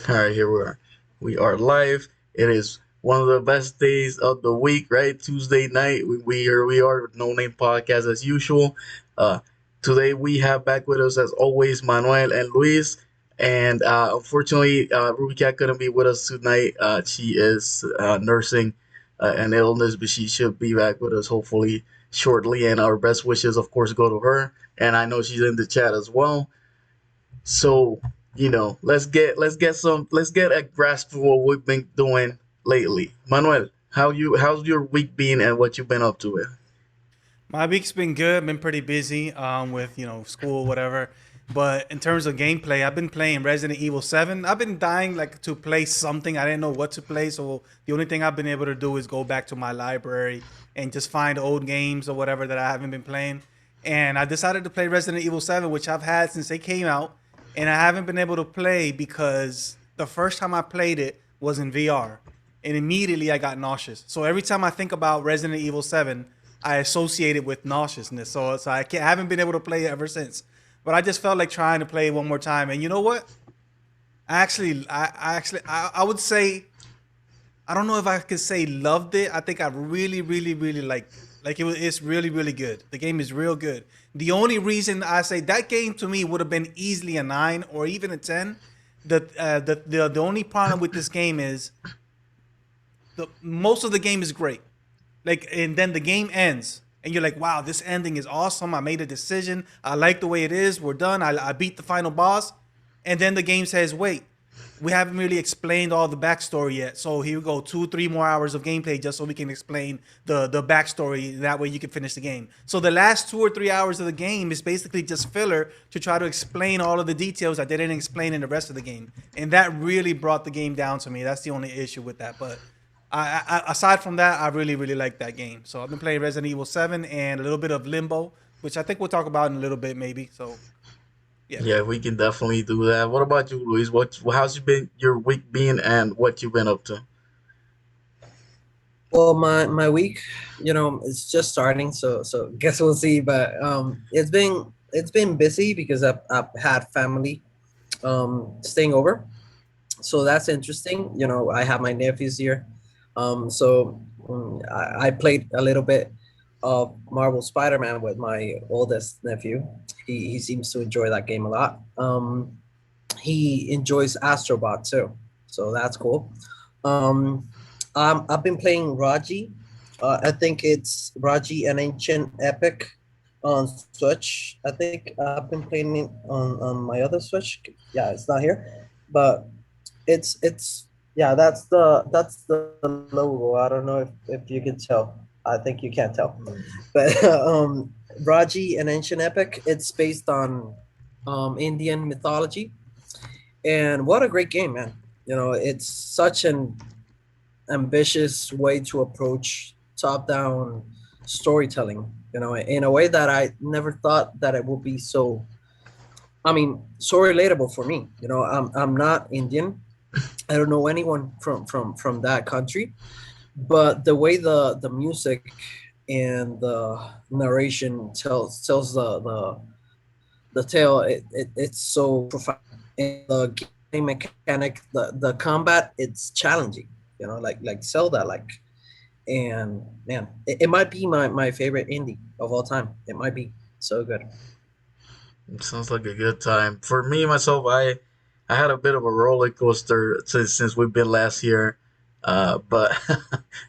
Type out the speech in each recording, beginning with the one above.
All right, here we are. We are live. It is one of the best days of the week, right? Tuesday night. We are with No Name Podcast as usual. Uh, Today we have back with us as always Manuel and Luis. And unfortunately, Rubica couldn't be with us tonight. She is nursing an illness, but she should be back with us hopefully shortly. And our best wishes, of course, go to her. And I know she's in the chat as well. So, let's get a grasp of what we've been doing lately. Manuel, how's your week been and what you've been up to? My week's been good. Been pretty busy with school, whatever. But in terms of gameplay, I've been playing Resident Evil 7. I've been dying like to play something. I didn't know what to play, so the only thing I've been able to do is go back to my library and just find old games or whatever that I haven't been playing. And I decided to play Resident Evil 7, which I've had since they came out, and I haven't been able to play because the first time I played it was in VR, and immediately I got nauseous. So every time I think about Resident Evil 7, I associate it with nauseousness. So I haven't been able to play it ever since. But I just felt like trying to play it one more time. And you know what? I would say, I don't know if I could say loved it. I think I really, really, really liked it. Like it's really, really good. The game is real good. The only reason I say that game to me would have been easily a 9 or even a 10. The only problem with this game is the most of the game is great. Like, and then the game ends and you're like, wow, this ending is awesome. I made a decision. I like the way it is. We're done. I beat the final boss. And then the game says, wait, we haven't really explained all the backstory yet. So here we go, 2, 3 more hours of gameplay just so we can explain the backstory. That way you can finish the game. So the last 2 or 3 hours of the game is basically just filler to try to explain all of the details that they didn't explain in the rest of the game. And that really brought the game down to me. That's the only issue with that. But aside from that, I really, really like that game. So I've been playing Resident Evil 7 and a little bit of Limbo, which I think we'll talk about in a little bit, maybe. So yeah. Yeah, we can definitely do that. What about you, Luis? How's your week been and what you been up to? Well, my week, it's just starting, so guess we'll see. But it's been busy because I've had family staying over, so that's interesting. I have my nephews here, so I played a little bit of Marvel Spider-Man with my oldest nephew. He seems to enjoy that game a lot. He enjoys Astrobot too, so that's cool. Um, I've been playing Raji. I think it's Raji, an ancient epic on Switch. I think I've been playing it on my other Switch. Yeah, it's not here, but it's yeah. That's the logo. I don't know if you can tell. I think you can't tell, but Raji, an ancient epic. It's based on Indian mythology, and what a great game, man. It's such an ambitious way to approach top down storytelling, in a way that I never thought that it would be so, I mean, so relatable for me. I'm not Indian. I don't know anyone from that country, but the way the music and the narration tells the tale, it's so profound. And the game mechanic, the combat, it's challenging. Like Zelda, like. And man, it might be my favorite indie of all time. It might be so good. It sounds like a good time. For me myself, I had a bit of a roller coaster since we've been last year. But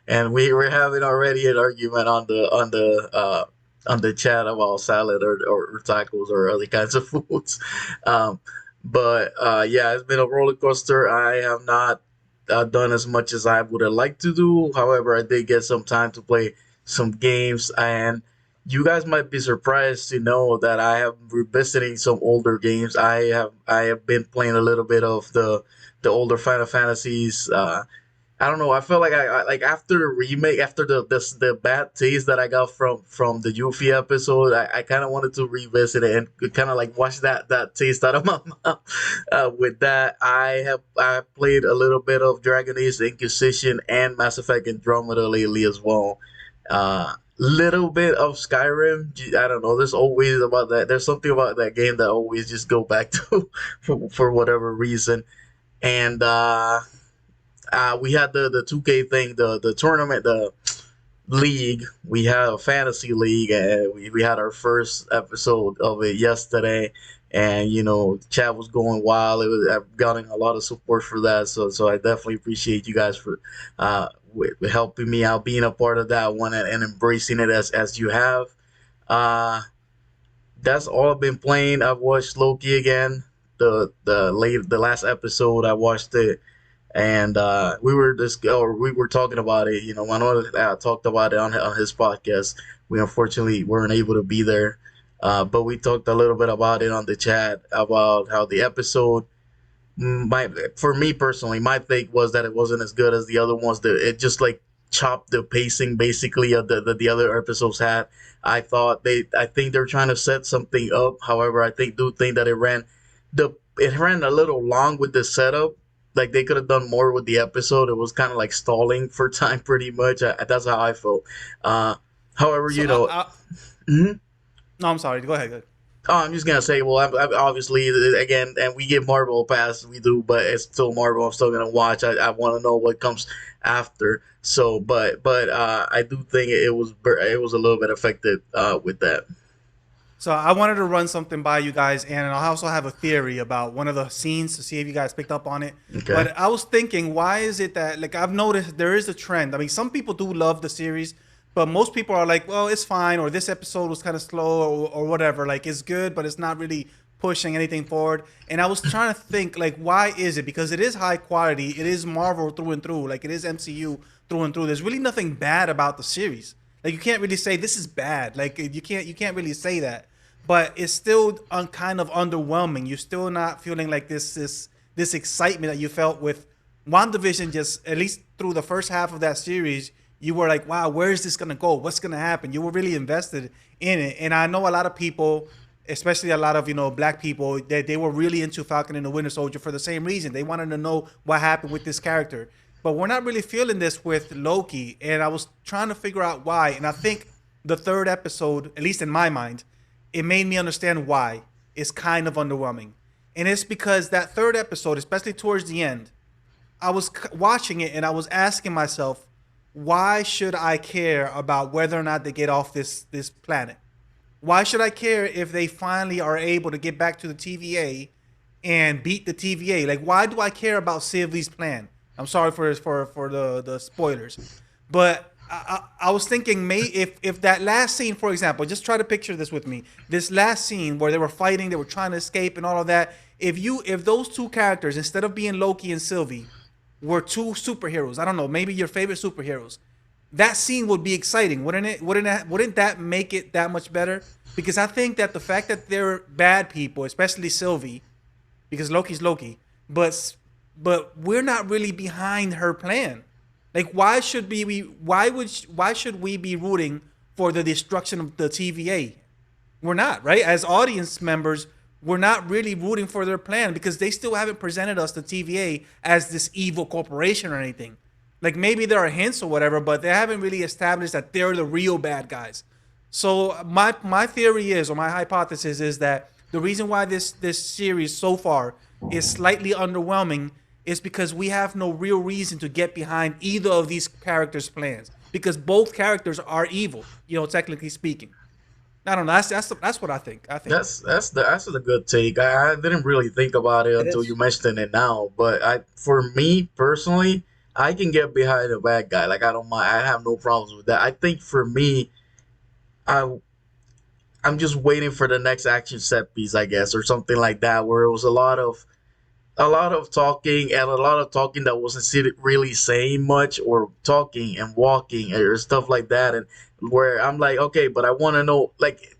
and we were having already an argument on the chat about salad or tacos or other kinds of foods. Um, but yeah, it's been a roller coaster. I have not done as much as I would have liked to do. However, I did get some time to play some games, and you guys might be surprised to know that I have revisiting some older games. I have been playing a little bit of the older Final Fantasies. I don't know. I felt like I like after the remake, after the bad taste that I got from the Yuffie episode, I kind of wanted to revisit it and kind of like wash that taste out of my mouth. With that, I played a little bit of Dragon Age Inquisition and Mass Effect Andromeda lately as well. Little bit of Skyrim. I don't know. There's always about that. There's something about that game that I always just go back to for whatever reason. and we had the 2K thing, the tournament, the league. We had a fantasy league, and we had our first episode of it yesterday. And chat was going wild. It was I've gotten a lot of support for that, so I definitely appreciate you guys for with helping me out, being a part of that one, and embracing it as you have. Uh, that's all I've been playing. I've watched Loki again. The last episode I watched it, and we were talking about it. Manuel talked about it on his podcast. We unfortunately weren't able to be there, but we talked a little bit about it on the chat about how the episode. My For me personally, my take was that it wasn't as good as the other ones. That it just like chopped the pacing basically of the other episodes had. I think they're trying to set something up. However, I do think that it ran a little long with the setup. Like they could have done more with the episode. It was kind of like stalling for time, pretty much. That's how I felt. Uh, However, So mhm. no, I'm sorry. Go ahead. Go ahead. Oh, I'm just gonna say, well, I'm obviously again, and we give Marvel a pass, we do, but it's still Marvel. I'm still gonna watch. I want to know what comes after. So, but I do think it was a little bit affected with that. So I wanted to run something by you guys, and I also have a theory about one of the scenes to see if you guys picked up on it. Okay. But I was thinking, why is it that like I've noticed there is a trend? I mean, some people do love the series, but most people are like, well, it's fine, or this episode was kind of slow, or whatever. Like it's good, but it's not really pushing anything forward. And I was trying to think, like, why is it? Because it is high quality, it is Marvel through and through, like it is MCU through and through. There's really nothing bad about the series. Like you can't really say this is bad. Like you can't really say that, but it's still kind of underwhelming. You're still not feeling like this excitement that you felt with WandaVision. Just at least through the first half of that series, you were like, "Wow, where is this gonna go? What's gonna happen?" You were really invested in it, and I know a lot of people, especially a lot of black people, they were really into Falcon and the Winter Soldier for the same reason. They wanted to know what happened with this character, but we're not really feeling this with Loki, and I was trying to figure out why, and I think the third episode, at least in my mind, it made me understand why it's kind of underwhelming. And it's because that third episode, especially towards the end, I was watching it and I was asking myself, why should I care about whether or not they get off this planet? Why should I care if they finally are able to get back to the TVA and beat the TVA? Like, why do I care about Sylvie's plan? I'm sorry for the spoilers, but I was thinking, if that last scene, for example, just try to picture this with me. This last scene where they were fighting, they were trying to escape, and all of that. If those two characters, instead of being Loki and Sylvie, were two superheroes, I don't know, maybe your favorite superheroes, that scene would be exciting, wouldn't it? Wouldn't that make it that much better? Because I think that the fact that they're bad people, especially Sylvie, because Loki's Loki, but we're not really behind her plan. Like, why should we be rooting for the destruction of the TVA? We're not, right? As audience members, we're not really rooting for their plan because they still haven't presented us the TVA as this evil corporation or anything. Like maybe there are hints or whatever, but they haven't really established that they're the real bad guys. So my theory is, or my hypothesis is that the reason why this series so far is slightly underwhelming is because we have no real reason to get behind either of these characters' plans because both characters are evil, technically speaking. I don't know. That's what I think. I think. That's a good take. I didn't really think about it It until you is. mentioned it now. But for me personally, I can get behind a bad guy. Like I don't mind. I have no problems with that. I think for me, I I'm just waiting for the next action set piece, I guess, or something like that, where it was a lot of talking and a lot of talking that wasn't really saying much, or talking and walking or stuff like that, and where I'm like, okay, but I want to know, like,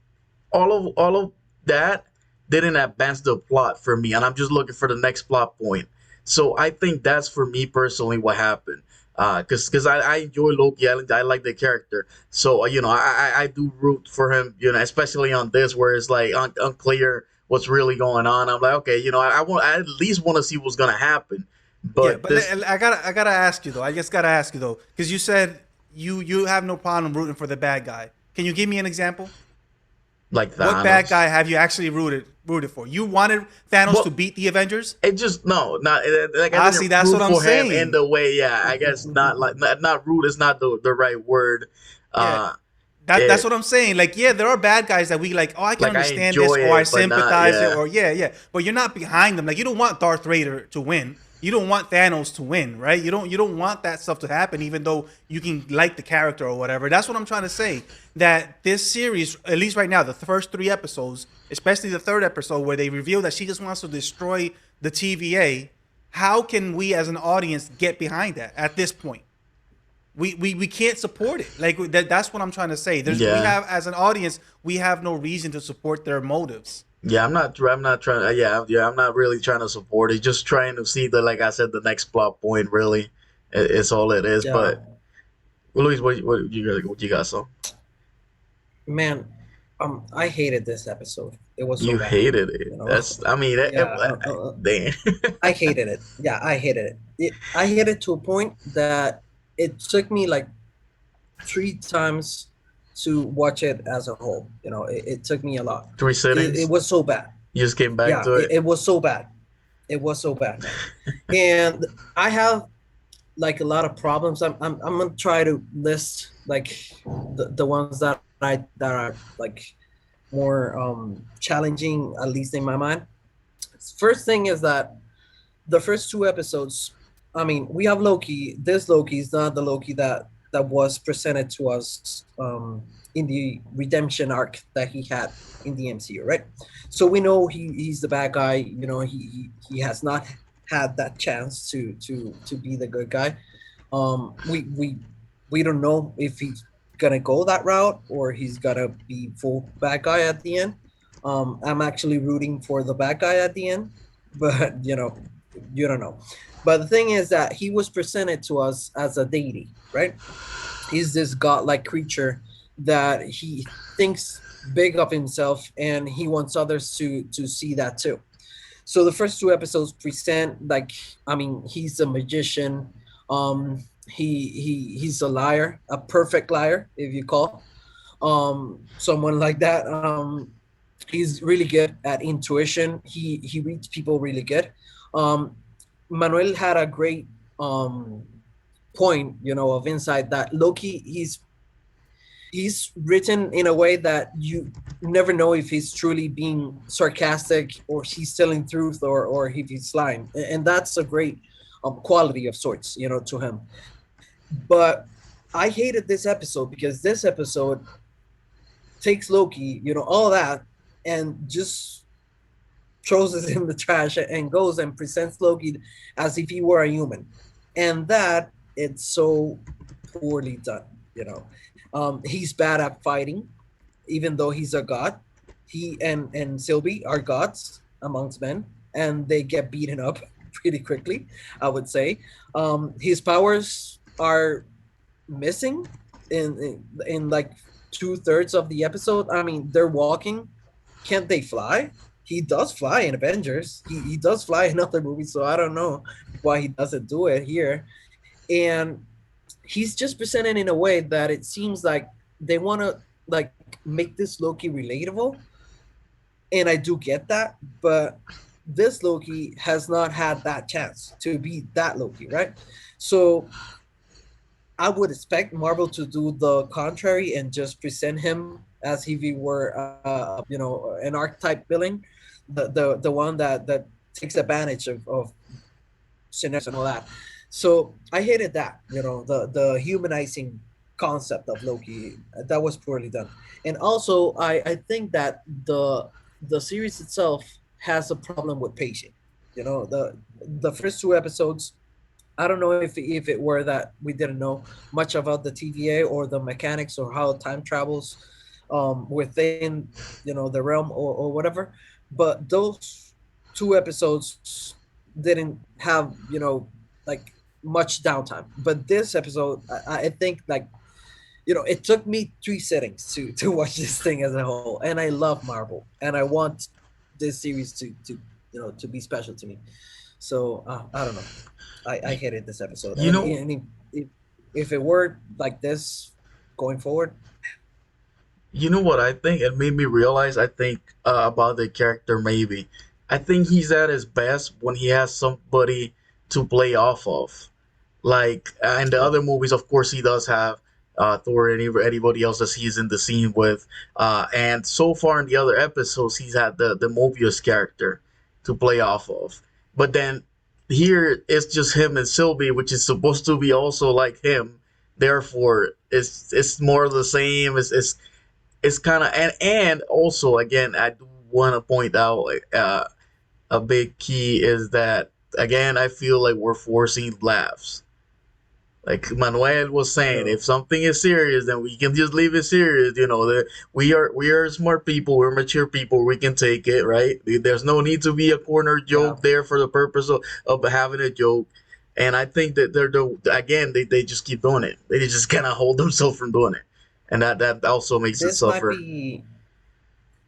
all of that didn't advance the plot for me, and I'm just looking for the next plot point. So I think that's for me personally what happened. Because I enjoy Loki, I like the character, so I do root for him, especially on this where it's like unclear what's really going on. I'm like, okay, I at least want to see what's gonna happen, Yeah, but but this I gotta ask you though. I just gotta ask you though, because you said you have no problem rooting for the bad guy. Can you give me an example? like What bad Thanos. guy have you actually rooted? rooted for? You wanted Thanos to Well, beat the Avengers? it just no, not like I Ah, didn't see, that's root what I'm for him in saying. the way. Yeah, I guess not like not root is not the right word. Yeah, Uh, that's it what I'm saying. Like, yeah, there are bad guys that we like. Oh, I can like I understand this, enjoy or I it, but not sympathize it, yeah. or yeah. But you're not behind them. Like, you don't want Darth Vader to win. You don't want Thanos to win, right? You don't want that stuff to happen, even though you can like the character or whatever. That's what I'm trying to say. That this series, at least right now, the first 3 episodes, especially the third episode where they reveal that she just wants to destroy the TVA. How can we as an audience get behind that at this point? We can't support it. Like that's what I'm trying to say. We Yeah. have as an audience, we have no reason to support their motives. Yeah, I'm not. I'm not trying. Yeah. I'm not really trying to support it. Just trying to see the, like I said, the next plot point. Really, it's all it is. Yeah, But Luis, what you got? So man, I hated this episode. It was so you bad, hated it. you know. That's. I mean, Yeah, damn. I hated it. Yeah, I hated it. I hated it to a point that it took me like 3 times to watch it as a whole. It took me a lot. Three It sittings. was so bad. You just came back Yeah, to it, it. it was so bad. It was so bad, man. And I have like a lot of problems. I'm gonna try to list like the ones that are like more challenging, at least in my mind. First thing is that the first 2 episodes, I mean, we have Loki. This Loki is not the Loki that was presented to us in the redemption arc that he had in the MCU, right? So we know he's the bad guy. He has not had that chance to be the good guy. We don't know if he's gonna go that route or he's gonna be full bad guy at the end. I'm actually rooting for the bad guy at the end, but you don't know. But the thing is that he was presented to us as a deity, right? He's this godlike creature that he thinks big of himself and he wants others to see that too. So the first 2 episodes present like, I mean, he's a magician. He's a liar, a perfect liar, if you call someone like that. He's really good at intuition. He reads people really good. Um, Manuel had a great point, of insight that Loki he's written in a way that you never know if he's truly being sarcastic or he's telling truth or if he's lying, and that's a great quality of sorts, to him. But I hated this episode because this episode takes Loki, all that, and just throws it in the trash and goes and presents Loki as if he were a human, and that it's so poorly done. He's bad at fighting, even though he's a god. He and Sylvie are gods amongst men, and they get beaten up pretty quickly, I would say. His powers are missing in like 2/3 of the episode. I mean, they're walking. Can't they fly? He does fly in Avengers. He does fly in other movies, so I don't know why he doesn't do it here. And he's just presented in a way that it seems like they want to like make this Loki relatable, and I do get that, but this Loki has not had that chance to be that Loki, right? So I would expect Marvel to do the contrary and just present him as if he were, an archetype villain, the one that takes advantage of scenarios and all that. So I hated that, the humanizing concept of Loki that was poorly done. And also, I think that the series itself has a problem with pacing. The first 2 episodes, I don't know if it were that we didn't know much about the TVA or the mechanics or how time travels within the realm or whatever, but those 2 episodes didn't have like much downtime. But this episode, I think like it took me 3 settings to watch this thing as a whole, and I love Marvel and I want this series to be special to me. So I don't know. I hated this episode, You know, and if it were like this going forward, You know what I think? It made me realize. I think about the character. Maybe I think he's at his best when he has somebody to play off of. Like in the Yeah, other movies, of course, he does have Thor and anybody else that he's in the scene with. And so far in the other episodes, he's had the Mobius character to play off of. But then here it's just him and Sylvie, which is supposed to be also like him. Therefore, it's more of the same. It's kind of and also again, I do want to point out a big key is that again, I feel like we're forcing laughs like Manuel was saying, if true. something is serious, then we can just leave it serious. You know, we are smart people, we're mature people, we can take it, right? There's no need to be a corner Yeah. joke there for the purpose of having a joke. And I think that again they just keep doing it. They just cannot hold themselves from doing it, and that also makes it This might suffer. be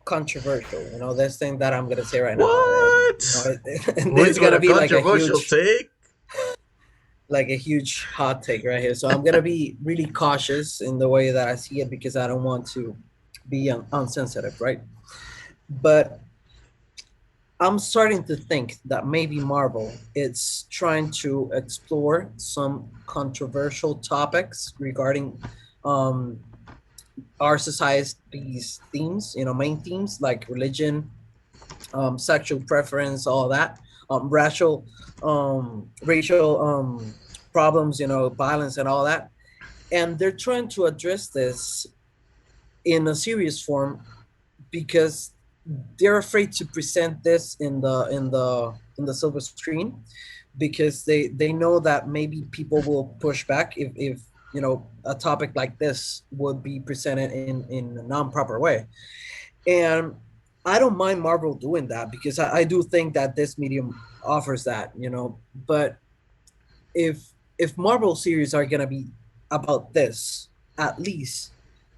controversial. This thing that I'm gonna say right now, and What? this Wait, is what gonna a be controversial take. like a huge hot take right here. So I'm gonna be really cautious in the way that I see it because I don't want to be unsensitive, right? But I'm starting to think that maybe Marvel is trying to explore some controversial topics regarding um, our society's themes, main themes like religion, sexual preference, all that, racial problems, violence and all that. And they're trying to address this in a serious form because they're afraid to present this in the silver screen because they know that maybe people will push back if a topic like this would be presented in a non-proper way. And I don't mind Marvel doing that because I do think that this medium offers that. But if Marvel series are gonna be about this, at least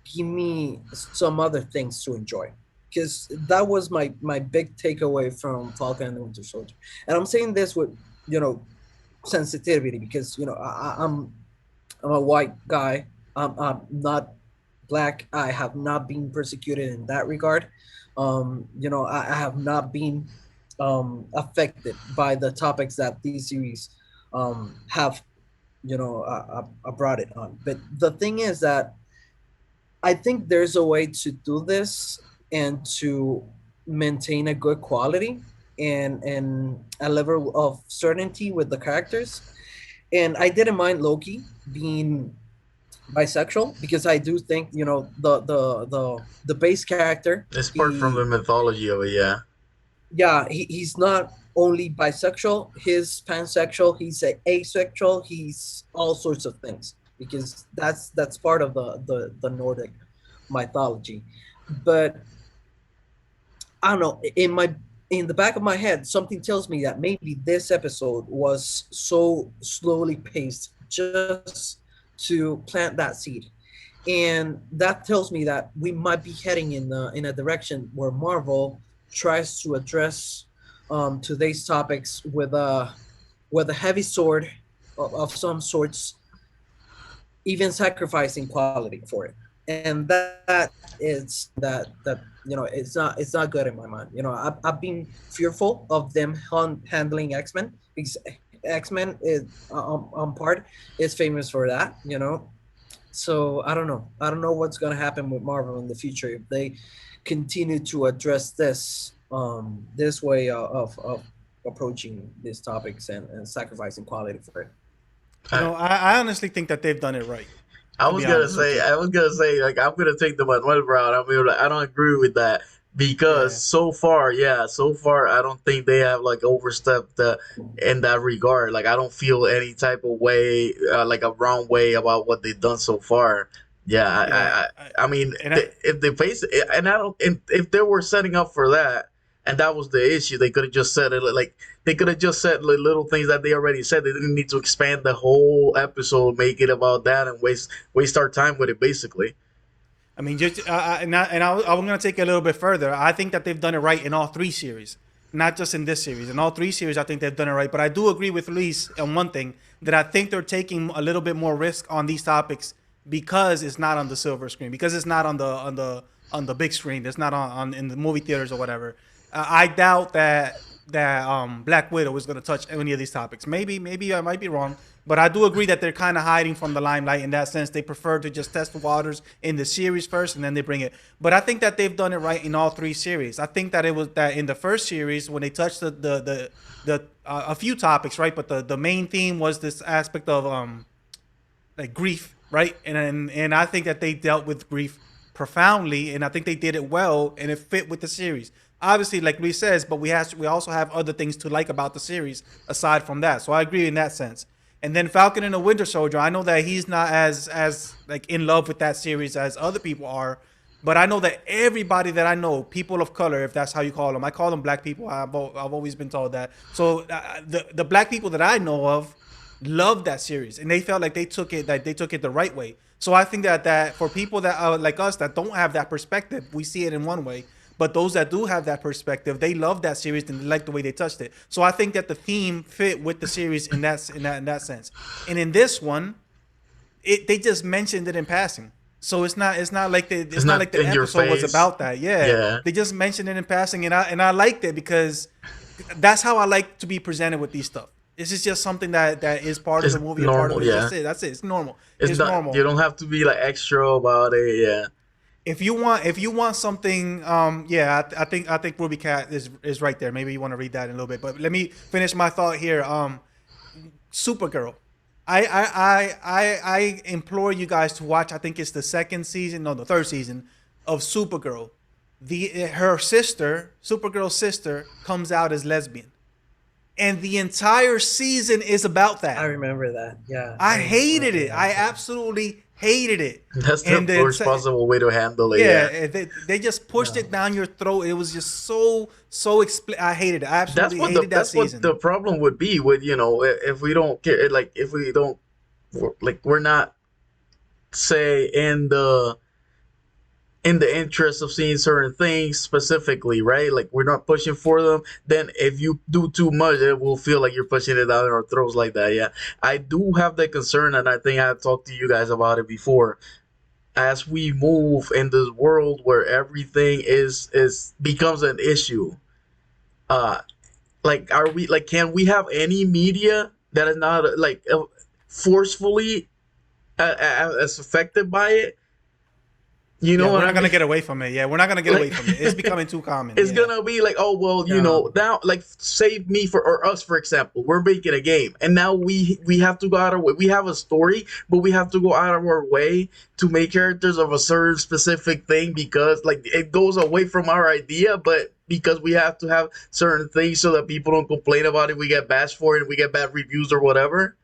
give me some other things to enjoy. Because that was my big takeaway from Falcon and the Winter Soldier. And I'm saying this with you know sensitivity because I'm a white guy. I'm not black. I have not been persecuted in that regard. I have not been affected by the topics that these series have brought it on. But the thing is that I think there's a way to do this and to maintain a good quality and a level of certainty with the characters. And I didn't mind Loki being bisexual because I do think the base character It's part from the he mythology of it, yeah. yeah he's not only bisexual, he's pansexual, he's asexual, he's all sorts of things because that's part of the Nordic mythology. But I don't know, in the back of my head something tells me that maybe this episode was so slowly paced just to plant that seed. And that tells me that we might be heading in a direction where Marvel tries to address today's topics with a heavy sword of some sorts, even sacrificing quality for it. And that is something that it's not good in my mind. I've been fearful of them handling X-Men because X-Men is on part is famous for that. So I don't know what's going to happen with Marvel in the future if they continue to address this way of approaching these topics and sacrificing quality for it. I, I honestly think that they've done it right. I To be was gonna honest with say, you. like, I'm gonna take the Manuel route. I mean, like, I don't agree with that because Yeah. so far, yeah, so far, I don't think they have like overstepped in that regard. Like, I don't feel any type of way, like a wrong way about what they've done so far. Yeah, Yeah. I mean, And I, if they face it, and I don't, if they were setting up for that, and that was the issue, they could have just said it like they could have just said like, little things that they already said. They didn't need to expand the whole episode, make it about that, and waste our time with it. Basically, I mean, just I'm going to take it a little bit further. I think that they've done it right in all three series, not just in this series. In all three series, I think they've done it right. But I do agree with Luis on one thing that I think they're taking a little bit more risk on these topics because it's not on the silver screen, because it's not on the on the big screen. That's not on in the movie theaters or whatever. I doubt that Black Widow is going to touch any of these topics. Maybe I might be wrong, but I do agree that they're kind of hiding from the limelight in that sense. They prefer to just test the waters in the series first, and then they bring it. But I think that they've done it right in all three series. I think that it was that in the first series when they touched the a few topics, right? But the main theme was this aspect of like grief, right? And I think that they dealt with grief profoundly, and I think they did it well, and it fit with the series. Obviously, like Luis says, but we also have other things to like about the series aside from that. So I agree in that sense. And then Falcon and the Winter Soldier, I know that he's not as like in love with that series as other people are, but I know that everybody that I know, people of color, if that's how you call them, I call them black people. I've always been told that. So the black people that I know of loved that series, and they felt like they took it the right way. So I think that for people that are like us that don't have that perspective, we see it in one way. But those that do have that perspective, they love that series and they like the way they touched it. So I think that the theme fit with the series in that sense. And in this one, they just mentioned it in passing. So It's it's not not like the in your episode was face. about that. Yeah, Yeah, they just mentioned it in passing, and I liked it because that's how I like to be presented with these stuff. This is just something that is part of it's the movie, a part of normal. it. Yeah, That's it. That's it. It's normal. it's It's not. You normal. don't have to be like extra about it. Yeah, If you want something, yeah, I think Ruby Cat is right there. Maybe you want to read that in a little bit, but let me finish my thought here. Supergirl. I implore you guys to watch. I think it's the second season, no, the third season of Supergirl. Her sister, Supergirl's sister, comes out as lesbian, and the entire season is about I that. remember that. Yeah, I I hated remember it. I that. absolutely hated it. that's the And the worst possible way to handle it. yeah, Yeah, they just pushed No. it down your throat. It was just so I hated it. I absolutely hated that that's what season. the problem would be with if we don't care, like if we don't, like we're not, say, in the interest of seeing certain things specifically, right? Like we're not pushing for them. Then if you do too much, it will feel like you're pushing it down our throats like that. Yeah, I do have that concern, and I think I talked to you guys about it before. As we move in this world where everything is becomes an issue, uh, like are we like can we have any media that is not forcefully as affected by it? You know Yeah, what we're I not gonna mean? get away from it. Yeah, we're not gonna get away Like from it. It's becoming too common. it's Yeah. gonna be like, oh well, Yeah. now, like, save me for or us, for example, we're making a game, and now we have to go out of way. We have a story, but we have to go out of our way to make characters of a certain specific thing because like it goes away from our idea, but because we have to have certain things so that people don't complain about it, we get bashed for it, we get bad reviews or whatever.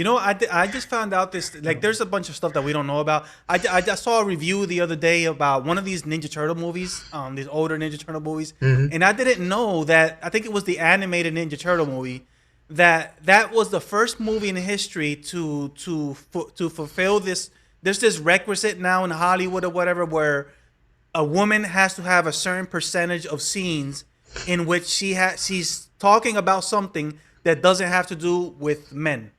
I just found out this, like, there's a bunch of stuff that we don't know about. I just saw a review the other day about one of these Ninja Turtle movies, these older Ninja Turtle movies, Hmm. and I didn't know that. I think it was the animated Ninja Turtle movie that was the first movie in history to fulfill this. There's this requisite now in Hollywood or whatever where a woman has to have a certain percentage of scenes in which she's talking about something that doesn't have to do with men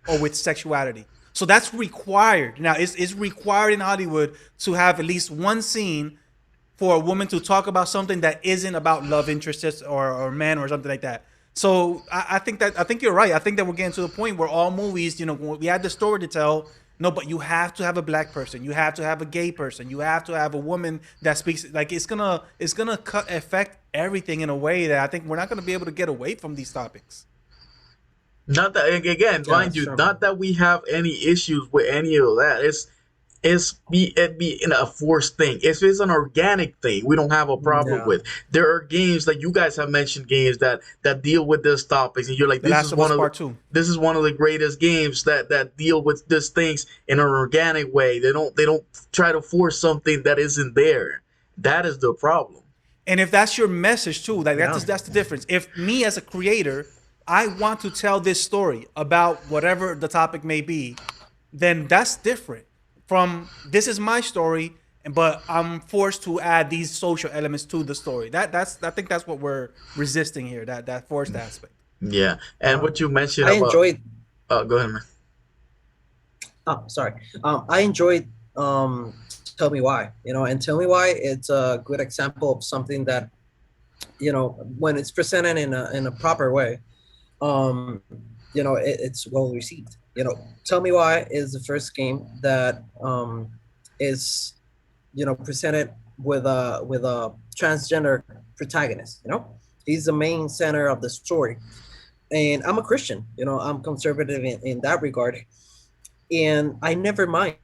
or with sexuality. So that's required. Now, it's required in Hollywood to have at least one scene for a woman to talk about something that isn't about love interests or men or something like that. So I think you're right. I think that we're getting to the point where all movies, we had the story to tell. No, but you have to have a black person. You have to have a gay person. You have to have a woman that speaks. Like it's gonna affect everything in a way that I think we're not gonna be able to get away from these topics. Not that, again, Yeah, mind that's you, true. not that we have any issues with any of that. It be in a forced thing. If it's an organic thing, we don't have a problem Yeah. with. There are games like you guys have mentioned, games that deal with this topics, and you're like, The Last of Us Part Two. this is one of the greatest games that deal with these things in an organic way. They don't try to force something that isn't there. That is the problem. And if that's your message too, like Yeah. that's the difference. If me as a creator, I want to tell this story about whatever the topic may be, then that's different from this is my story, but I'm forced to add these social elements to the story. I think that's what we're resisting here. That forced aspect. Yeah, and Uh, what you mentioned I about, enjoyed. go ahead, man. Oh, sorry. I enjoyed tell me why. And tell me why. It's a good example of something that, when it's presented in a proper way, um, it's well received. Tell me why is the first game that is presented with a transgender protagonist. He's the main center of the story, and I'm a Christian. I'm conservative in that regard, and I never mind.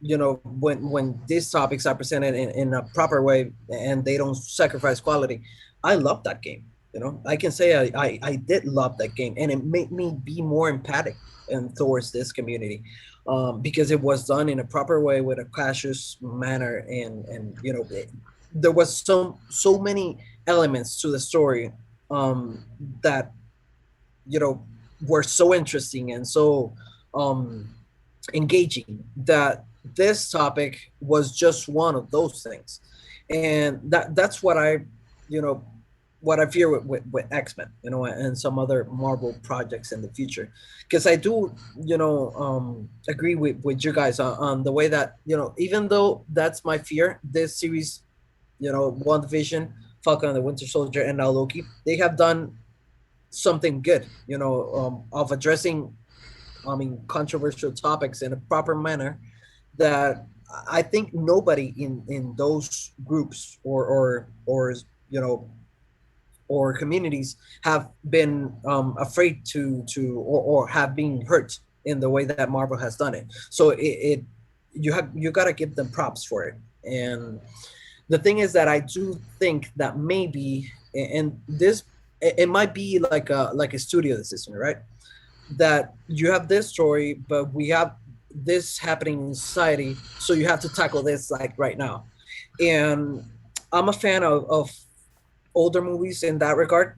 When these topics are presented in a proper way and they don't sacrifice quality, I love that game. I can say I did love that game, and it made me be more empathic and towards this community, because it was done in a proper way with a cautious manner, and there was so many elements to the story, that you know were so interesting and so um engaging, that this topic was just one of those things. And that's you know what I fear with X-Men, and some other Marvel projects in the future. Because I do, agree with you guys on the way that, even though that's my fear, this series, One Division, Falcon and the Winter Soldier, and now Loki, they have done something good, of addressing, controversial topics in a proper manner, that I think nobody in those groups or you know or communities have been afraid or have been hurt in the way that Marvel has done it. So you got to give them props for it. And the thing is that I do think that maybe, and this, it might be like a studio decision, right? That you have this story, but we have this happening in society, so you have to tackle this like right now. And I'm a fan of older movies in that regard.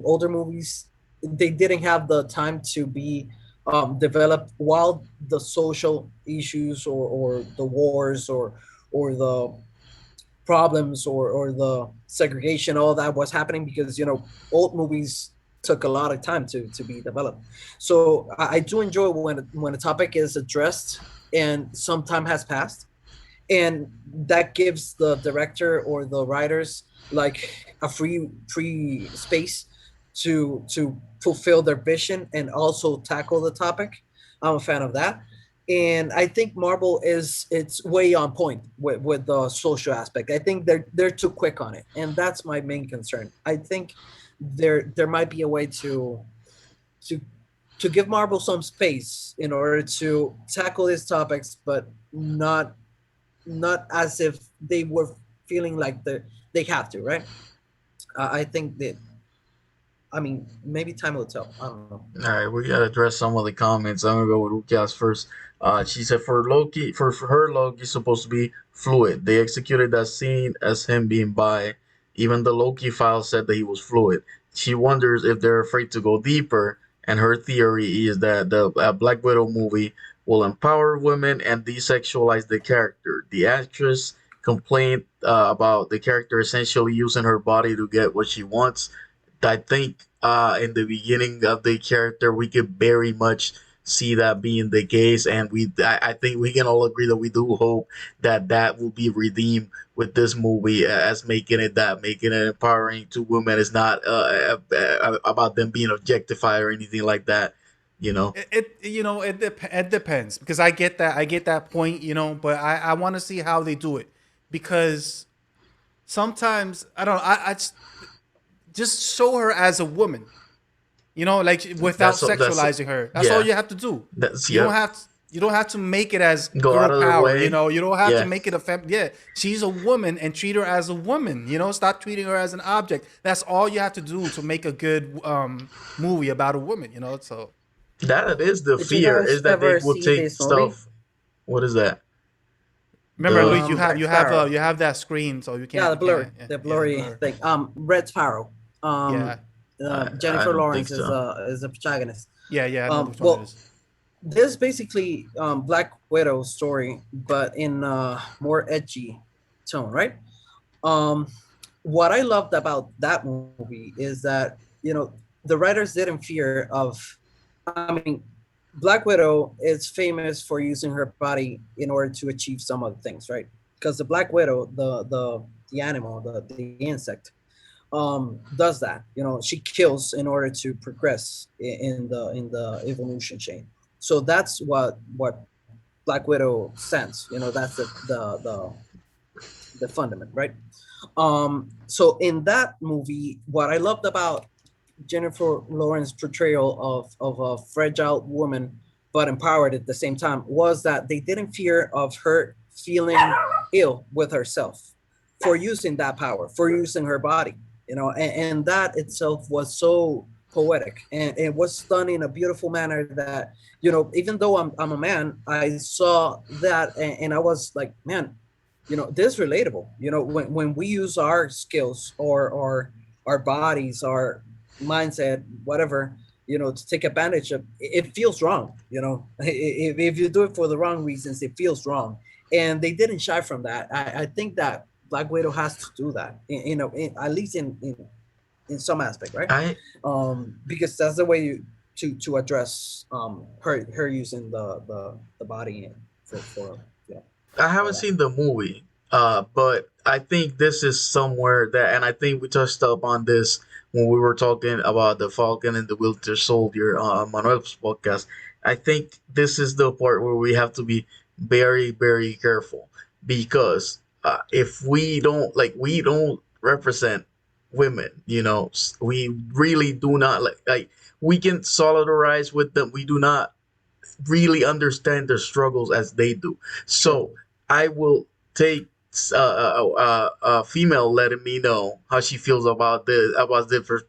Older movies, they didn't have the time to be developed while the social issues or the wars or the problems or the segregation, all that was happening, because old movies took a lot of time to be developed. So I do enjoy when a topic is addressed and some time has passed, and that gives the director or the writers like a free space to fulfill their vision and also tackle the topic. I'm a fan of that. And I think Marvel is it's way on point with the social aspect. I think they're too quick on it, and that's my main concern. I think there might be a way to to give Marvel some space in order to tackle these topics, but not as if they were feeling like they have to, right? I think that, maybe time will tell. I don't know. All right, we gotta address some of the comments. I'm gonna go with Ukias first. She said for her Loki's supposed to be fluid. They executed that scene as him being bi. Even the Loki file said that he was fluid. She wonders if they're afraid to go deeper, and her theory is that the Black Widow movie will empower women and desexualize the character. The actress complained about the character essentially using her body to get what she wants. I think in the beginning of the character, we could very much see that being the case, and I think we can all agree that we do hope that that will be redeemed with this movie, as making it empowering to women is not about them being objectified or anything like that, you know. It depends, because I get that point, but I want to see how they do it, because sometimes I don't I just show her as a woman, like without That's sexualizing her. That's all yeah, you have to do. that's You don't yep. have to, you don't have to make it as Go girl out of their power. way, You don't have to yeah. make it yeah. She's a woman, and treat her as a woman. Stop treating her as an object. That's all you have to do to make a good movie about a woman. So That is the Did you fear, guys is that they ever will see take this movie? stuff. What is that? remember, The Luis, you have Red you have Sparrow. you have that screen, so you Yeah, can't the you can't blurry, yeah, the yeah blurry blur. thing. Red Sparrow. Yeah, I Jennifer don't think Lawrence so. is the protagonist. yeah. I know which one it Well, is. this is basically Black Widow story, but in a more edgy tone, right? Um, what I loved about that movie is that the writers didn't fear of. I mean, Black Widow is famous for using her body in order to achieve some other things, right? Because the Black Widow, the animal, the insect, does that. You know, she kills in order to progress in the evolution chain. So that's what Black Widow sends. You know, that's the fundament, right? So in that movie, what I loved about Jennifer Lawrence's portrayal of a fragile woman but empowered at the same time was that they didn't fear of her feeling ill with herself for using that power, for using her body, you know, and that itself was so poetic, and it was done in a beautiful manner that, you know, even though I'm a man, I saw that, and I was like, man, you know, this is relatable. You know, when we use our skills or our bodies, our mindset, whatever, you know, to take advantage of, it feels wrong. You know, if you do it for the wrong reasons, it feels wrong. And they didn't shy from that. I think that Black Widow has to do that, you know, at least in some aspect, right? I Because that's the way you to address her using the body for you know I for haven't that. seen the movie, but I think this is somewhere that, and I think we touched up on this when we were talking about the Falcon and the Winter Soldier on Manuel's podcast. I think this is the part where we have to be very, very careful because if we don't represent women, we really do not like we can solidarize with them. We do not really understand their struggles as they do. Sure. So I will take a female letting me know how she feels about this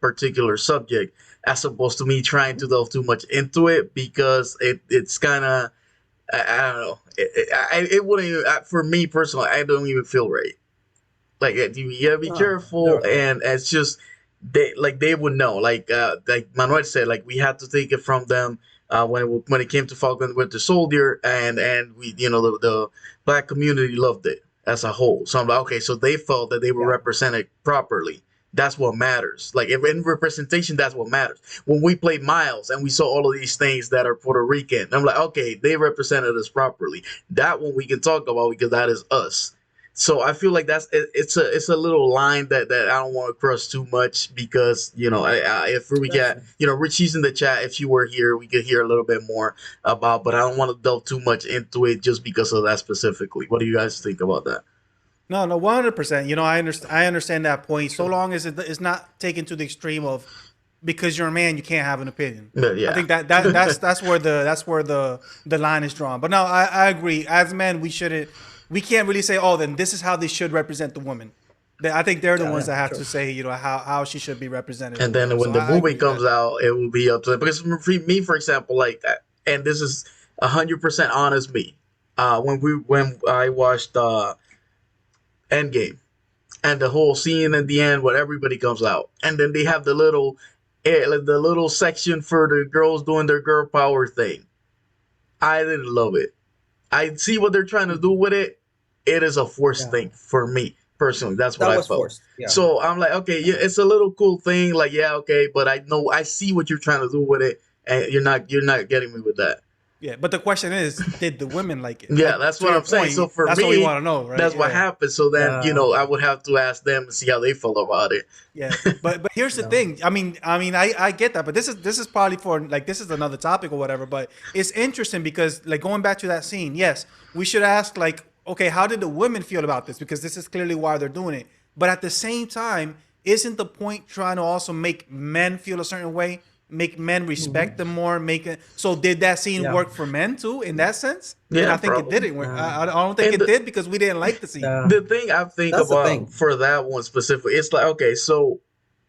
particular subject, as opposed to me trying to Mhm. delve too much into it because it's kind of I don't know. It wouldn't even, for me personally. I don't even feel right. Like you gotta be Ah, careful, sure. and it's just they would know. Like Manuel said, like we had to take it from them when it came to Falcon with the Soldier, and we the black community loved it as a whole. So I'm like, okay, so they felt that they were Yeah. represented properly. That's what matters. Like if in representation, that's what matters. When we played Miles and we saw all of these things that are Puerto Rican, I'm like, okay, they represented us properly. That one we can talk about because that is us. So I feel like it's a little line that I don't want to cross too much because if we That's get true. Richie's in the chat, if she were here we could hear a little bit more about, but I don't want to delve too much into it just because of that specifically. What do you guys think about that? No, no, 100%. You know, I understand that point. So True. long as it's not taken to the extreme of because you're a man, you can't have an opinion. But I yeah. think that's where the line is drawn. But no, I agree. As men, we can't really say, oh, then this is how they should represent the woman. I think they're the Yeah. ones Yeah. that have to True. say, how she should be represented or And then whatever. So when the I movie agree with comes that. out, it will be up to them. Because for me, for example, like, and this is 100% honest me. When I watched Endgame, and the whole scene at the end where everybody comes out, and then they have like the little section for the girls doing their girl power thing. I didn't love it. I see what they're trying to do Mhm. with it. It is a forced Yeah. thing for me personally. That's what That I was felt. forced. Yeah. So I'm like, okay, yeah, Yeah. it's a little cool thing. Like, yeah, okay, but I know I see what you're trying to do with it, and you're not getting me with that. Yeah, but the question is, did the women like it? Yeah, that's To what your I'm saying. point, So for that's what we me, want to know, right? that's what Yeah. happened. So then, Yeah. I would have to ask them and see how they feel about it. Yeah, but here's the No. thing. I get that, but this is probably for like this is another topic or whatever. But it's interesting because like going back to that scene, yes, we should ask like, okay, how did the women feel about this? Because this is clearly why they're doing it. But at the same time, isn't the point trying to also make men feel a certain way, make men respect Hmm. them more, make it so did that scene Yeah. work for men too in that sense? And Yeah, I think it probably. didn't. Yeah. I don't think And it did because we didn't like the scene. Yeah. the thing I think That's the about thing. for that one specifically, it's like, okay, so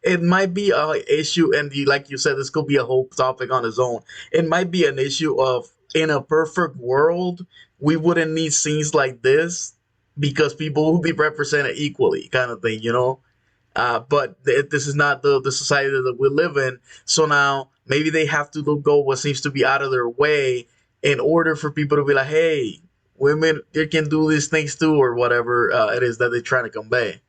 it might be a issue, and like you said, this could be a whole topic on its own. It might be an issue of in a perfect world, we wouldn't need scenes like this because people will be represented equally, kind of thing. But this is not the society that we live in. So now maybe they have to go what seems to be out of their way in order for people to be like, hey, women, they can do these things too, or whatever it is that they're trying to convey.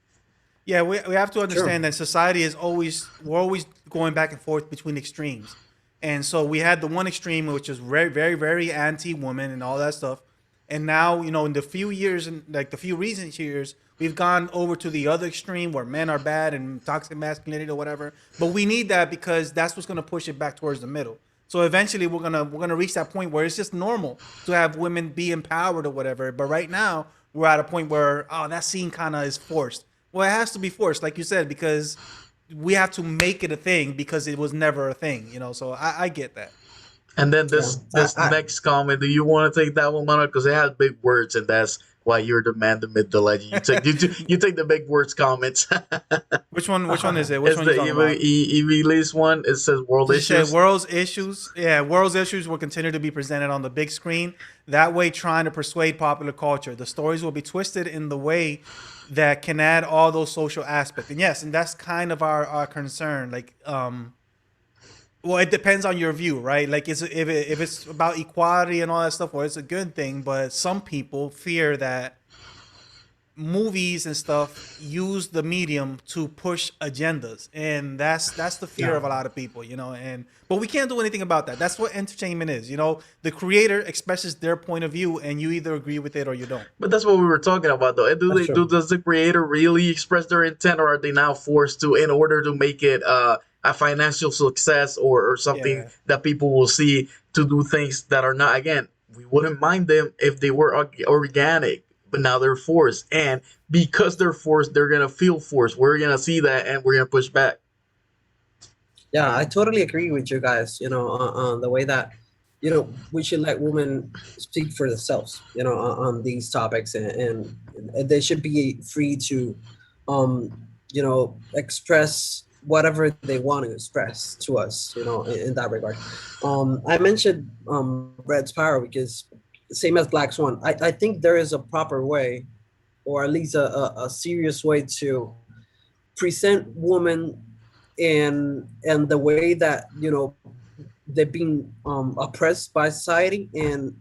Yeah, we have to True. understand that society is always we're always going back and forth between extremes. And so we had the one extreme, which is very, very, very anti-woman and all that stuff. And now, in the few years, and like the few recent years, we've gone over to the other extreme where men are bad and toxic masculinity or whatever. But we need that because that's what's going to push it back towards the middle. So eventually, we're gonna reach that point where it's just normal to have women be empowered or whatever. But right now, we're at a point where that scene kind of is forced. Well, it has to be forced, like you said, because we have to make it a thing because it was never a thing. So I get that. And then Yeah, this next comment, do you want to take that one, Manuel? Because it has big words, and that's why you're the man, the myth, the legend. You take the big words comments. Which one? Which one I is it? Which It's one are you the talking about? release one. It says world Did you say issues. world's issues? Yeah, world's issues will continue to be presented on the big screen. That way, trying to persuade popular culture. The stories will be twisted in the way that can add all those social aspects. And yes, and that's kind of our concern. Like, well, it depends on your view, right? Like, if it's about equality and all that stuff, well, it's a good thing. But some people fear that movies and stuff use the medium to push agendas, and that's the fear yeah, of a lot of people, and but we can't do anything about that. That's what entertainment is. The creator expresses their point of view, and you either agree with it or you don't. But that's what we were talking about, though. Do that's they do? true. Does the creator really express their intent, or are they now forced to, in order to make it a financial success, or something Yeah. that people will see, to do things that are not? Again, we wouldn't mind them if they were organic, but now they're forced, and because they're forced, they're gonna feel forced. We're gonna see that, and we're gonna push back. Yeah, I totally agree with you guys. On the way that we should let women speak for themselves. On these topics, and they should be free to, express whatever they want to express to us. In that regard. I mentioned Red Sparrow because same as Black Swan. I think there is a proper way, or at least a serious way to present women and the way that they've been oppressed by society, and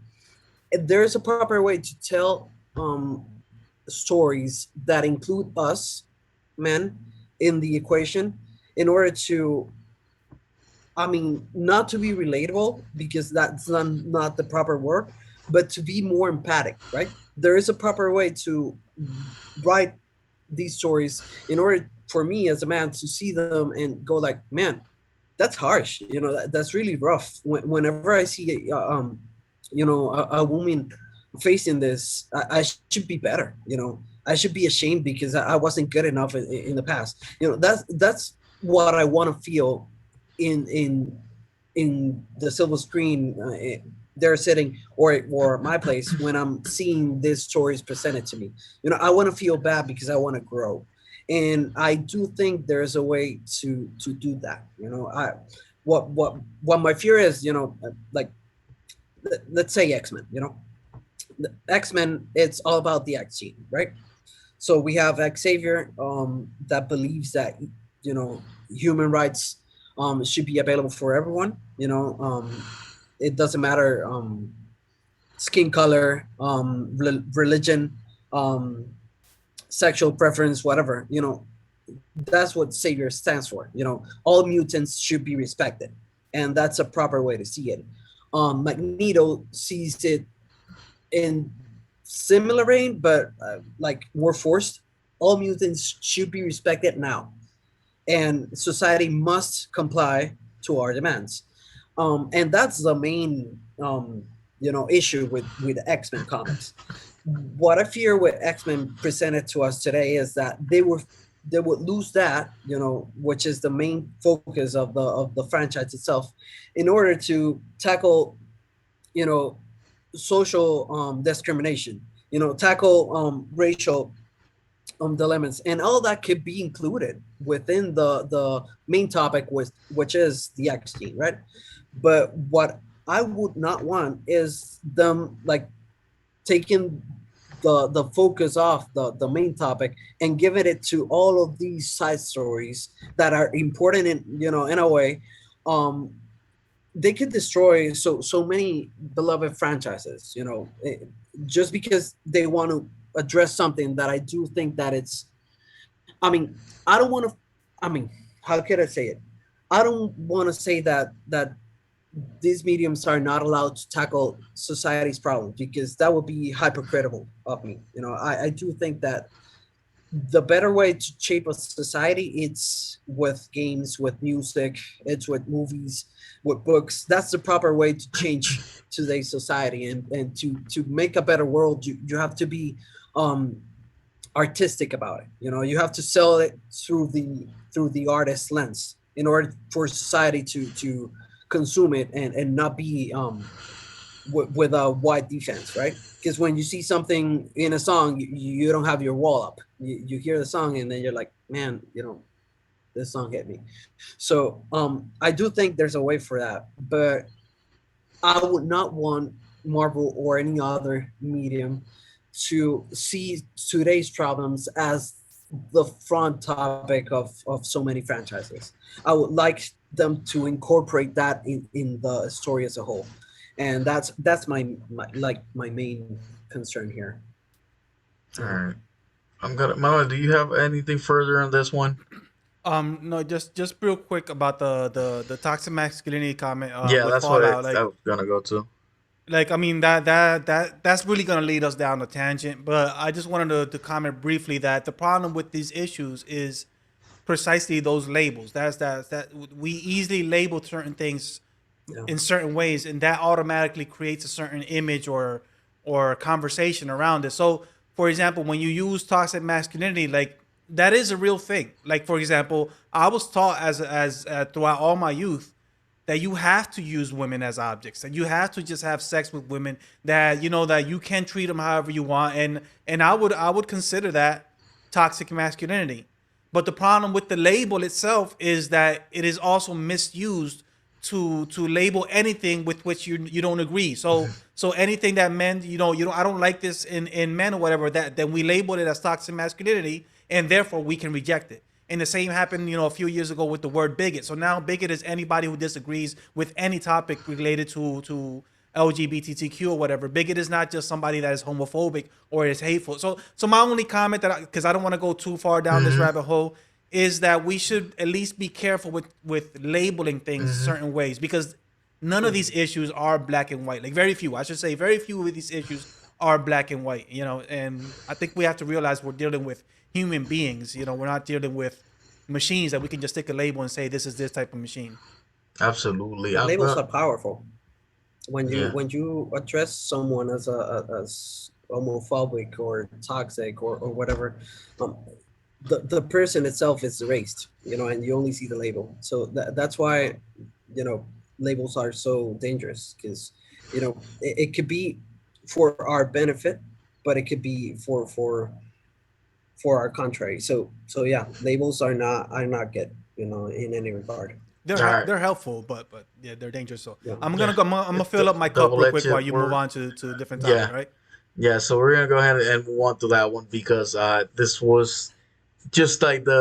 there's a proper way to tell stories that include us men in the equation in order to, not to be relatable because that's not the proper word, but to be more empathic, right? There is a proper way to write these stories in order for me as a man to see them and go like, man, that's harsh. That's really rough. Whenever I see, a woman facing this, I should be better. I should be ashamed because I wasn't good enough in the past. That's what I want to feel in the silver screen. They're sitting, or my place when I'm seeing these stories presented to me. I want to feel bad because I want to grow, and I do think there's a way to do that. I what my fear is, like, let's say X-Men. X-Men, it's all about the X gene, right? So we have Xavier, that believes that human rights should be available for everyone. It doesn't matter, skin color, religion, um, sexual preference, whatever. That's what Savior stands for. All mutants should be respected, and that's a proper way to see it. Magneto sees it in similar vein, but like more forced. All mutants should be respected now, and society must comply to our demands. And that's the main issue with X-Men comics. What I fear with X-Men presented to us today is that they would lose that, which is the main focus of the franchise itself, in order to tackle, you know, social discrimination, tackle racial dilemmas, and all that could be included within the main topic, which is the X gene, right? But what I would not want is them like taking the focus off the main topic and giving it to all of these side stories that are important in a way. They could destroy so many beloved franchises, just because they want to address something that I do think that it's. I mean, I don't want to. I mean, how could I say it? I don't want to say that these mediums are not allowed to tackle society's problems because that would be hypocritical of me. I do think that the better way to shape a society, it's with games, with music, it's with movies, with books. That's the proper way to change today's society, and to make a better world, you have to be um artistic about it. You have to sell it through the artist lens in order for society to consume it, and not be with a wide defense, right? Because when you see something in a song, you don't have your wall up. You hear the song and then you're like, man, this song hit me. So I do think there's a way for that, but I would not want Marvel or any other medium to see today's problems as the front topic of so many franchises. I would like them to incorporate that in the story as a whole, and that's my main concern here. All Uh-huh. right. I'm gonna. Mama, do you have anything further on this one? No, just real quick about the toxic masculinity comment Yeah, with that's what Fallout. I was gonna go to. I mean that's really gonna lead us down a tangent. But I just wanted to comment briefly that the problem with these issues is precisely those labels. That we easily label certain things Yeah. in certain ways, and that automatically creates a certain image or conversation around it. So, for example, when you use toxic masculinity, like that is a real thing. Like, for example, I was taught as throughout all my youth that you have to use women as objects, that you have to just have sex with women, that that you can treat them however you want, and I would consider that toxic masculinity. But the problem with the label itself is that it is also misused to label anything with which you don't agree. So anything that men, I don't like this in men or whatever, that then we label it as toxic masculinity, and therefore we can reject it. And the same happened, a few years ago with the word bigot. So now bigot is anybody who disagrees with any topic related to LGBTQ or whatever. Bigot is not just somebody that is homophobic or is hateful. So my only comment that because I don't want to go too far down this Mm-hmm. rabbit hole, is that we should at least be careful with labeling things Mm-hmm. certain ways, because none of these issues are black and white. Like very few, I should say, very few of these issues are black and white. And I think we have to realize we're dealing with human beings. We're not dealing with machines that we can just stick a label and say this is this type of machine. Absolutely. And I'm labels gonna. are powerful. when you Yeah. when you address someone as homophobic or toxic or whatever, um, the person itself is erased, and you only see the label. So that's why labels are so dangerous, because it could be for our benefit, but it could be for our contrary. So yeah, labels are not good, in any regard. They're All right. they're helpful, but yeah, they're dangerous. So Yeah. Yeah. I'm gonna fill up my cup real quick Double-edged while you move word. on to a different topic, Yeah. right? Yeah. So we're gonna go ahead and move on to that one because this was just like the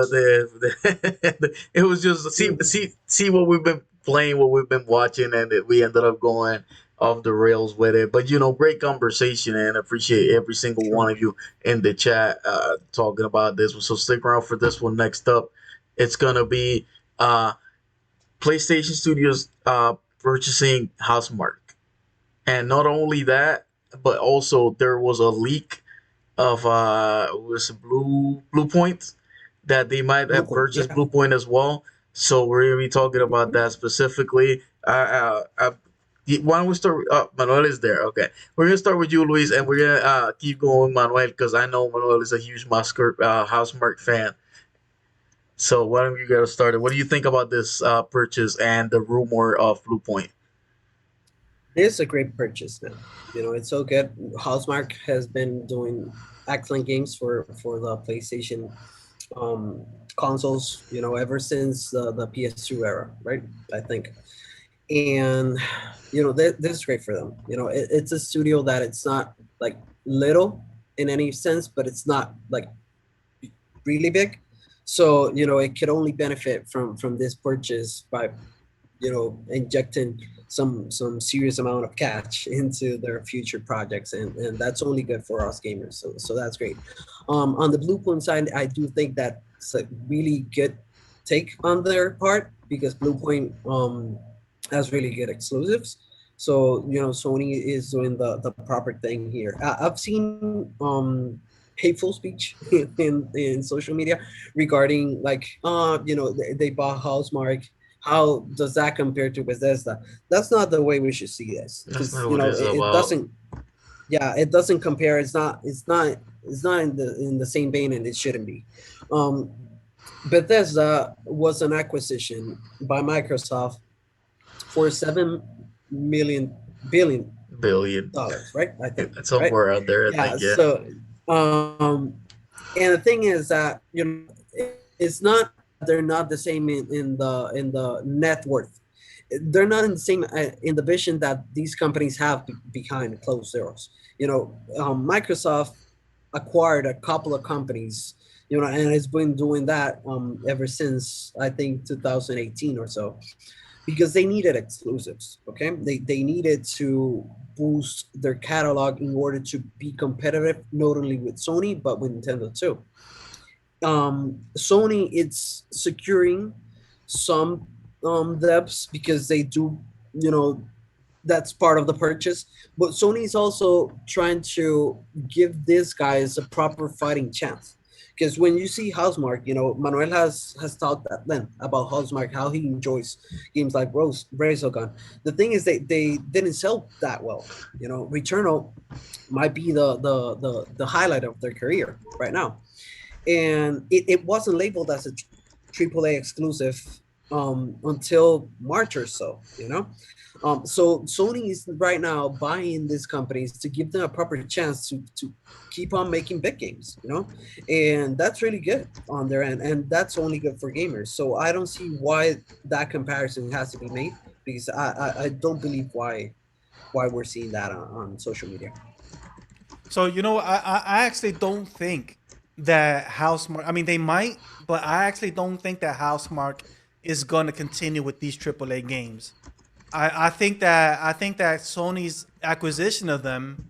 it was just Mhm. see what we've been playing, what we've been watching, and we ended up going off the rails with it. But great conversation, and appreciate every single Sure. one of you in the chat talking about this. So stick around for this one. Next up, it's gonna be uh PlayStation Studios purchasing Housemark, and not only that, but also there was a leak of was Blue Point that they might Blue have Point, purchased yeah. Blue Point as well. So we're gonna be talking about that specifically. Why don't we start? Manuel is there. Okay, we're gonna start with you, Luis, and we're gonna keep going with Manuel because I know Manuel is a huge Housemark fan. So why don't you get us started? What do you think about this purchase and the rumor of Blue Point? It's a great purchase, man. It's so good. Housemark has been doing excellent games for the PlayStation um, consoles, ever since the PS2 era, right? I think. And this is great for them. It's a studio that it's not like little in any sense, but it's not like really big. So it could only benefit from this purchase by injecting some serious amount of cash into their future projects, and that's only good for us gamers. So that's great. On the Bluepoint side, I do think that's a really good take on their part, because Bluepoint has really good exclusives. So Sony is doing the proper thing here. I've seen hateful speech in social media regarding like they bought Housemark. How does that compare to Bethesda? That's not the way we should see this, That's because not what it's it about. doesn't. Yeah, it doesn't compare. It's not in the same vein, and it shouldn't be. um Bethesda was an acquisition by Microsoft for 7 million billion Billion. dollars, right? I think, It's right? somewhere out there, I Yeah. think. Yeah. So, and the thing is that it's not that they're not the same in the net worth. They're not in the same in the vision that these companies have behind closed doors. Microsoft acquired a couple of companies, and it's been doing that ever since I think 2018 or so, because they needed exclusives. Okay, they needed to boost their catalog in order to be competitive, not only with Sony but with Nintendo too. Sony, it's securing some depths because they do, you know, that's part of the purchase. But Sony's also trying to give these guys a proper fighting chance. Because when you see Housemark, Manuel has talked at length about Housemark, how he enjoys games like Resogun. The thing is, they didn't sell that well. Returnal might be the highlight of their career right now, and it wasn't labeled as a AAA exclusive until March or so. So Sony is right now buying these companies to give them a proper chance to keep on making big games. And that's really good on their end, and that's only good for gamers. So I don't see why that comparison has to be made, because I don't believe why we're seeing that on social media. So I actually don't think that Housemark. I mean, they might, but I actually don't think that Housemark is going to continue with these AAA games. I think that Sony's acquisition of them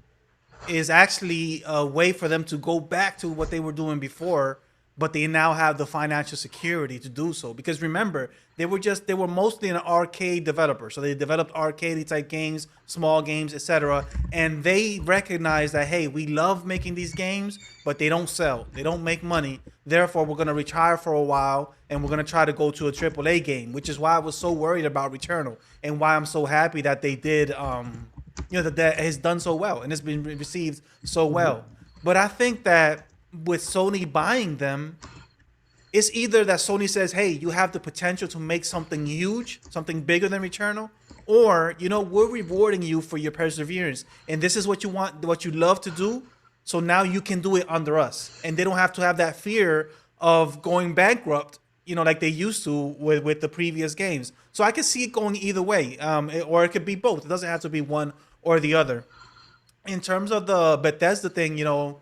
is actually a way for them to go back to what they were doing before, but they now have the financial security to do so. Because remember, they were mostly an arcade developer, so they developed arcade type games, small games, etc. And they recognize that, hey, we love making these games, but they don't sell, they don't make money. Therefore, we're gonna retire for a while, and we're gonna try to go to a AAA game, which is why I was so worried about Returnal, and why I'm so happy that they did. That has done so well and has been received so Mhm. well. But I think that with Sony buying them, it's either that Sony says, "Hey, you have the potential to make something huge, something bigger than Returnal," or we're rewarding you for your perseverance, and this is what you want, what you love to do. So now you can do it under us, and they don't have to have that fear of going bankrupt, like they used to with the previous games. So I could see it going either way, or it could be both. It doesn't have to be one or the other. In terms of the Bethesda thing, I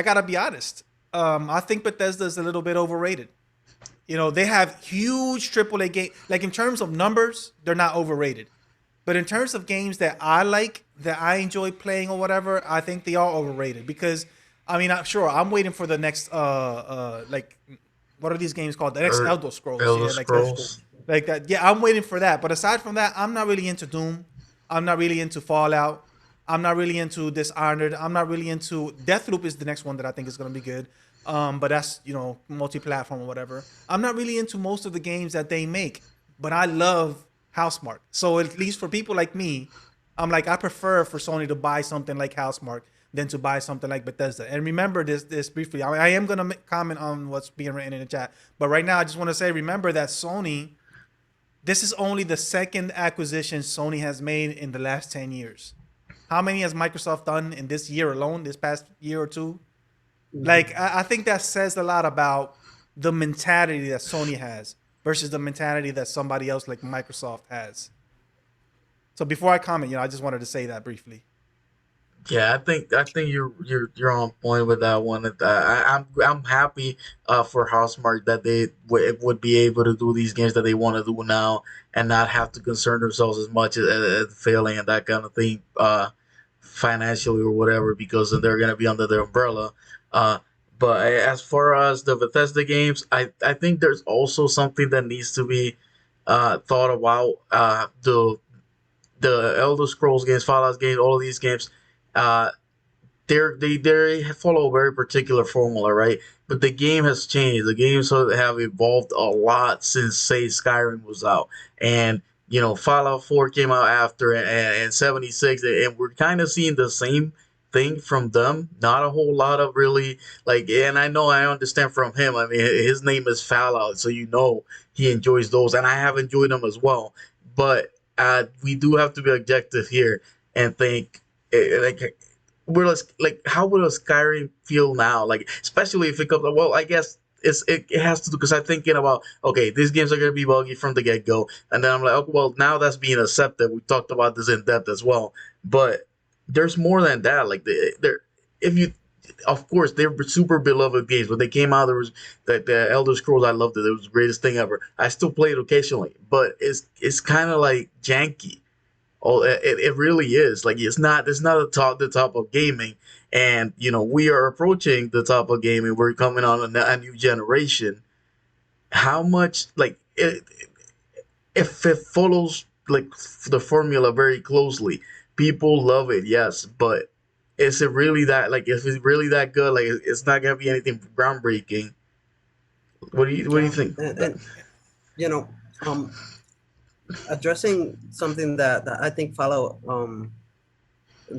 gotta be honest. I think Bethesda is a little bit overrated. They have huge AAA game. Like in terms of numbers, they're not overrated. But in terms of games that I like, that I enjoy playing or whatever, I think they are overrated. Because I mean, I'm sure I'm waiting for the next like what are these games called? The next Or Elder Scrolls, Elder yeah, Scrolls. like that. Yeah, I'm waiting for that. But aside from that, I'm not really into Doom. I'm not really into Fallout. I'm not really into Dishonored. I'm not really into Deathloop is the next one that I think is going to be good. But that's multi-platform or whatever. I'm not really into most of the games that they make, but I love Housemark. So at least for people like me, I'm like I prefer for Sony to buy something like Housemark than to buy something like Bethesda. And remember this briefly. I am gonna comment on what's being written in the chat, but right now I just want to say remember that Sony. This is only the second acquisition Sony has made in the last 10 years. How many has Microsoft done in this year alone? This past year or two? Like Mhm. I think that says a lot about the mentality that Sony has versus the mentality that somebody else like Microsoft has. So before I comment, I just wanted to say that briefly. Yeah, I think you're on point with that one. I'm happy for Housemark that they would be able to do these games that they want to do now and not have to concern themselves as much as failing and that kind of thing financially or whatever because they're gonna be under their umbrella. Uh, but as far as the Bethesda games, I think there's also something that needs to be thought about the Elder Scrolls games, Fallout games, all of these games. Uh, they follow a very particular formula, right? But the game has changed. The games have evolved a lot since, say, Skyrim was out, and Fallout 4 came out after, and 76, and we're kind of seeing the same thing from them. Not a whole lot of really like, and I understand from him. I mean, his name is Fallout, so he enjoys those, and I have enjoyed them as well. But we do have to be objective here and think like like how would a Skyrim feel now? Like especially if it comes. Well, I guess it has to do because I'm thinking about okay, these games are gonna be buggy from the get go, and then I'm like, oh, well, now that's being accepted. We talked about this in depth as well, but there's more than that. Like there, if you. Of course, they're super beloved games. When they came out, there was the Elder Scrolls. I loved it. It was the greatest thing ever. I still play it occasionally, but it's kind of like janky. Oh, it really is. Like it's not the top of gaming, and we are approaching the top of gaming. We're coming on a new generation. How much like if it follows like the formula very closely, people love it. Yes, but is it really that like if it's really that good? Like it's not gonna be anything groundbreaking. What do you Yeah, think about that? and you know, um, addressing something that I think Follow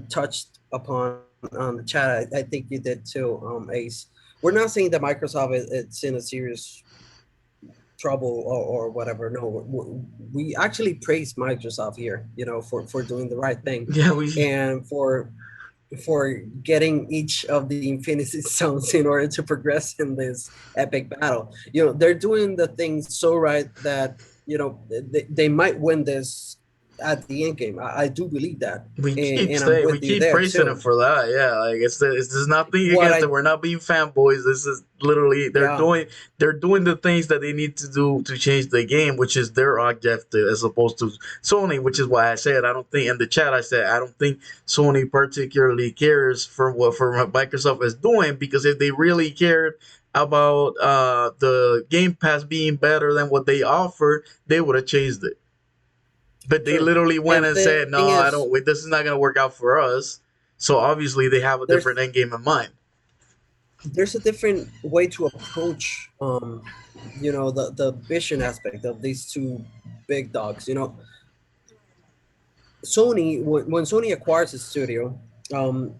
touched upon on the chat. I think you did too, Ace. We're not saying that Microsoft it's in a serious trouble or whatever. No, we actually praise Microsoft here, for doing the right thing Yeah, we and for getting each of the Infinity Stones in order to progress in this epic battle. They're doing the things so right that they might win this at the end game. I do believe that, and I'm we with you keep there praising him too. for that. Yeah, like it's nothing What against it. I We're not being fanboys. This is literally Yeah, they're doing the things that they need to do to change the game, which is their objective, as opposed to Sony. Which is why I said I don't think in the chat I said I don't think Sony particularly cares for what Microsoft is doing, because if they really cared about the Game Pass being better than what they offer, they would have changed it. But they true. literally went And and thing said, "No, is, I don't. Wait, this is not going to work out for us." So obviously, they have a there's different end game in mind. there's a different way to approach the vision aspect of these two big dogs. Sony, when Sony acquires a studio, um,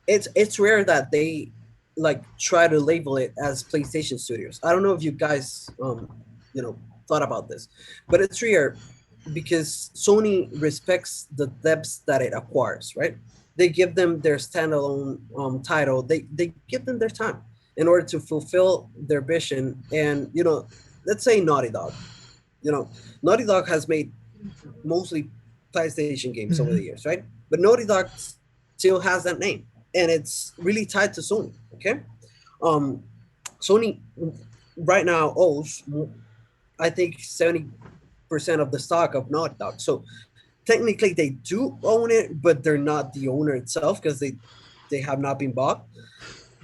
it's rare that they like try to label it as PlayStation Studios. I don't know if you guys you know thought about this, but it's rare because Sony respects the depths that it acquires. Right? They give them their standalone title. They give them their time in order to fulfill their vision. And let's say Naughty Dog. Naughty Dog has made mostly PlayStation games over the Mhm. years, right? But Naughty Dog still has that name, and it's really tied to Sony. Okay, um, Sony right now owes, I think, 70% of the stock of Naughty Dog. So technically, they do own it, but they're not the owner itself because they have not been bought.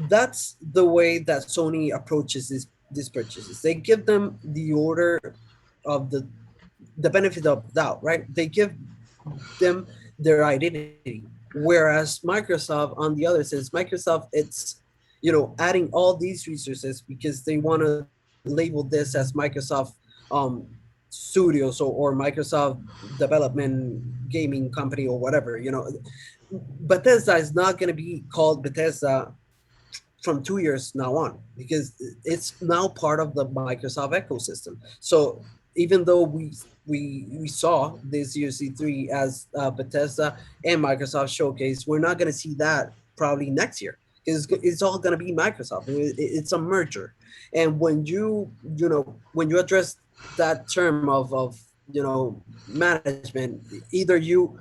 That's the way that Sony approaches these purchases. They give them the order of the benefit of doubt, right? They give them their identity. Whereas Microsoft, on the other sense, Microsoft, it's adding all these resources because they want to label this as Microsoft Studios or Microsoft Development Gaming Company or whatever. Bethesda is not going to be called Bethesda from 2 years now on because it's now part of the Microsoft ecosystem. So even though we saw this year's E3 as Bethesda and Microsoft showcase, we're not going to see that probably next year because it's all going to be Microsoft. It's a merger, and when you address that term of management, either you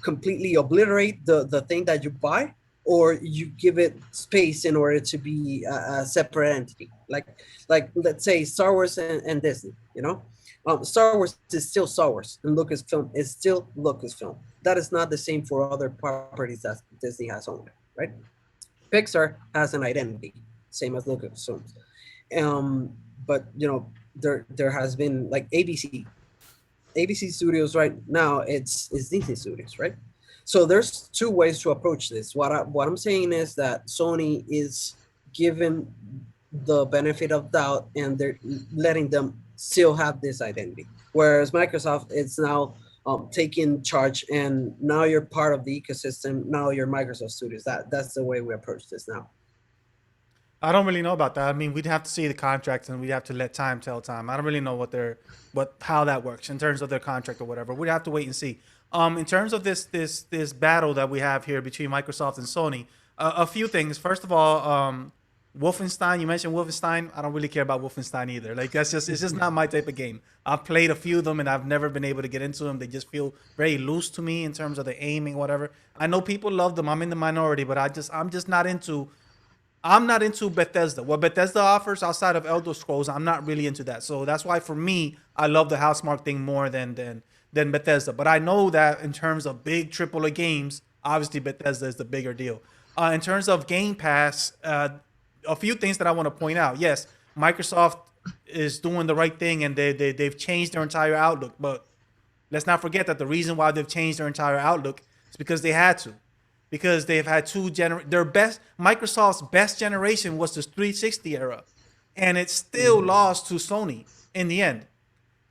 completely obliterate the thing that you buy, or you give it space in order to be a separate entity. Like let's say Star Wars and Disney. Star Wars is still Star Wars, and Lucasfilm is still Lucasfilm. That is not the same for other properties that Disney has owned, right? Pixar has an identity, same as Lucasfilm. But there has been like ABC Studios right now. It's Disney Studios, right? So there's two ways to approach this. What I'm saying is that Sony is given the benefit of doubt, and they're letting them still have this identity, whereas Microsoft is now taking charge, and now you're part of the ecosystem. Now you're Microsoft Studios. That's the way we approach this now. I don't really know about that. I mean, we'd have to see the contracts and we'd have to let time tell time. I don't really know what how that works in terms of their contract or whatever. We'd have to wait and see. In terms of this battle that we have here between Microsoft and Sony, a few things. First of all, Wolfenstein. You mentioned Wolfenstein. I don't really care about Wolfenstein either. Like that's just it's just not my type of game. I've played a few of them and I've never been able to get into them. They just feel very loose to me in terms of the aiming, whatever. I know people love them. I'm in the minority, but I'm just not into I'm not into Bethesda. What Bethesda offers outside of Elder Scrolls, I'm not really into that. So that's why for me, I love the Housemark thing more than Bethesda. But I know that in terms of big AAA games, obviously Bethesda is the bigger deal. In terms of Game Pass, a few things that I want to point out. Yes, Microsoft is doing the right thing and they've changed their entire outlook. But let's not forget that the reason why they've changed their entire outlook is because they had to, because they've had their best Microsoft's best generation was the 360 era, and it still lost to Sony in the end.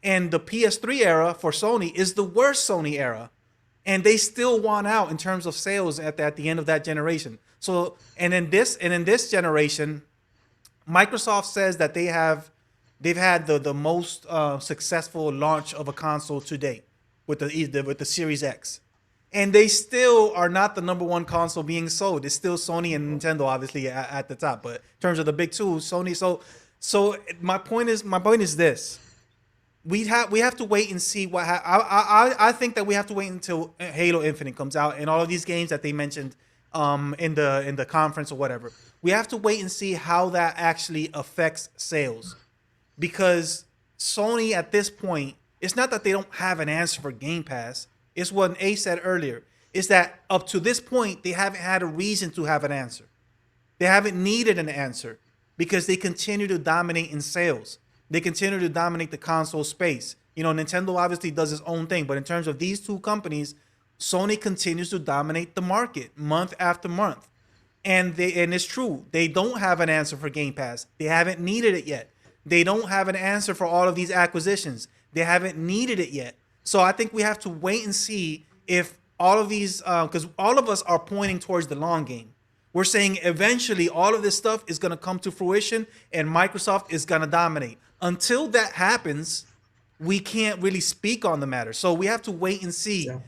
And the PS3 era for Sony is the worst Sony era, and they still won out in terms of sales at the end of that generation. So in this generation, Microsoft says that they've had the most successful launch of a console to date with the Series X, and they still are not the number one console being sold. It's still Sony and Nintendo, obviously at the top. But in terms of the big two, Sony. So my point is this: we have to wait and see what I think that we have to wait until Halo Infinite comes out and all of these games that they mentioned in the conference or whatever. We have to wait and see how that actually affects sales, because Sony at this point, it's not that they don't have an answer for Game Pass. It's what A said earlier. Is that up to this point they haven't had a reason to have an answer. They haven't needed an answer because they continue to dominate in sales. They continue to dominate the console space. You know, Nintendo obviously does its own thing, but in terms of these two companies, Sony continues to dominate the market month after month. And it's true. They don't have an answer for Game Pass. They haven't needed it yet. They don't have an answer for all of these acquisitions. They haven't needed it yet. So I think we have to wait and see if all of these, because all of us are pointing towards the long game. We're saying eventually all of this stuff is going to come to fruition and Microsoft is going to dominate. Until that happens, we can't really speak on the matter. So we have to wait and see Yeah.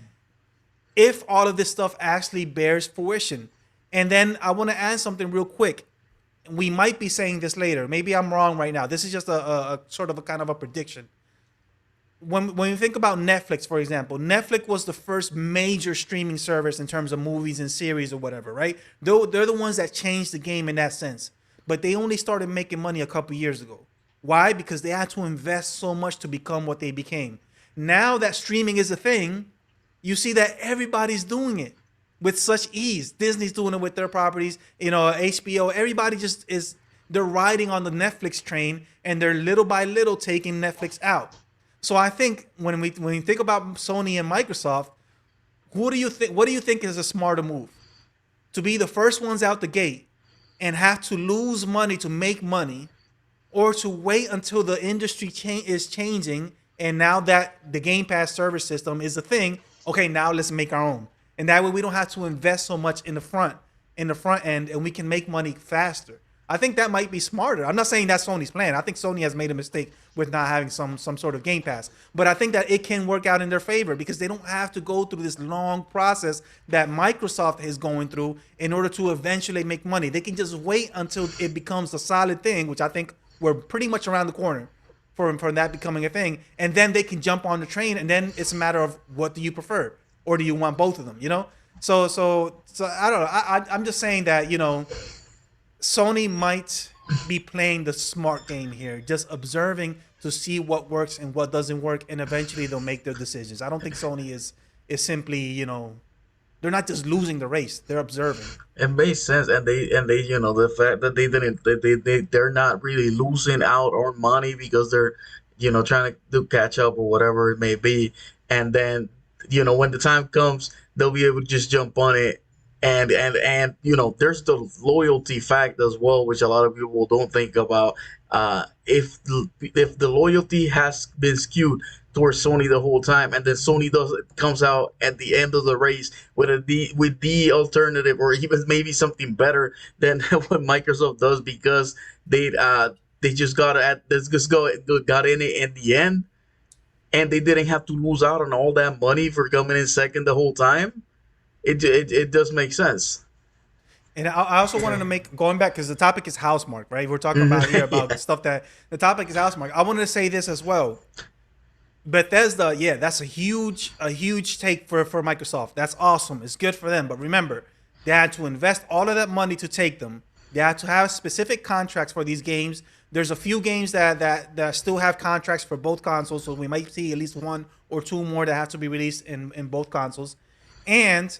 if all of this stuff actually bears fruition. And then I want to add something real quick. We might be saying this later. Maybe I'm wrong right now. This is just a sort of a kind of a prediction. When you think about Netflix, for example, Netflix was the first major streaming service in terms of movies and series or whatever, right? They're the ones that changed the game in that sense. But they only started making money a couple years ago. Why? Because they had to invest so much to become what they became. Now that streaming is a thing, you see that everybody's doing it with such ease. Disney's doing it with their properties, you know, HBO. Everybody just is, they're riding on the Netflix train and they're little by little taking Netflix out. So I think when we think about Sony and Microsoft, who do you think? What do you think is a smarter move? To be the first ones out the gate and have to lose money to make money, or to wait until the industry is changing and now that the Game Pass service system is a thing, okay, now let's make our own. And that way we don't have to invest so much in the front end, and we can make money faster. I think that might be smarter. I'm not saying that's Sony's plan. I think Sony has made a mistake with not having some sort of Game Pass. But I think that it can work out in their favor because they don't have to go through this long process that Microsoft is going through in order to eventually make money. They can just wait until it becomes a solid thing, which I think we're pretty much around the corner for that becoming a thing. And then they can jump on the train, and then it's a matter of what do you prefer? Or do you want both of them, you know? So I don't know. I'm just saying that, you know, Sony might be playing the smart game here, just observing to see what works and what doesn't work, and eventually they'll make their decisions. I don't think Sony is simply, you know, They're not just losing the race; they're observing. It makes sense, and they the fact that they didn't they're not really losing out on money because they're trying to do catch up or whatever it may be, and then when the time comes they'll be able to just jump on it, and there's the loyalty fact as well, which a lot of people don't think about. If the loyalty has been skewed towards Sony the whole time, and then Sony does comes out at the end of the race with with the alternative or even maybe something better than what Microsoft does because they just got in it in the end, and they didn't have to lose out on all that money for coming in second the whole time. It does make sense. And I also wanted to make going back because the topic is Housemark, right? We're talking about here about Yeah. stuff that the topic is Housemark. I wanted to say this as well. Bethesda, yeah, that's a huge take for Microsoft. That's awesome. It's good for them. But remember, they had to invest all of that money to take them. They had to have specific contracts for these games. There's a few games that still have contracts for both consoles, so we might see at least one or two more that have to be released in both consoles. And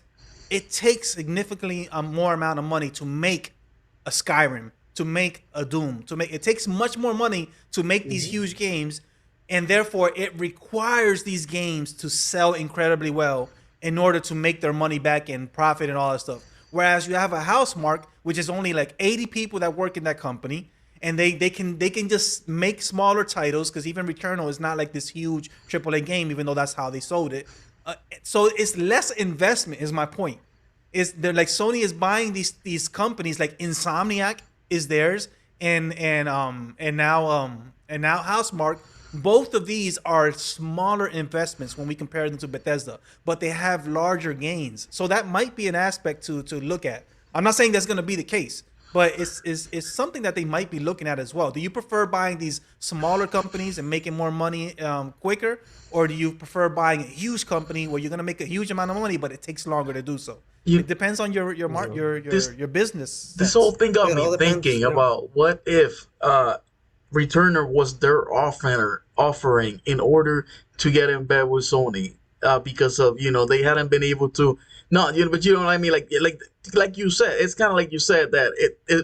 it takes significantly a more amount of money to make a Skyrim, to make a Doom, to make it takes much more money to make these Hmm. huge games, and therefore it requires these games to sell incredibly well in order to make their money back and profit and all that stuff. Whereas you have a Housemark, which is only like 80 people that work in that company, and they can just make smaller titles because even Returnal is not like this huge AAA game, even though that's how they sold it. So it's less investment, is my point. Is they're like Sony is buying these companies like Insomniac is theirs, and now Housemark. Both of these are smaller investments when we compare them to Bethesda, but they have larger gains. So that might be an aspect to look at. I'm not saying that's going to be the case, but it's something that they might be looking at as well. Do you prefer buying these smaller companies and making more money quicker, or do you prefer buying a huge company where you're going to make a huge amount of money, but it takes longer to do so? you It depends on your You mark know, your business This whole sense. thing got it me all depends. thinking about what if Returner was their offering in order to get in bed with Sony, because of they hadn't been able to, not but you know what I mean, like you said, it's kind of like you said that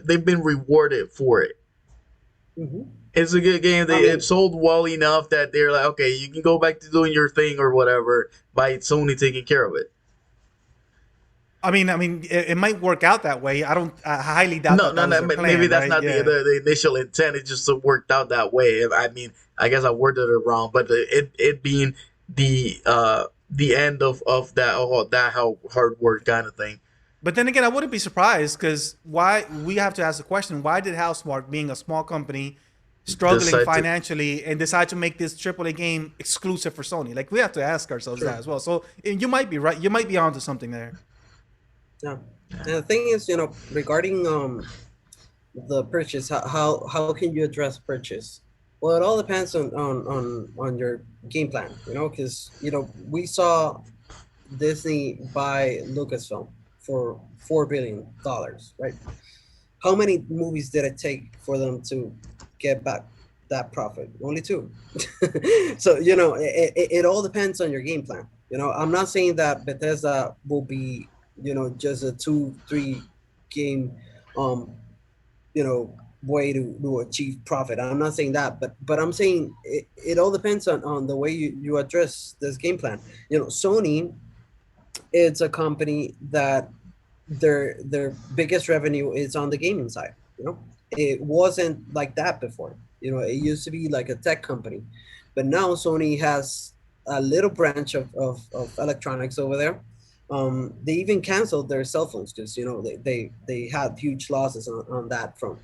they've been rewarded for it. Hmm. It's a good game. I It mean, sold well enough that they're like, okay, you can go back to doing your thing or whatever by Sony taking care of it. I mean, it might work out that way. I highly doubt No, that no, that was no. their Maybe plan, that's right? not the, Yeah. the initial intent. It just worked out that way. I mean, I guess I worded it wrong, but it being the end of that that how hard work kind of thing. But then again, I wouldn't be surprised because why we have to ask the question: why did Housemark, being a small company, struggling Decide to financially, and decide to make this AAA game exclusive for Sony? Like we have to ask ourselves that true. as well. So and you might be right. You might be onto something there. Yeah. And the thing is, regarding the purchase, how can you address purchase? Well, it all depends on your game plan, because we saw Disney buy Lucasfilm for $4 billion, right? How many movies did it take for them to get back that profit? Only two. So it all depends on your game plan. I'm not saying that Bethesda will be just a 2-3 game um way to achieve profit. I'm not saying that, but I'm saying it all depends on the way you address this game plan. Sony, it's a company that their biggest revenue is on the gaming side. It wasn't like that before. It used to be like a tech company, but now Sony has a little branch of electronics over there. They even canceled their cell phones because they had huge losses on that front.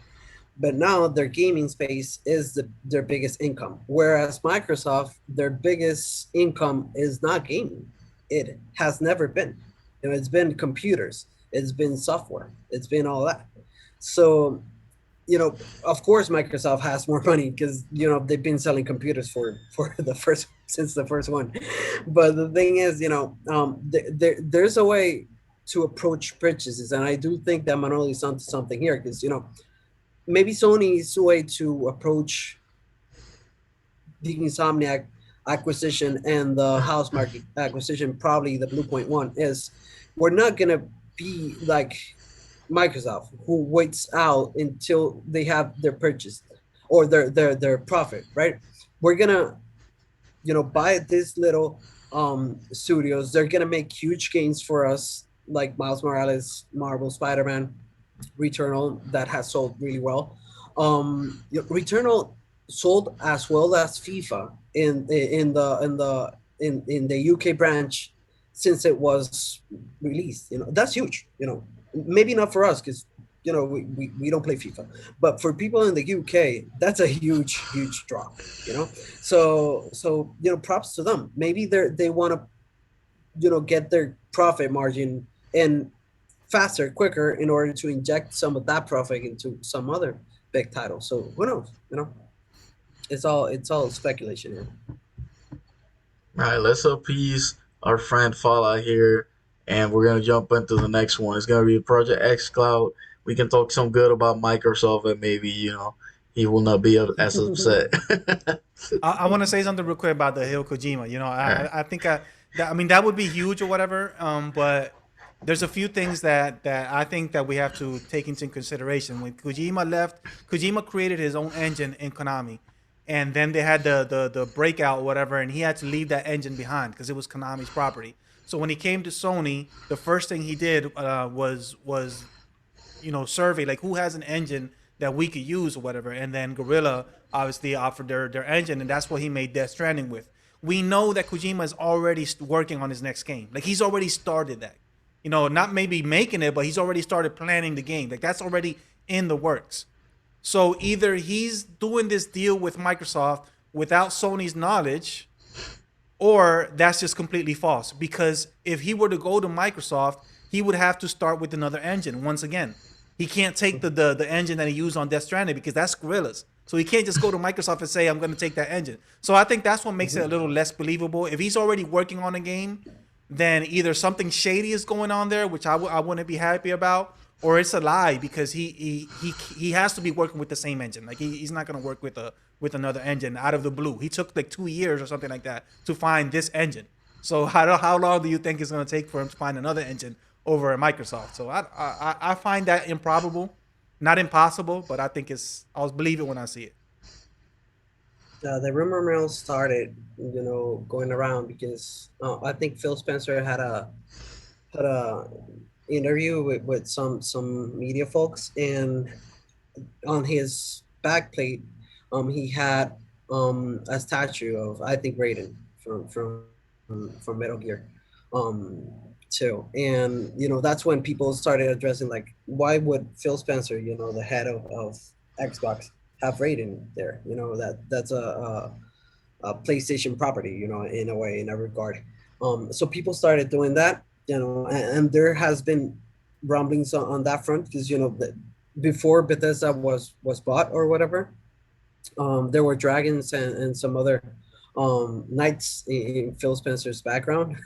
But now their gaming space is their biggest income, whereas Microsoft, their biggest income is not gaming. It has never been. It's been computers, it's been software, it's been all that. So of course Microsoft has more money because they've been selling computers for the first since the first one. But the thing is, there's a way to approach purchases, and I do think that Manoli is onto something here because maybe Sony's way to approach the Insomniac acquisition and the house market acquisition, probably the Blue Point one, is we're not gonna be like Microsoft, who waits out until they have their purchase or their profit, right? We're gonna, buy these little studios. They're gonna make huge gains for us, like Miles Morales, Marvel, Spider-Man, Returnal, that has sold really well. Returnal sold as well as FIFA in the UK branch since it was released. That's huge. Maybe not for us because we don't play FIFA, but for people in the UK, that's a huge drop. So props to them. Maybe they want to get their profit margin in faster, quicker, in order to inject some of that profit into some other big title. So who knows? It's all speculation here. All right, let's appease our friend Fala here, and we're gonna jump into the next one. It's gonna be Project X Cloud. We can talk some good about Microsoft, and maybe he will not be as upset. I want to say something real quick about the Hideo Kojima. All right. I think that I mean that would be huge or whatever. But there's a few things that I think that we have to take into consideration. When Kojima left, Kojima created his own engine in Konami, and then they had the breakout or whatever, and he had to leave that engine behind because it was Konami's property. So when he came to Sony, the first thing he did was survey like who has an engine that we could use or whatever. And then Gorilla obviously offered their engine, and that's what he made Death Stranding with. We know that Kojima is already working on his next game. Like he's already started that. Not maybe making it, but he's already started planning the game. Like that's already in the works. So either he's doing this deal with Microsoft without Sony's knowledge, or that's just completely false. Because if he were to go to Microsoft, he would have to start with another engine once again. He can't take the engine that he used on Death Stranding because that's Gorilla's. So he can't just go to Microsoft and say, I'm going to take that engine. So I think that's what makes it a little less believable. If he's already working on a game, then either something shady is going on there, which I wouldn't be happy about, or it's a lie because he has to be working with the same engine. Like he's not going to work with another engine out of the blue. He took like 2 years or something like that to find this engine. So how long do you think it's going to take for him to find another engine over at Microsoft? So I find that improbable, not impossible, but I think I'll believe it when I see it. The rumor mill started, going around because I think Phil Spencer had a interview with some media folks, and on his back plate, he had a statue of, I think, Raiden from Metal Gear, too. And that's when people started addressing, like, why would Phil Spencer, the head of Xbox, have Raiden there? That's a PlayStation property, in a way, in a regard. So people started doing that, and there has been rumblings on that front because before Bethesda was bought or whatever, there were dragons and some other knights in Phil Spencer's background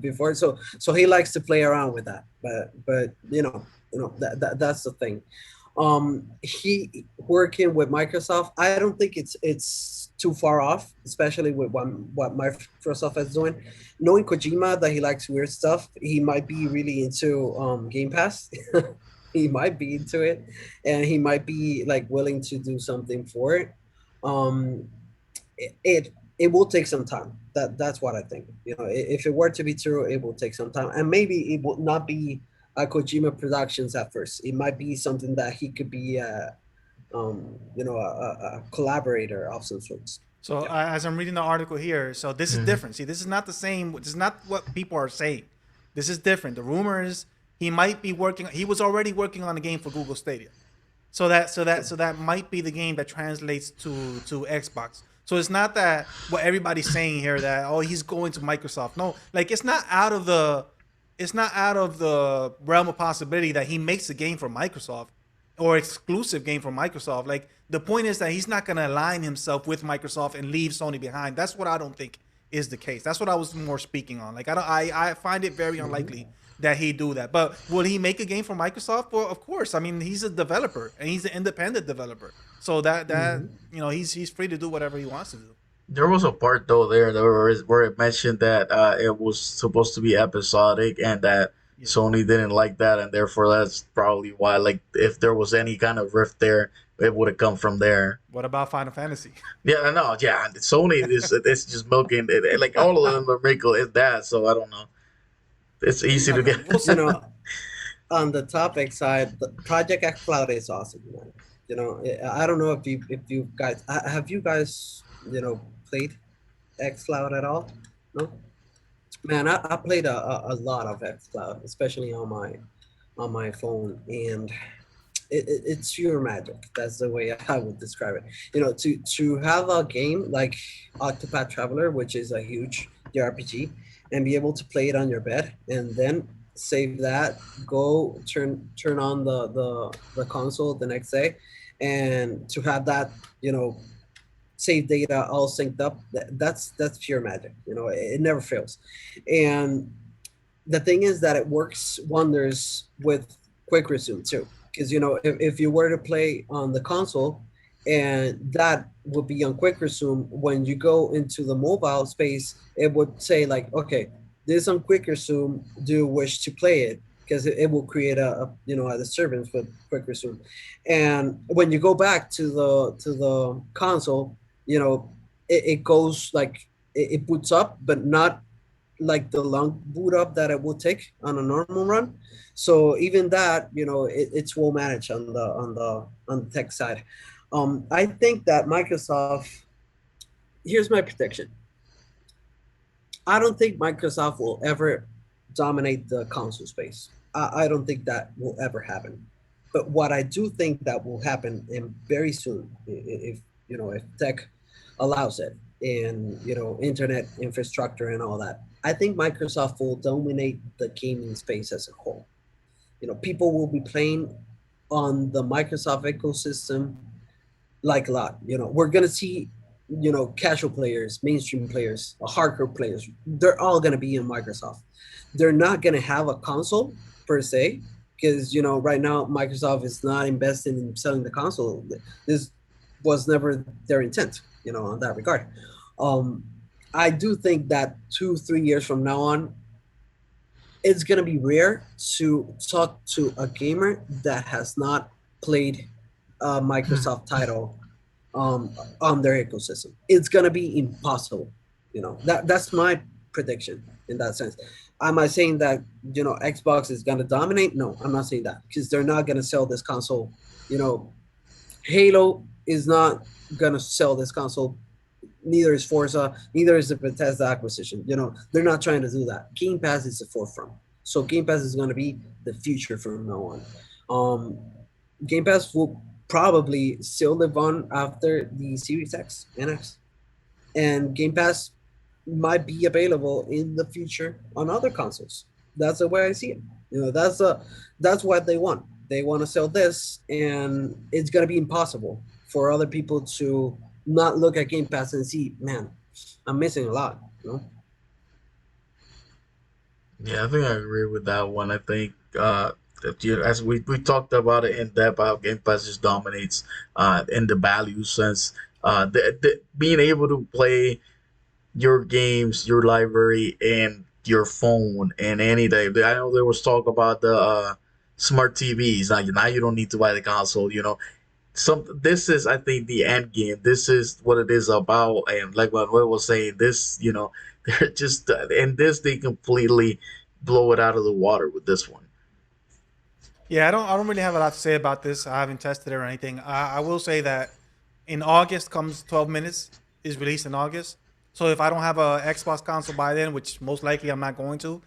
before. So he likes to play around with that, but that's the thing. He working with Microsoft, I don't think it's too far off, especially with what Microsoft is doing. Knowing Kojima, that he likes weird stuff, he might be really into Game Pass. He might be into it, and he might be like willing to do something for it. um it will take some time. That's what I think. If it were to be true, it will take some time, and maybe it will not be a Kojima Productions at first. It might be something that he could be a collaborator of some sorts. So Yeah. as I'm reading the article here, so this is Mhm. different. See, this is not the same. This is not what people are saying. This is different. The rumor is he might be working. He was already working on a game for Google Stadia. So that might be the game that translates to Xbox. So it's not that what everybody's saying here that he's going to Microsoft. No, like it's not out of the realm of possibility that he makes a game for Microsoft or exclusive game for Microsoft. Like the point is that he's not going to align himself with Microsoft and leave Sony behind. That's what I don't think is the case. That's what I was more speaking on. Like I find it very unlikely that he do that. But will he make a game for Microsoft? Well, of course. I mean, he's a developer and he's an independent developer. So that Hmm. he's free to do whatever he wants to do. There was a part though there where it mentioned that it was supposed to be episodic and that Yeah. Sony didn't like that, and therefore that's probably why. Like, if there was any kind of rift there, it would have come from there. What about Final Fantasy? Yeah, I know. Yeah, Sony is it's just milking it. Like all of them are making it that. So I don't know. It's easy Yeah, to get. man. We'll You see. know, on the topic side, the Project X Cloud is awesome, man. I don't know if you guys have you guys played X Cloud at all? No, man. I played a lot of X Cloud, especially on my phone, and it's pure magic. That's the way I would describe it. To have a game like Octopath Traveler, which is a huge JRPG, and be able to play it on your bed, and then save that, go turn on the console the next day, and to have that save data all synced up. That's pure magic. It never fails, and the thing is that it works wonders with quick resume too, because if you were to play on the console, and that would be on quick resume, when you go into the mobile space, it would say like, okay, this is on quick resume, do you wish to play it? Because it will create a disturbance with quick resume. And when you go back to the console, it goes like, it boots up, but not like the long boot up that it will take on a normal run. So even that, it's well managed on the tech side. I think that Microsoft. Here's my prediction. I don't think Microsoft will ever dominate the console space. I don't think that will ever happen. But what I do think that will happen, and very soon, if tech allows it, and internet infrastructure and all that, I think Microsoft will dominate the gaming space as a whole. People will be playing on the Microsoft ecosystem like a lot. We're gonna see, casual players, mainstream players, hardcore players. They're all gonna be in Microsoft. They're not gonna have a console per se, because right now Microsoft is not invested in selling the console. This was never their intent, on that regard. Um, I do think that 2-3 years from now on, it's gonna be rare to talk to a gamer that has not played a Microsoft title on their ecosystem. It's gonna be impossible. That's my prediction in that sense. Am I saying that Xbox is gonna dominate? No, I'm not saying that, because they're not gonna sell this console. You know, Halo is not gonna sell this console. Neither is Forza. Neither is the Bethesda acquisition. They're not trying to do that. Game Pass is the forefront. So Game Pass is going to be the future from now on. Um, Game Pass will probably still live on after the Series X and X, and Game Pass might be available in the future on other consoles. That's the way I see it. That's what they want. They want to sell this, and it's gonna be impossible for other people to not look at Game Pass and see, man, I'm missing a lot. Yeah, I think I agree with that one. I think that as we talked about it in depth, how Game Pass just dominates in the value sense. Being able to play your games, your library, and your phone and any day. I know there was talk about the smart TVs. Now you don't need to buy the console. This is, I think, the end game. This is what it is about. And like what Manuel was saying, this, they're just and this they completely blow it out of the water with this one. Yeah, I don't really have a lot to say about this. I haven't tested it or anything. I will say that in August comes 12 minutes is released in August. So if I don't have a Xbox console by then, which most likely I'm not going to,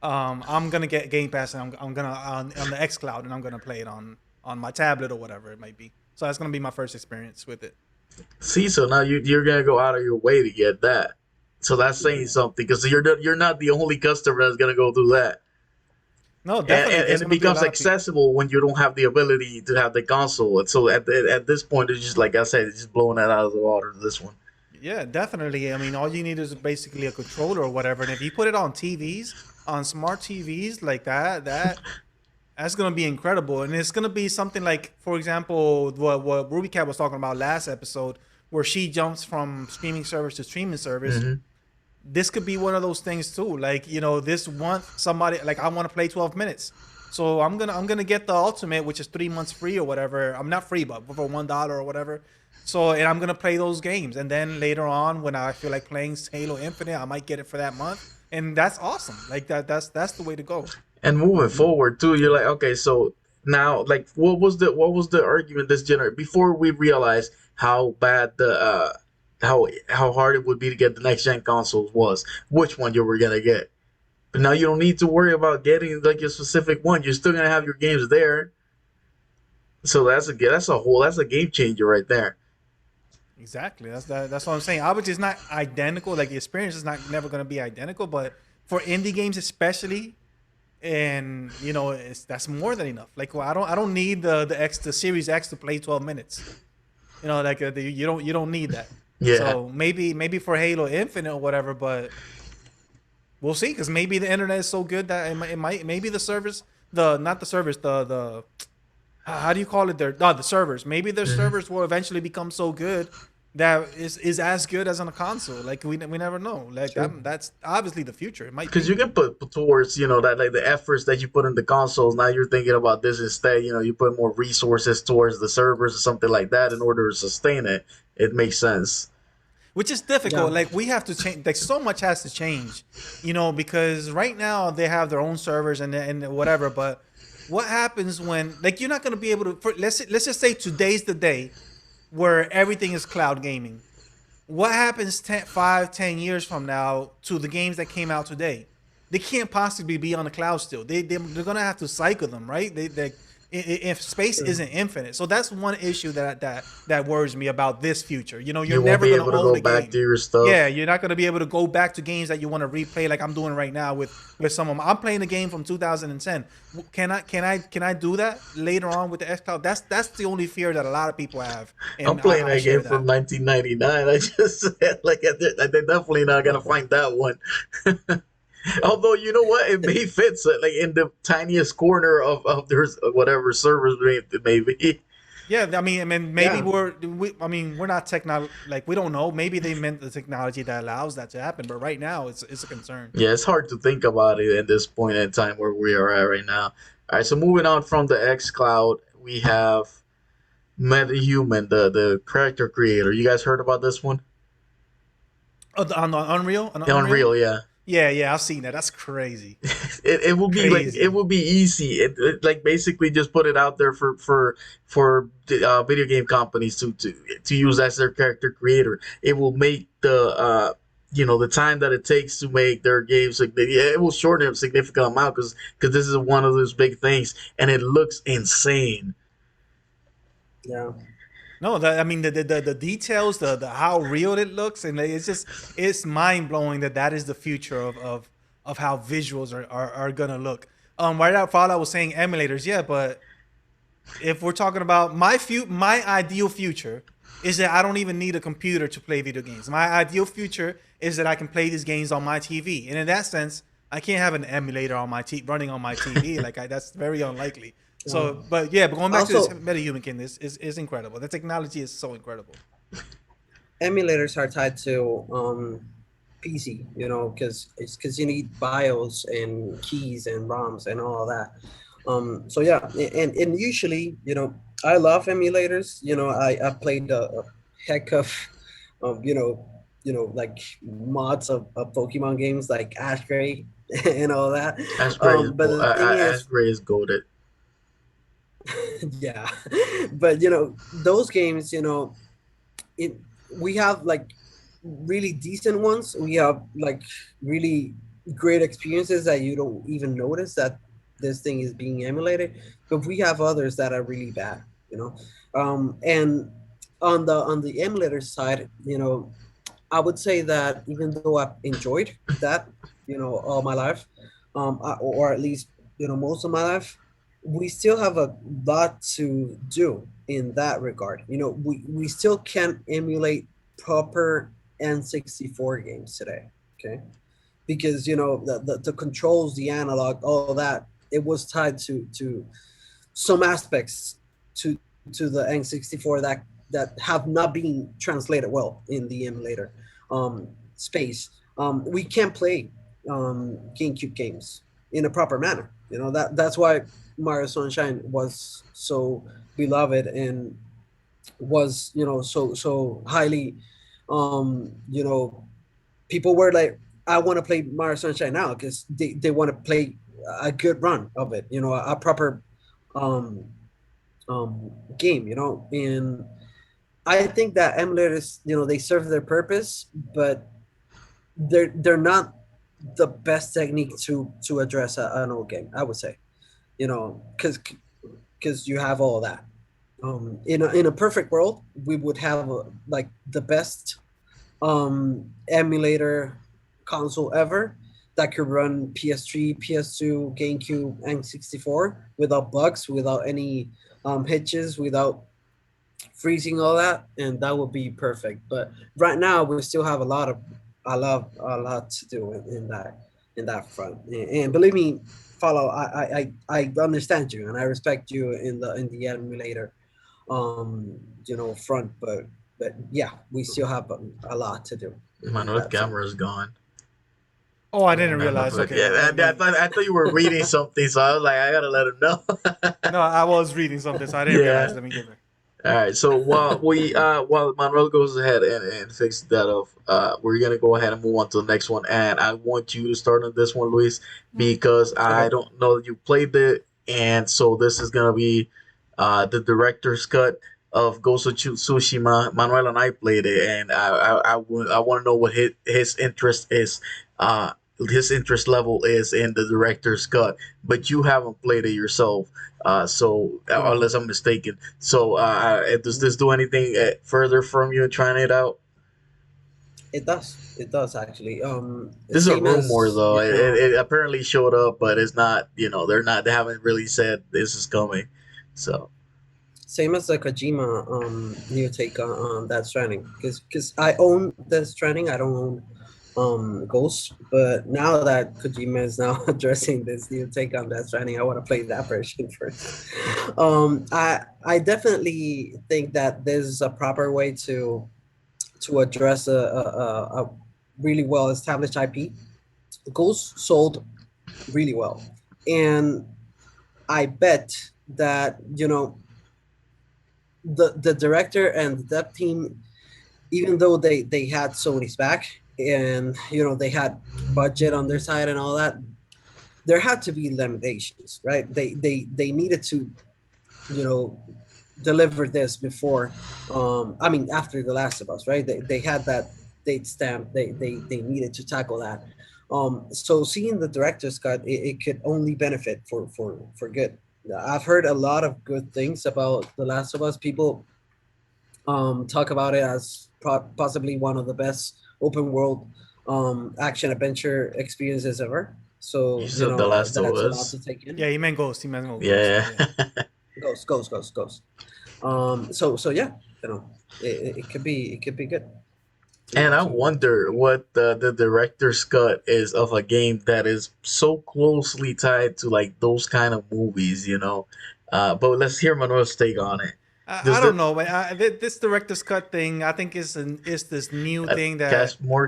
I'm gonna get Game Pass, and I'm gonna on the X Cloud, and I'm gonna play it on my tablet or whatever it might be. So that's gonna be my first experience with it. See, so now you're gonna go out of your way to get that. So that's saying Yeah. something, because you're not the only customer that's gonna go through that. No, and, definitely, and, there's and it gonna be a becomes lot of people. accessible when you don't have the ability to have the console. And so at this point, it's just like I said, it's just blowing that out of the water. This one. Yeah, definitely. I mean, all you need is basically a controller or whatever, and if you put it on TVs, on smart TVs like that's gonna be incredible, and it's gonna be something like, for example, what Ruby Cat was talking about last episode, where she jumps from streaming service to streaming service. Hmm. this could be one of those things too. Like, this one somebody like, I want to play 12 minutes. So I'm gonna get the ultimate, which is 3 months free or whatever. I'm not free, but for $1 or whatever. So, and I'm gonna play those games, and then later on, when I feel like playing Halo Infinite, I might get it for that month, and that's awesome. Like that's the way to go. And moving forward too, you're like, okay, so now, like, what was the argument this generation before we realized how bad the how hard it would be to get the next gen consoles was, which one you were gonna get. But now you don't need to worry about getting like your specific one. You're still gonna have your games there. So that's a game changer right there. Exactly. That's what I'm saying. Obviously, it's not identical. Like, the experience is not never gonna be identical, but for indie games especially, and that's more than enough. Like, well, I don't need the Series X to play 12 minutes. Like, you don't need that. Yeah. So maybe for Halo Infinite or whatever, but we'll see, because maybe the internet is so good that it might maybe the service, the not the service, the how do you call it there, the servers, maybe their Mhm. servers will eventually become so good that is as good as on a console. Like, we never know. Like, True. that's obviously the future. It might Because you be. can put towards that, like the efforts that you put in the consoles. Now you're thinking about this instead. You put more resources towards the servers or something like that in order to sustain it. It makes sense. Which is difficult. Yeah. Like, we have to change. Like, so much has to change, because right now they have their own servers and whatever. But what happens when, like, you're not going to be able to? Let's just say today's the day where everything is cloud gaming. What happens 5, 10 years from now to the games that came out today? They can't possibly be on the cloud still. They're gonna have to cycle them, right? If space True. isn't infinite. So that's one issue that worries me about this future. You're You won't never be gonna able to own go a back to game. your Yeah, stuff. you're not gonna be able to go back to games that you want to replay, like I'm doing right now with some of them. I'm playing a game from 2010. Can I do that later on with the xCloud? That's the only fear that a lot of people have, I'm and playing I that game share from that. 1999. I just said, like, they're definitely not gonna find that one. Although, you know what, it may fit, so, like, in the tiniest corner of their whatever servers may be. Yeah, I mean, maybe Yeah. we're not like, we don't know. Maybe they meant the technology that allows that to happen, but right now it's a concern. Yeah, it's hard to think about it at this point in time where we are at right now. All right, so moving on from the X Cloud, we have MetaHuman, the character creator. You guys heard about this one? Oh, on Unreal, Unreal, yeah. Yeah, yeah, I've seen that. That's crazy, It will be like it crazy. will be easy. Like, basically just put it out there for video game companies to use as their character creator. It will make the time that it takes to make their games, like, yeah, it will shorten a significant amount because this is one of those big things, and it looks insane. Yeah. No, the details, the how real it looks, and it's mind blowing that is the future of how visuals are gonna look. Right out, Fallout was saying emulators, yeah, but if we're talking about my ideal future is that I don't even need a computer to play video games. My ideal future is that I can play these games on my TV, and in that sense, I can't have an emulator on running on my TV. Like, that's very unlikely. Yeah. So, but yeah, but going back to this Also, metahuman kid, is incredible. The technology is so incredible. emulators are tied to PC, because you need BIOS and keys and ROMs and all that. So yeah, and usually, I love emulators. I played a heck of like mods of Pokemon games like Ash Gray and all that. But the thing Ash is, Gray is goaded. yeah, but those games, it we have like really decent ones. We have like really great experiences that you don't even notice that this thing is being emulated. But we have others that are really bad, and on the emulator side, I would say that even though I've enjoyed that, all my life, or at least most of my life, we still have a lot to do in that regard. We still can't emulate proper N64 games today. Okay, because the controls, the analog, all that, it was tied to some aspects to the N64 that have not been translated well in the emulator space. we can't play GameCube games in a proper manner. That's why Mario Sunshine was so beloved and was so highly people were like, I want to play Mario Sunshine now because they want to play a good run of it, a proper um, game, and I think that emulators, they serve their purpose, but they're not the best technique to address an old game, I would say, because you have all that. In a perfect world, we would have like the best emulator console ever that could run PS3, PS2, GameCube, and 64 without bugs, without any hitches, without freezing all that, and that would be perfect. But right now, we still have a lot to do in that front. And believe me, follow. I understand you and I respect you in the emulator front, but yeah, we still have a lot to do My in North that front. camera is gone. Oh, I didn't Yeah. No, no, realize. but Okay, yeah, I thought you were reading something, so I was like, I gotta let him know. no, I was reading something, so I didn't realize. Yeah. Let me get back. All right. So while Manuel goes ahead and fixes that off, we're gonna go ahead and move on to the next one. And I want you to start on this one, Luis, because I Okay. don't know that you played it, and so this is gonna be the director's cut of Ghost of Tsushima. Manuel and I played it, and I want to know what his interest is. His interest level is in the director's cut, but you haven't played it yourself. So No, unless I'm mistaken, so does this do anything further from you trying it out? it does. It does actually. This is a Same rumor as though. It apparently showed up, but it's not. They haven't really said this is coming. So same as the Kojima new take on that Stranding. Because I own Death Stranding, I don't own Ghost. But now that Kojima is now addressing this new take on Death Stranding, I want to play that version first. I definitely think that there's a proper way to address a really well established IP. Ghost sold really well, and I bet that the director and the dev team, even though they had Sony's back and they had budget on their side and all that, there had to be limitations, right? They needed to you know deliver this before I mean after The Last of Us, right? They had that date stamp. They needed to tackle that. So seeing the director's cut, it could only benefit for good. I've heard a lot of good things about The Last of Us. People talk about it as possibly one of the best open world action adventure experiences ever. you So said The Last of that's a lot Us. to take in. Yeah, he meant Ghost. He meant Ghost. Yeah. Yeah. Goes. So yeah, it could be good And I to wonder play. what the director's cut is of a game that is so closely tied to like those kind of movies, you know. But let's hear Manuel's take on it. I Does the don't know, but this director's cut thing, I think is this new thing that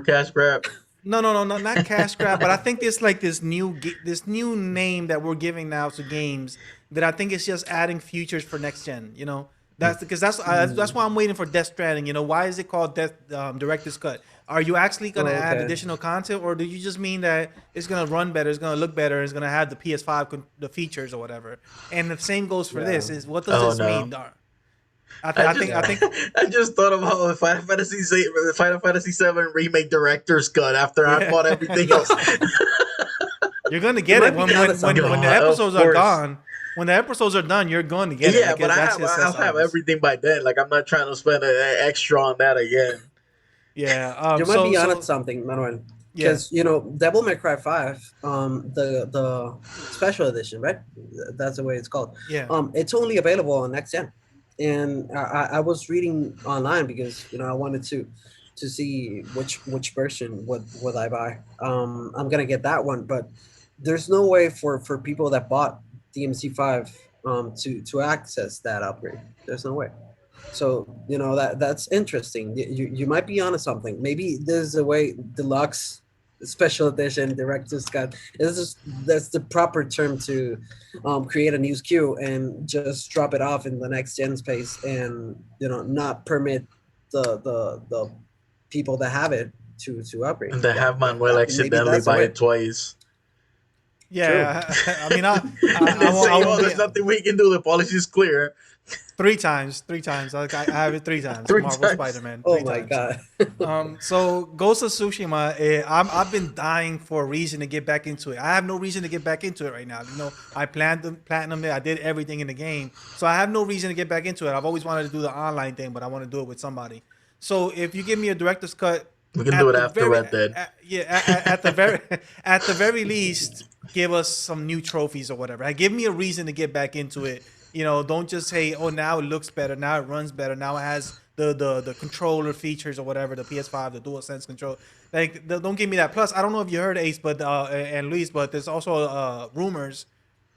cash grab? no, not cash grab, but I think it's like this new name that we're giving now to games that I think is just adding features for next gen. That's because that's why I'm waiting for Death Stranding. Why is it called Death Director's Cut? Are you actually gonna Oh, add okay. additional content, or do you just mean that it's gonna run better, it's gonna look better, it's gonna have the PS5 the features or whatever? And the same goes for Yeah. this. Is what does Oh this no. mean? I just I Yeah. think I just thought about Final Fantasy 7 remake director's cut after I yeah. bought everything else. You're gonna You get it might be when onto when the something. God, of episodes are course. gone. When the episodes are done, you're going to get it. Yeah, Like but that's I'll have obvious. everything by then. Like I'm not trying to spend extra on that again. Yeah. You might be onto something, Manuel. Yeah. Because Devil May Cry 5, the special edition, right? That's the way it's called. Yeah. It's only available on next gen, and I was reading online because I wanted to see which version would I buy. I'm gonna get that one, but there's no way for people that bought DMC5 to access that upgrade. There's no way. So that's interesting. You might be onto something. Maybe there's a way deluxe. special edition director's cut. It's just that's the proper term to create a new SKU and just drop it off in the next gen space, and not permit the people that have it to upgrade. And to Yeah, have yeah, Manuel that, maybe accidentally that's the buy way. it twice. True. Yeah, I mean, And then I say, won't "Oh, be there's nothing we can do. The policy is clear." three times. I have it three times. Three Marvel times. Spider Man Oh three my times. god. So Ghost of Tsushima, I've been dying for a reason to get back into it. I have no reason to get back into it right now. I planned the platinum it. I did everything in the game, so I have no reason to get back into it. I've always wanted to do the online thing, but I want to do it with somebody. So if you give me a director's cut, We can do at it the after very, Red Dead. at the very, at the very least, give us some new trophies or whatever. Give me a reason to get back into it. Don't just say, "Oh, now it looks better, now it runs better, now it has the controller features or whatever, the PS5, the DualSense control." Like, don't give me that. Plus, I don't know if you heard Ace, but and Luis, but there's also rumors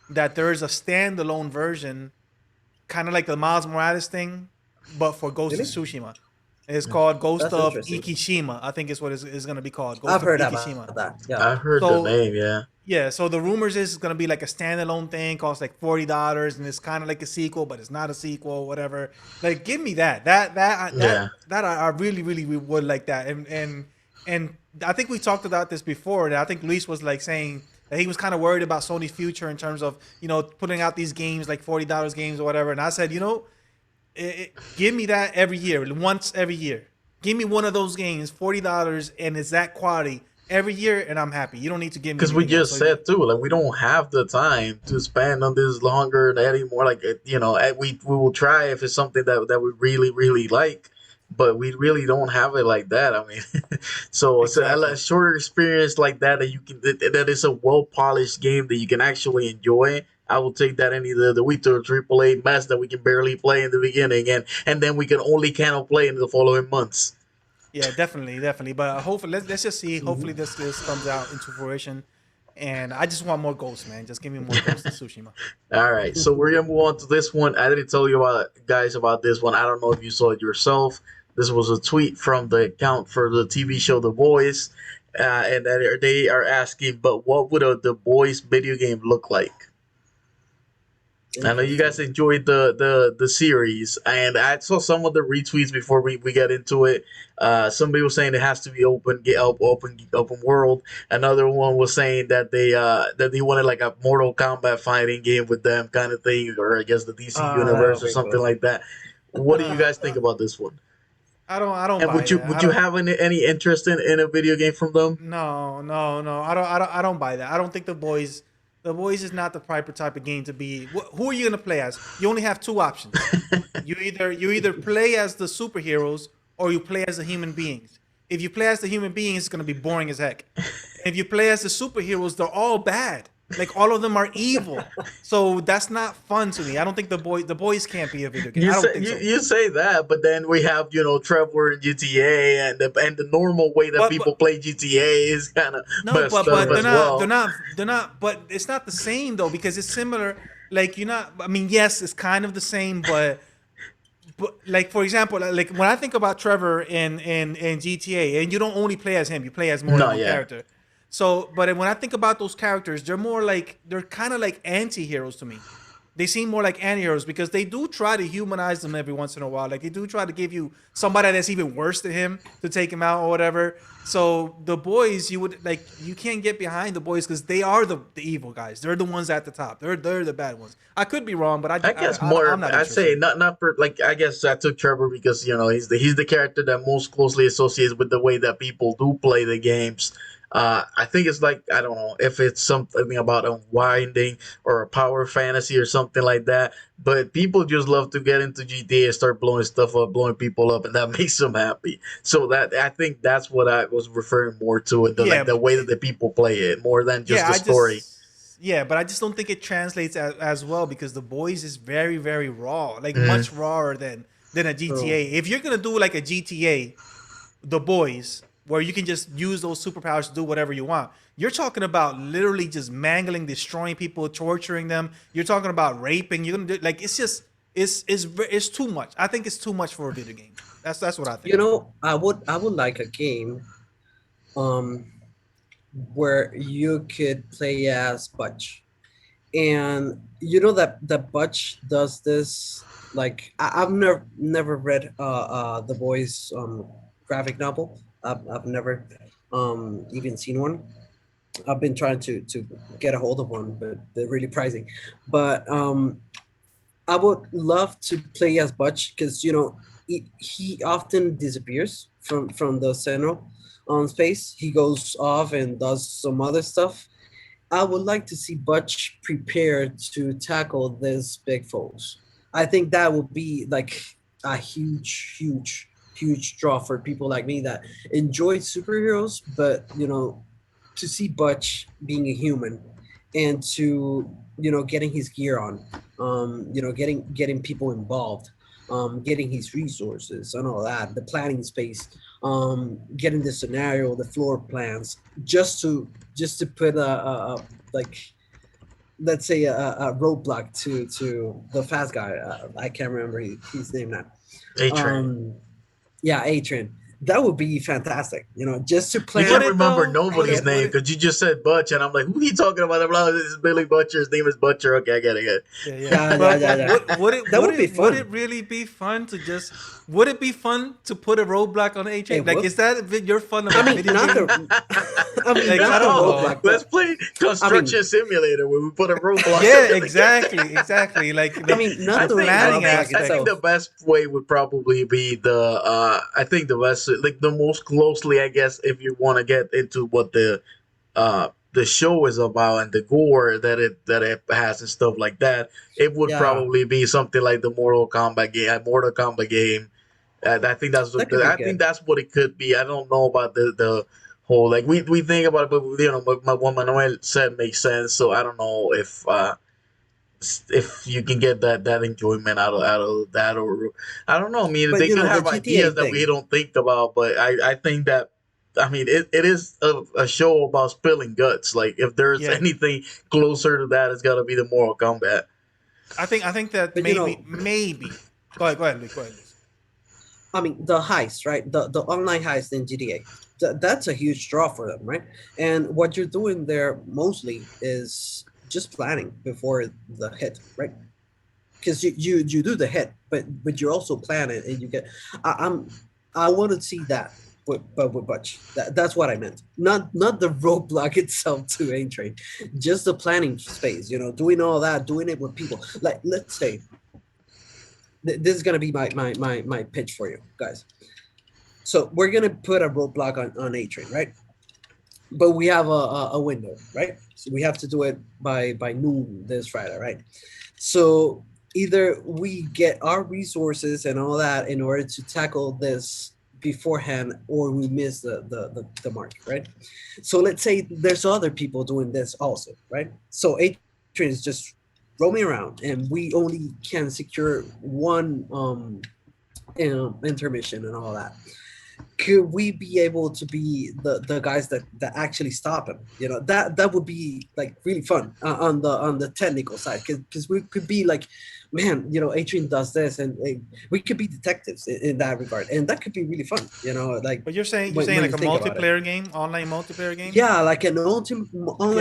that there is a standalone version, kind of like the Miles Morales thing, but for Ghost of Really? Tsushima. It's called Ghost That's of interesting. Ikishima. I think is what it's going to be called. I've Ghost of heard about Ikishima. that. Yeah. I heard the So name. Yeah, yeah, so the rumors is it's gonna be like a standalone thing, costs like $40, and it's kind of like a sequel, but it's not a sequel, whatever. Like, give me that. yeah. I really, really would like that. And I think we talked about this before. That I think Luis was like saying that he was kind of worried about Sony's future in terms of putting out these games like $40 games or whatever. And I said, give me that every year, once every year. Give me one of those games, $40, and it's that quality every year, and I'm happy. You don't need to give me Because we anything else. just So if you, said too, like we don't have the time to spend on this longer anymore. Like we will try if it's something that we really really like, but we really don't have it like that. I mean, so it's a exactly. shorter experience like that you can that is a well polished game that you can actually enjoy. I will take that any the week to a AAA mess that we can barely play in the beginning, and then we can only kind of play in the following months. Yeah, definitely, definitely. But hopefully, let's just see. Hopefully, Mhm. this comes out into fruition. And I just want more ghosts, man. Just give me more ghosts of Tsushima. All right, so we're gonna move on to this one. I didn't tell you about guys about this one. I don't know if you saw it yourself. This was a tweet from the account for the TV show The Boys, and they are asking, but what would The Boys video game look like? I know you guys Interesting. enjoyed the series, and I saw some of the retweets before we get into it. Somebody was saying it has to be open world. Another one was saying that they wanted like a Mortal Kombat fighting game with them kind of thing, or I guess the DC Ah, that universe would or be something cool. like that. What do you guys think about this one? I don't And buy that. I would you don't. have any interest in a video game from them? No, no, no. I don't buy that. I don't think the boys is not the proper type of game to be. Who are you gonna play as? You only have two options. You either play as the superheroes or you play as the human beings. If you play as the human beings, it's gonna be boring as heck. If you play as the superheroes, they're all bad. Like, all of them are evil. So that's not fun to me. I don't think the boys can't be a video game. You I don't say think so. you say that, but then we have Trevor in GTA, and the normal way that But people play GTA is kind of no, messed up but as well. they're not. But it's not the same though, because it's similar. Like, you're not. I mean, yes, it's kind of the same, but like, for example, like when I think about Trevor in GTA, and you don't only play as him, you play as more than No, one yeah, character. So, but when I think about those characters, they're kind of like anti-heroes to me. They seem more like anti-heroes because they do try to humanize them every once in a while. Like, they do try to give you somebody that's even worse than him to take him out or whatever. So the boys, you can't get behind the boys because they are the evil guys. They're the ones at the top. They're the bad ones. I could be wrong, but I guess I'm more. not I say interested. not for like. I guess I took Trevor because he's the character that most closely associates with the way that people do play the games. I think it's like I don't know if it's something about unwinding or a power fantasy or something like that. But people just love to get into GTA and start blowing stuff up, blowing people up, and that makes them happy. So that I think that's what I was referring more to it, Yeah, the way that the people play it, more than just yeah. the story. But I just don't think it translates as well because the boys is very, very raw, like Mhm. much rawer than a True. GTA. If you're gonna do like a GTA, the boys, where you can just use those superpowers to do whatever you want. You're talking about literally just mangling, destroying people, torturing them. You're talking about raping. You're gonna do, like, it's just it's too much. I think it's too much for a video game. That's what I think. I would like a game. Um, where you could play as Butch, and you know that Butch does this. Like I've never read the boys graphic novel. I've never even seen one. I've been trying to get a hold of one, but they're really pricey. But I would love to play as Butch because he often disappears from the central on space. He goes off and does some other stuff. I would like to see Butch prepared to tackle these big foes. I think that would be like a huge draw for people like me that enjoy superheroes, but to see Butch being a human and to getting his gear on, getting people involved, getting his resources and all that, the planning space, getting the scenario, the floor plans, just to put like let's say a roadblock to the fast guy. I can't remember his name now. A Train. Um, yeah, Atrin. That would be fantastic. Just to You Would can't plan it remember though? nobody's ahead. Would name it? because you just said Butch, and I'm like, who he talking about? I'm like, this is Billy Butcher. His name is Butcher. Okay, I get it. Yeah, yeah. Yeah, yeah, But yeah, yeah. That would be would it fun. really be fun to just would it be fun to put a roadblock on A train? It Like, would. is that your fun of I a mean, video not game? the. I mean, Like, not I the don't No, know. roadblock, let's but play I mean, construction simulator where we put a roadblock Yeah, on the exactly, exactly. Like I mean, I not the think I planning think roadblock I think aspect. the itself. best way would probably be the I think the best like the most closely I guess if you want to get into what the show is about and the gore that it has and stuff like that, it would Yeah, probably be something like the Mortal Kombat game. I think that could be I think good. that's what it could be. I don't know about the whole like we think about it, but what Manuel said makes sense. So I don't know if you can get that enjoyment out of that, or I don't know. I mean, But they could the have GTA ideas that we thing. don't think about, but I think that I mean it is a show about spilling guts. Like if there's Yeah, anything closer to that, it's got to be the Mortal Kombat. I think that But maybe. Go ahead, Luis. Go ahead, Luis. I mean, the heist, right? The online heist in GTA. That's a huge draw for them, right? And what you're doing there mostly is just planning before the hit, right? Because you do the hit, but you also plan it, and you get. I'm I want to see that with Butch. That's what I meant. Not the roadblock itself to A Train, just the planning space. Doing all that, doing it with people. Like let's say this is gonna be my pitch for you guys. So we're gonna put a roadblock on A Train, right? But we have a window, right? So we have to do it by noon this Friday, right? So either we get our resources and all that in order to tackle this beforehand, or we miss the mark, right? So let's say there's other people doing this also, right? So Adrian is just roaming around, and we only can secure one intermission and all that. Could we be able to be the guys that actually stop him? That would be like really fun on the technical side, because we could be like, man, Adrian does this, and we could be detectives in that regard, and that could be really fun. Like But you're saying when like you a think about it. multiplayer game, online multiplayer game. Yeah, like an online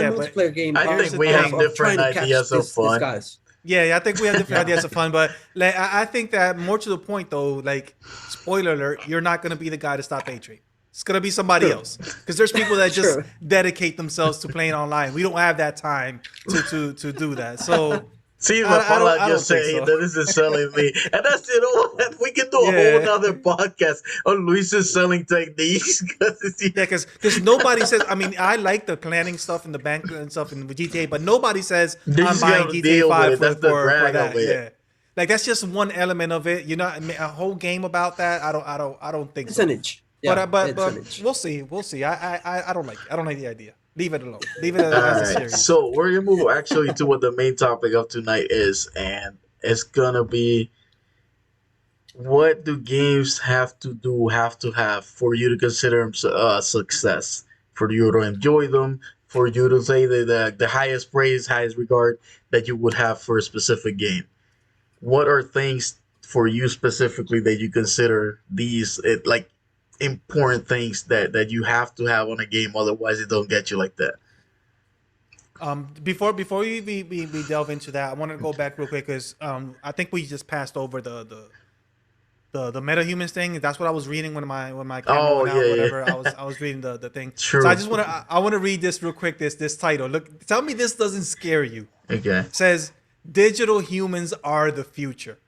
Yeah, but multiplayer game I here's think the we of have thing. of different trying to catch ideas of these fun. guys. Yeah, I think we have different Yeah, ideas of fun, but like I think that more to the point though, like spoiler alert, you're not gonna be the guy to stop A Train. It's gonna be somebody true, else because there's people that just true. dedicate themselves to playing online. We don't have that time to do that. So See what Fallout I don't just think saying so. that this is selling me, and that's what we can do a whole Yeah. nother podcast on Luis's selling techniques because Yeah, because nobody says. I mean, I like the planning stuff and the bank and stuff in GTA, but nobody says they I'm just buying gotta GTA deal with Five it. That's the for drag of that. it. Yeah, like that's just one element of it. I mean, a whole game about that. I don't think It's an so. itch. But Yeah, it's but an itch. we'll see. We'll see. I don't like it. I don't like the idea. Leave it alone. Leave it All as a right, series. so we're gonna move actually to what the main topic of tonight is, and it's gonna be what do games have to have for you to consider them success, for you to enjoy them, for you to say the highest praise, highest regard that you would have for a specific game. What are things for you specifically that you consider these like important things that you have to have on a game, otherwise it don't get you like that. Before we delve into that, I want to go back real quick because I think we just passed over the metahumans thing. That's what I was reading when my camera Oh went out, yeah, whatever. yeah. I was reading the thing. So I True. just want to I want to read this real quick. This title. Look, tell me this doesn't scare you. Okay. It says digital humans are the future.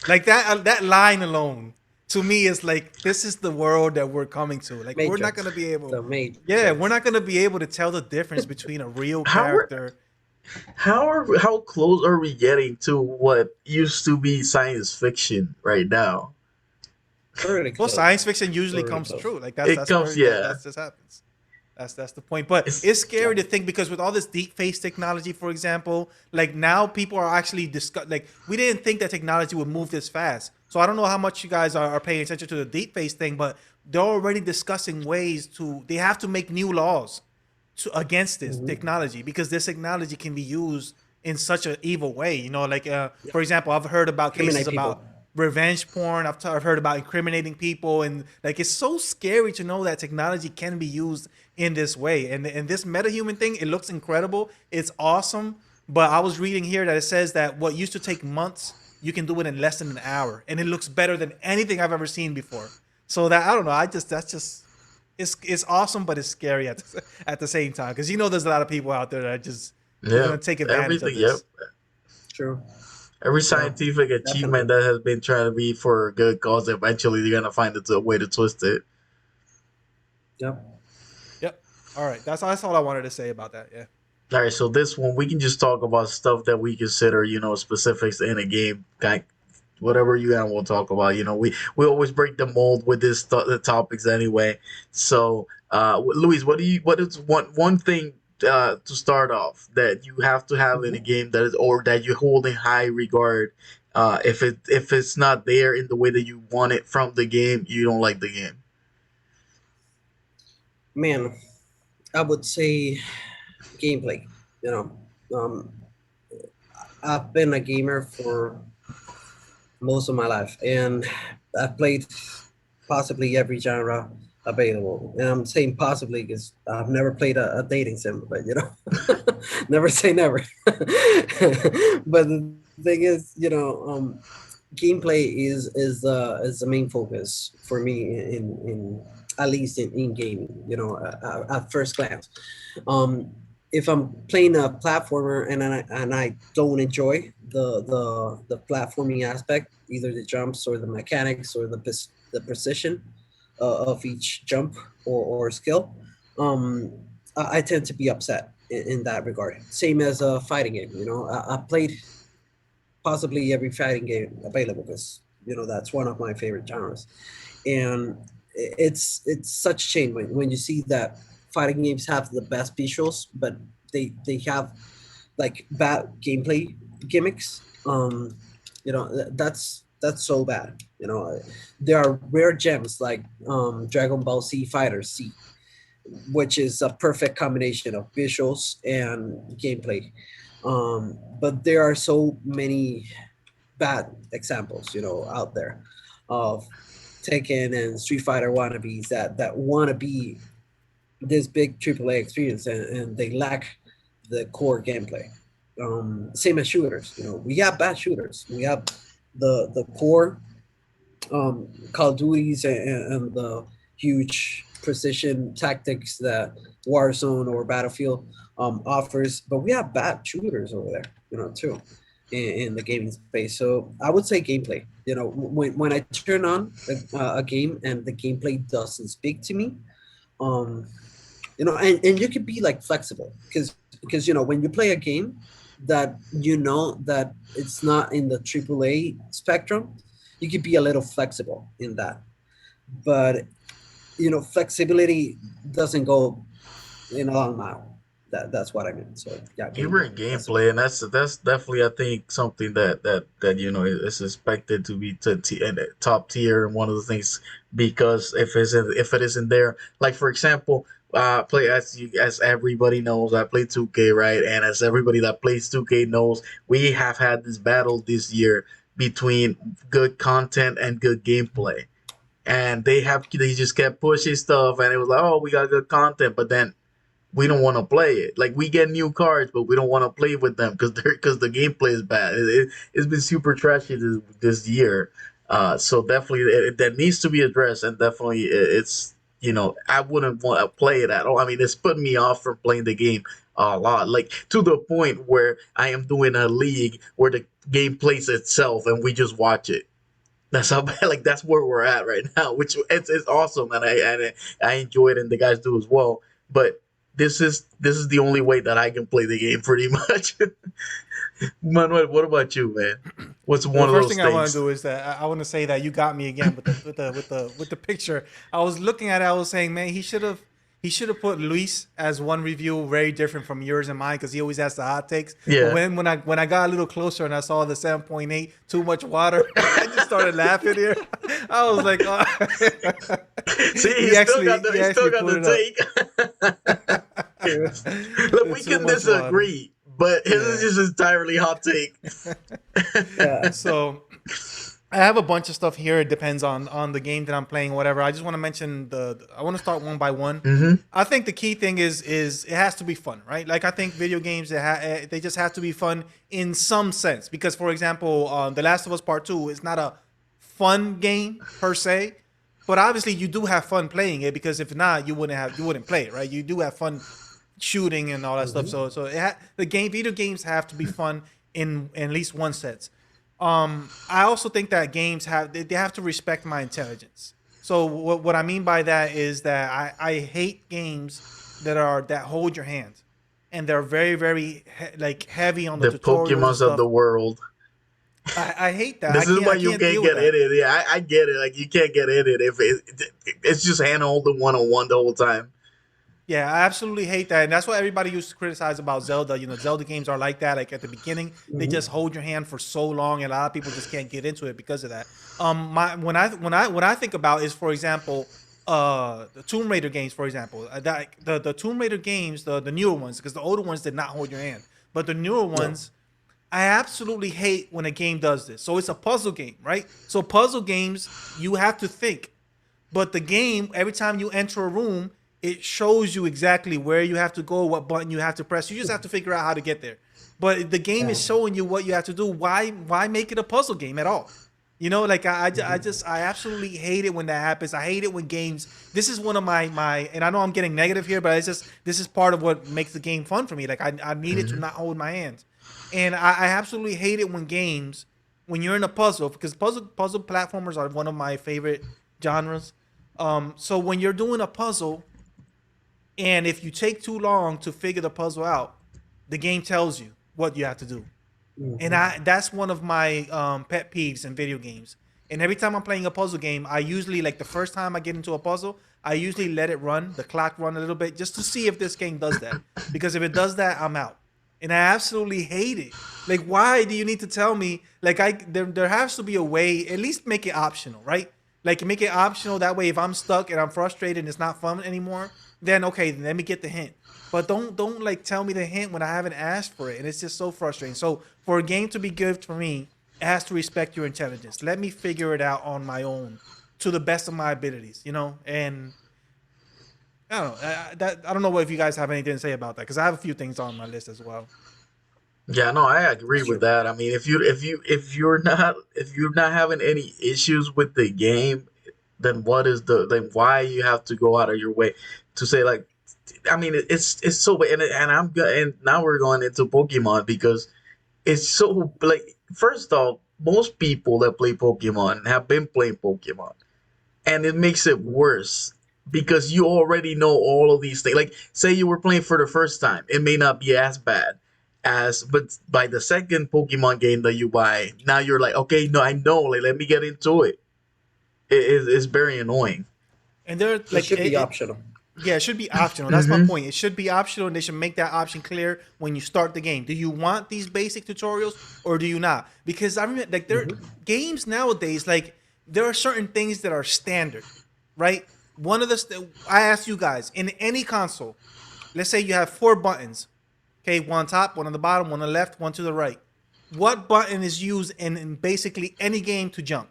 Like that line alone to me is like this is the world that we're coming to. Like we're not Matrix, gonna be able. the Yeah, we're Matrix. not gonna be able to tell the difference between a real How are character. how close are we getting to what used to be science fiction right now? We're really Well, close. science fiction usually We're really comes close. true. Like It that's comes, where yeah. that's just happens. That's the point. But It's it's scary Yeah. to think because with all this deep face technology, for example, like now people are actually discuss. Like we didn't think that technology would move this fast. So I don't know how much you guys are paying attention to the deep face thing, but they're already discussing ways to. They have to make new laws against this Hmm. technology because this technology can be used in such an evil way. You know, like for example, I've heard about cases Criminate about people. revenge porn. I've heard about incriminating people, and like it's so scary to know that technology can be used in this way. And this metahuman thing, it looks incredible. It's awesome. But I was reading here that it says that what used to take months, you can do it in less than an hour, and it looks better than anything I've ever seen before. So that I don't know. I just that's just it's awesome, but it's scary at the same time because you know there's a lot of people out there that are just they're yeah, gonna take advantage of everything. Yep. this. True. Every Yeah, scientific achievement definitely. that has been trying to be for a good cause, eventually they're gonna find a way to twist it. Yep. Yep. All right. That's all I wanted to say about that. Yeah. All right, so this one we can just talk about stuff that we consider, specifics in a game, kind whatever you and we'll talk about. We always break the mold with the topics anyway. So, Luis, what is one thing to start off that you have to have in a Hmm. game that is or that you hold in high regard? If it's not there in the way that you want it from the game, you don't like the game. Man, I would say gameplay. You know, I've been a gamer for most of my life, and I've played possibly every genre available. And I'm saying possibly because I've never played a dating sim, but never say never. But the thing is, gameplay is the main focus for me in at least in gaming. At first glance, um, if I'm playing a platformer and I don't enjoy the platforming aspect, either the jumps or the mechanics or the precision of each jump or skill, um, I tend to be upset in that regard. Same as a fighting game. I played possibly every fighting game available because that's one of my favorite genres, and it's such a shame when you see that fighting games have the best visuals, but they have like bad gameplay gimmicks. That's so bad. There are rare gems like Dragon Ball Z Fighter C, which is a perfect combination of visuals and gameplay. But there are so many bad examples, out there of Tekken and Street Fighter wannabes that want to be this big AAA experience, and they lack the core gameplay. Same as shooters, we have bad shooters. We have the core Call of Duties and the huge precision tactics that Warzone or Battlefield offers, but we have bad shooters over there, too, in the gaming space. So I would say gameplay. When I turn on a game and the gameplay doesn't speak to me, um, and you could be like flexible because when you play a game that that it's not in the AAA spectrum, you could be a little flexible in that. But flexibility doesn't go in a long mile. That's what I mean. So yeah, You bring gameplay. That's the gameplay, main and that's definitely I think something that is expected to be and top tier and one of the things because if it isn't there, like for example, play as everybody knows, I play 2K, right, and as everybody that plays 2K knows, we have had this battle this year between good content and good gameplay. and they just kept pushing stuff, and it was like, oh, we got good content, but then we don't want to play it. Like we get new cards, but we don't want to play with them because the gameplay is bad. It's been super trashy this year. So definitely that needs to be addressed, and definitely it's I wouldn't want to play it at all. I mean, it's putting me off from playing the game a lot, like to the point where I am doing a league where the game plays itself and we just watch it. That's how bad, like that's where we're at right now, which it's awesome, and I enjoy it, and the guys do as well. But this is the only way that I can play the game, pretty much. Manuel, what about you, man? What's The one of first those thing I want to things? do is that I want to say that you got me again with the picture. I was looking at it. I was saying, man, he should have put Luis as one review very different from yours and mine because he always has the hot takes. But Yeah. when I got a little closer and I saw the 7.8 too much water, I just started laughing here. I was like, oh. See, he actually he he still actually got put the it up. take. Look, we It's too can much water. disagree, but his is Yeah. just entirely hot take. Yeah. So I have a bunch of stuff here. It depends on the game that I'm playing, whatever. I just want to mention I want to start one by one. Hmm. I think the key thing is it has to be fun, right? Like I think video games they just have to be fun in some sense because, for example, The Last of Us Part Two is not a fun game per se, but obviously you do have fun playing it because if not, you wouldn't play it, right? You do have fun shooting and all that stuff. Hmm. So the video games have to be fun in at least one sense. I also think that games they have to respect my intelligence. So what I mean by that is that I hate games that hold your hand and they're very very like heavy on the The tutorials and Pokemons of stuff. the world. I hate that. I This is can't why I you can't can't deal with get in that. it. Yeah, I get it. Like you can't get in it if it's just hand holding one on one the whole time. Yeah, I absolutely hate that, and that's what everybody used to criticize about Zelda. Zelda games are like that. Like at the beginning, they just Hmm. hold your hand for so long, and a lot of people just can't get into it because of that. My when I think about is, for example, the Tomb Raider games, for example, the Tomb Raider games, the newer ones, because the older ones did not hold your hand, but the newer No. ones, I absolutely hate when a game does this. So it's a puzzle game, right? So puzzle games, you have to think. But the game, every time you enter a room, it shows you exactly where you have to go, what button you have to press. You just have to figure out how to get there. But the game Yeah. is showing you what you have to do. Why make it a puzzle game at all? Like I absolutely hate it when that happens. I hate it when games. This is one of my and I know I'm getting negative here, but it's just this is part of what makes the game fun for me. Like I need it to Hmm. not hold my hands, and I absolutely hate it when games when you're in a puzzle because puzzle platformers are one of my favorite genres. So when you're doing a puzzle, and if you take too long to figure the puzzle out, the game tells you what you have to do. And Hmm. that's one of my pet peeves in video games. And every time I'm playing a puzzle game, I usually like the first time I get into a puzzle, I usually let it run, the clock run a little bit, just to see if this game does that. Because if it does that, I'm out. And I absolutely hate it. Like, why do you need to tell me? Like, there has to be a way. At least make it optional, right? Like, make it optional. That way, if I'm stuck and I'm frustrated and it's not fun anymore, then okay, then let me get the hint. But don't like tell me the hint when I haven't asked for it, and it's just so frustrating. So for a game to be good for me, it has to respect your intelligence. Let me figure it out on my own to the best of my abilities, And I don't know. I don't know if you guys have anything to say about that because I have a few things on my list as well. Yeah, no, I agree That's with true. that. I mean, if you're not having any issues with the game, then then why you have to go out of your way to say like, I mean, it's so, and I'm good, and now we're going into Pokemon because it's so like, first off, most people that play Pokemon have been playing Pokemon, and it makes it Mhm. worse because you already know all of these things. Like, say you were playing for the first time, it may not be as bad as, but by the second Pokemon game that you buy, now you're like, okay, no, I know, like, let me get into it. It's very annoying. And they're It like, should be optional. yeah, it should be optional. That's my Hmm. point. It should be optional, and they should make that option clear when you start the game. Do you want these basic tutorials or do you not? Because I remember, like, there Hmm. games nowadays, like there are certain things that are standard, right? One of the I ask you guys in any console, let's say you have four buttons, okay, one on top, one on the bottom, one on the left, one to the right. What button is used in basically any game to jump?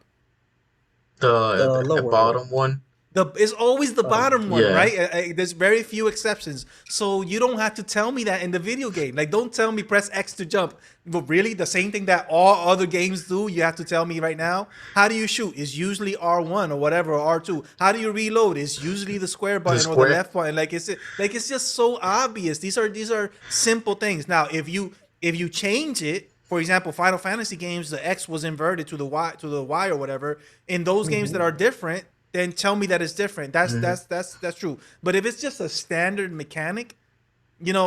the the lower one. bottom one. It's always the Bottom. bottom one, Yeah, right? There's very few exceptions. So you don't have to tell me that in the video game. Like, don't tell me press X to jump. But really, the same thing that all other games do, you have to tell me right now. How do you shoot? It's usually R1 or whatever, or R2. How do you reload? It's usually the square the button or the square. left button. Like it's just so obvious. These are simple things. Now, if you change it, for example, Final Fantasy games, the X was inverted to the Y or whatever. In those games that are Hmm. different, then tell me that it's different. That's Mhm. that's that's that's true. But if it's just a standard mechanic,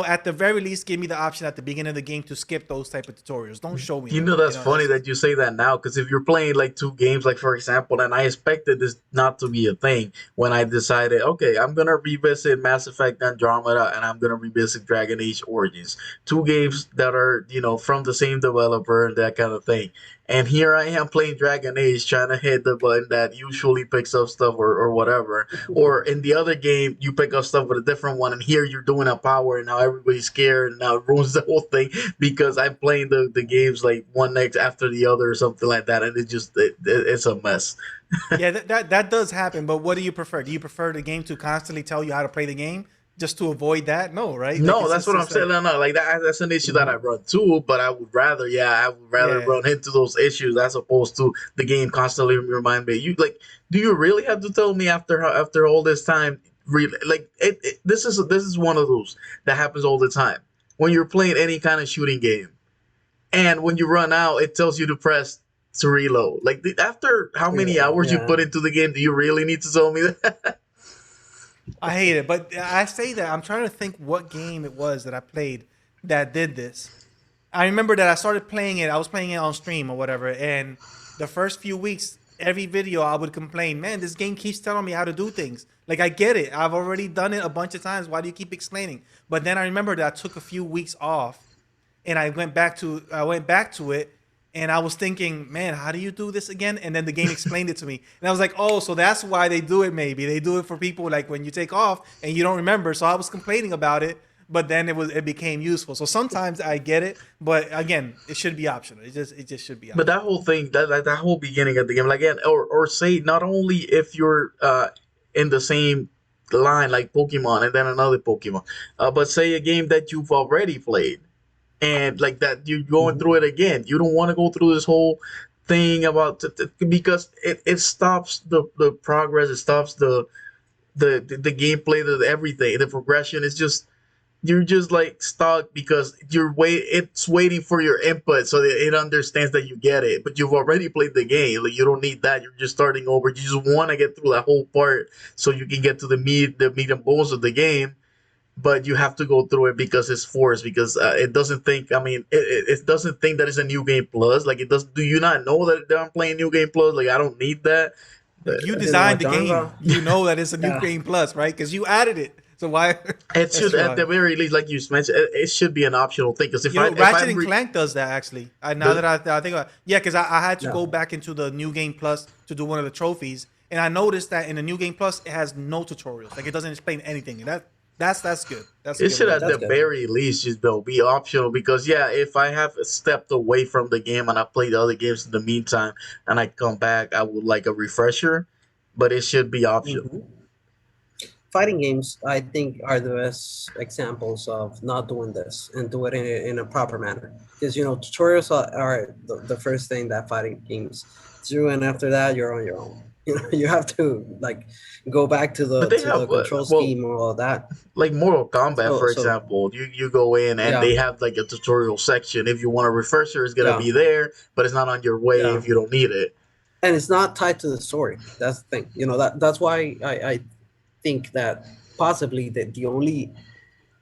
at the very least, give me the option at the beginning of the game to skip those type of tutorials. Don't show me You them. know, You that's know, funny that's that just you say that now, because if you're playing like two games, like for example, and I expected this not to be a thing when I decided, okay, I'm gonna revisit Mass Effect Andromeda and I'm gonna revisit Dragon Age Origins, two games that are from the same developer and that kind of thing. And here I am playing Dragon Age, trying to hit the button that usually picks up stuff or whatever. Or in the other game, you pick up stuff with a different one, and here you're doing a power, and now everybody's scared, and now it ruins the whole thing because I'm playing the games like one next after the other or something like that, and it's a mess. yeah. That does happen. But what do you prefer? Do you prefer the game to constantly tell you how to play the game just to avoid that? No, right? Like No, it's that's just what I'm it's saying. like No, no, like that's an issue that I Hmm. run too. But I would rather yeah. run into those issues as opposed to the game constantly remind me. You like, do you really have to tell me after all this time? Really, like this is one of those that happens all the time when you're playing any kind of shooting game, and when you run out, it tells you to press to reload. Like after how many Reload. hours you Yeah. put into the game, do you really need to tell me that? I hate it. But I say that I'm trying to think what game it was that I played that did this. I remember that I started playing it. I was playing it on stream or whatever, and the first few weeks, every video I would complain, "Man, this game keeps telling me how to do things. Like I get it. I've already done it a bunch of times. Why do you keep explaining?" But then I remember that I took a few weeks off, and I went back to it, and I was thinking, "Man, how do you do this again?" And then the game explained it to me, and I was like, "Oh, so that's why they do it. Maybe they do it for people like when you take off and you don't remember." So I was complaining about it, but then it became useful. So sometimes I get it, but again, it should be optional. It just should be But that optional. whole thing, that whole beginning of the game, like, again, or say not only if you're in the same line like Pokemon and then another Pokemon, but say a game that you've already played and like that you're going through Hmm. it again. You don't want to go through this whole thing about because it stops the progress. It stops the gameplay, the everything, the progression. It's just you're just like stuck because it's waiting for your input so that it understands that you get it, but you've already played the game. Like, you don't need that. You're just starting over. You just want to get through that whole part so you can get to the meat and bones of the game, but you have to go through it because it's forced, because it doesn't think, I mean, it doesn't think that it's a new game plus. Like, it does. Do you not know that I'm playing new game plus? Like, I don't need that. But If you You know, designed the game, genre. you know that it's a new Yeah. game plus, right? Because you added it. So why? it That's should, true. at the very least, like you mentioned, it should be an optional thing, because if Ratchet I'm and Clank does that actually. Now does that it? I think about, yeah, because I had to go No. back into the New Game Plus to do one of the trophies, and I noticed that in the New Game Plus it has no tutorials. Like it doesn't explain anything, and that's good. That's a It good should way to at do That's the it. good. very least just though be optional, because yeah, if I have stepped away from the game and I played the other games in the meantime and I come back, I would like a refresher, but it should be optional. Hmm. Fighting games, I think, are the best examples of not doing this and do it in a proper manner. Because tutorials are the first thing that fighting games do, and after that, you're on your own. You have to like go back to But the they to have the control well, scheme and all that. like Mortal Kombat, So for so example, you go in and yeah, they have like a tutorial section. If you want a refresher, it's gonna yeah, be there, but it's not on your way yeah, if you don't need it. and it's not tied to the story. That's the thing. That's why I think that possibly the only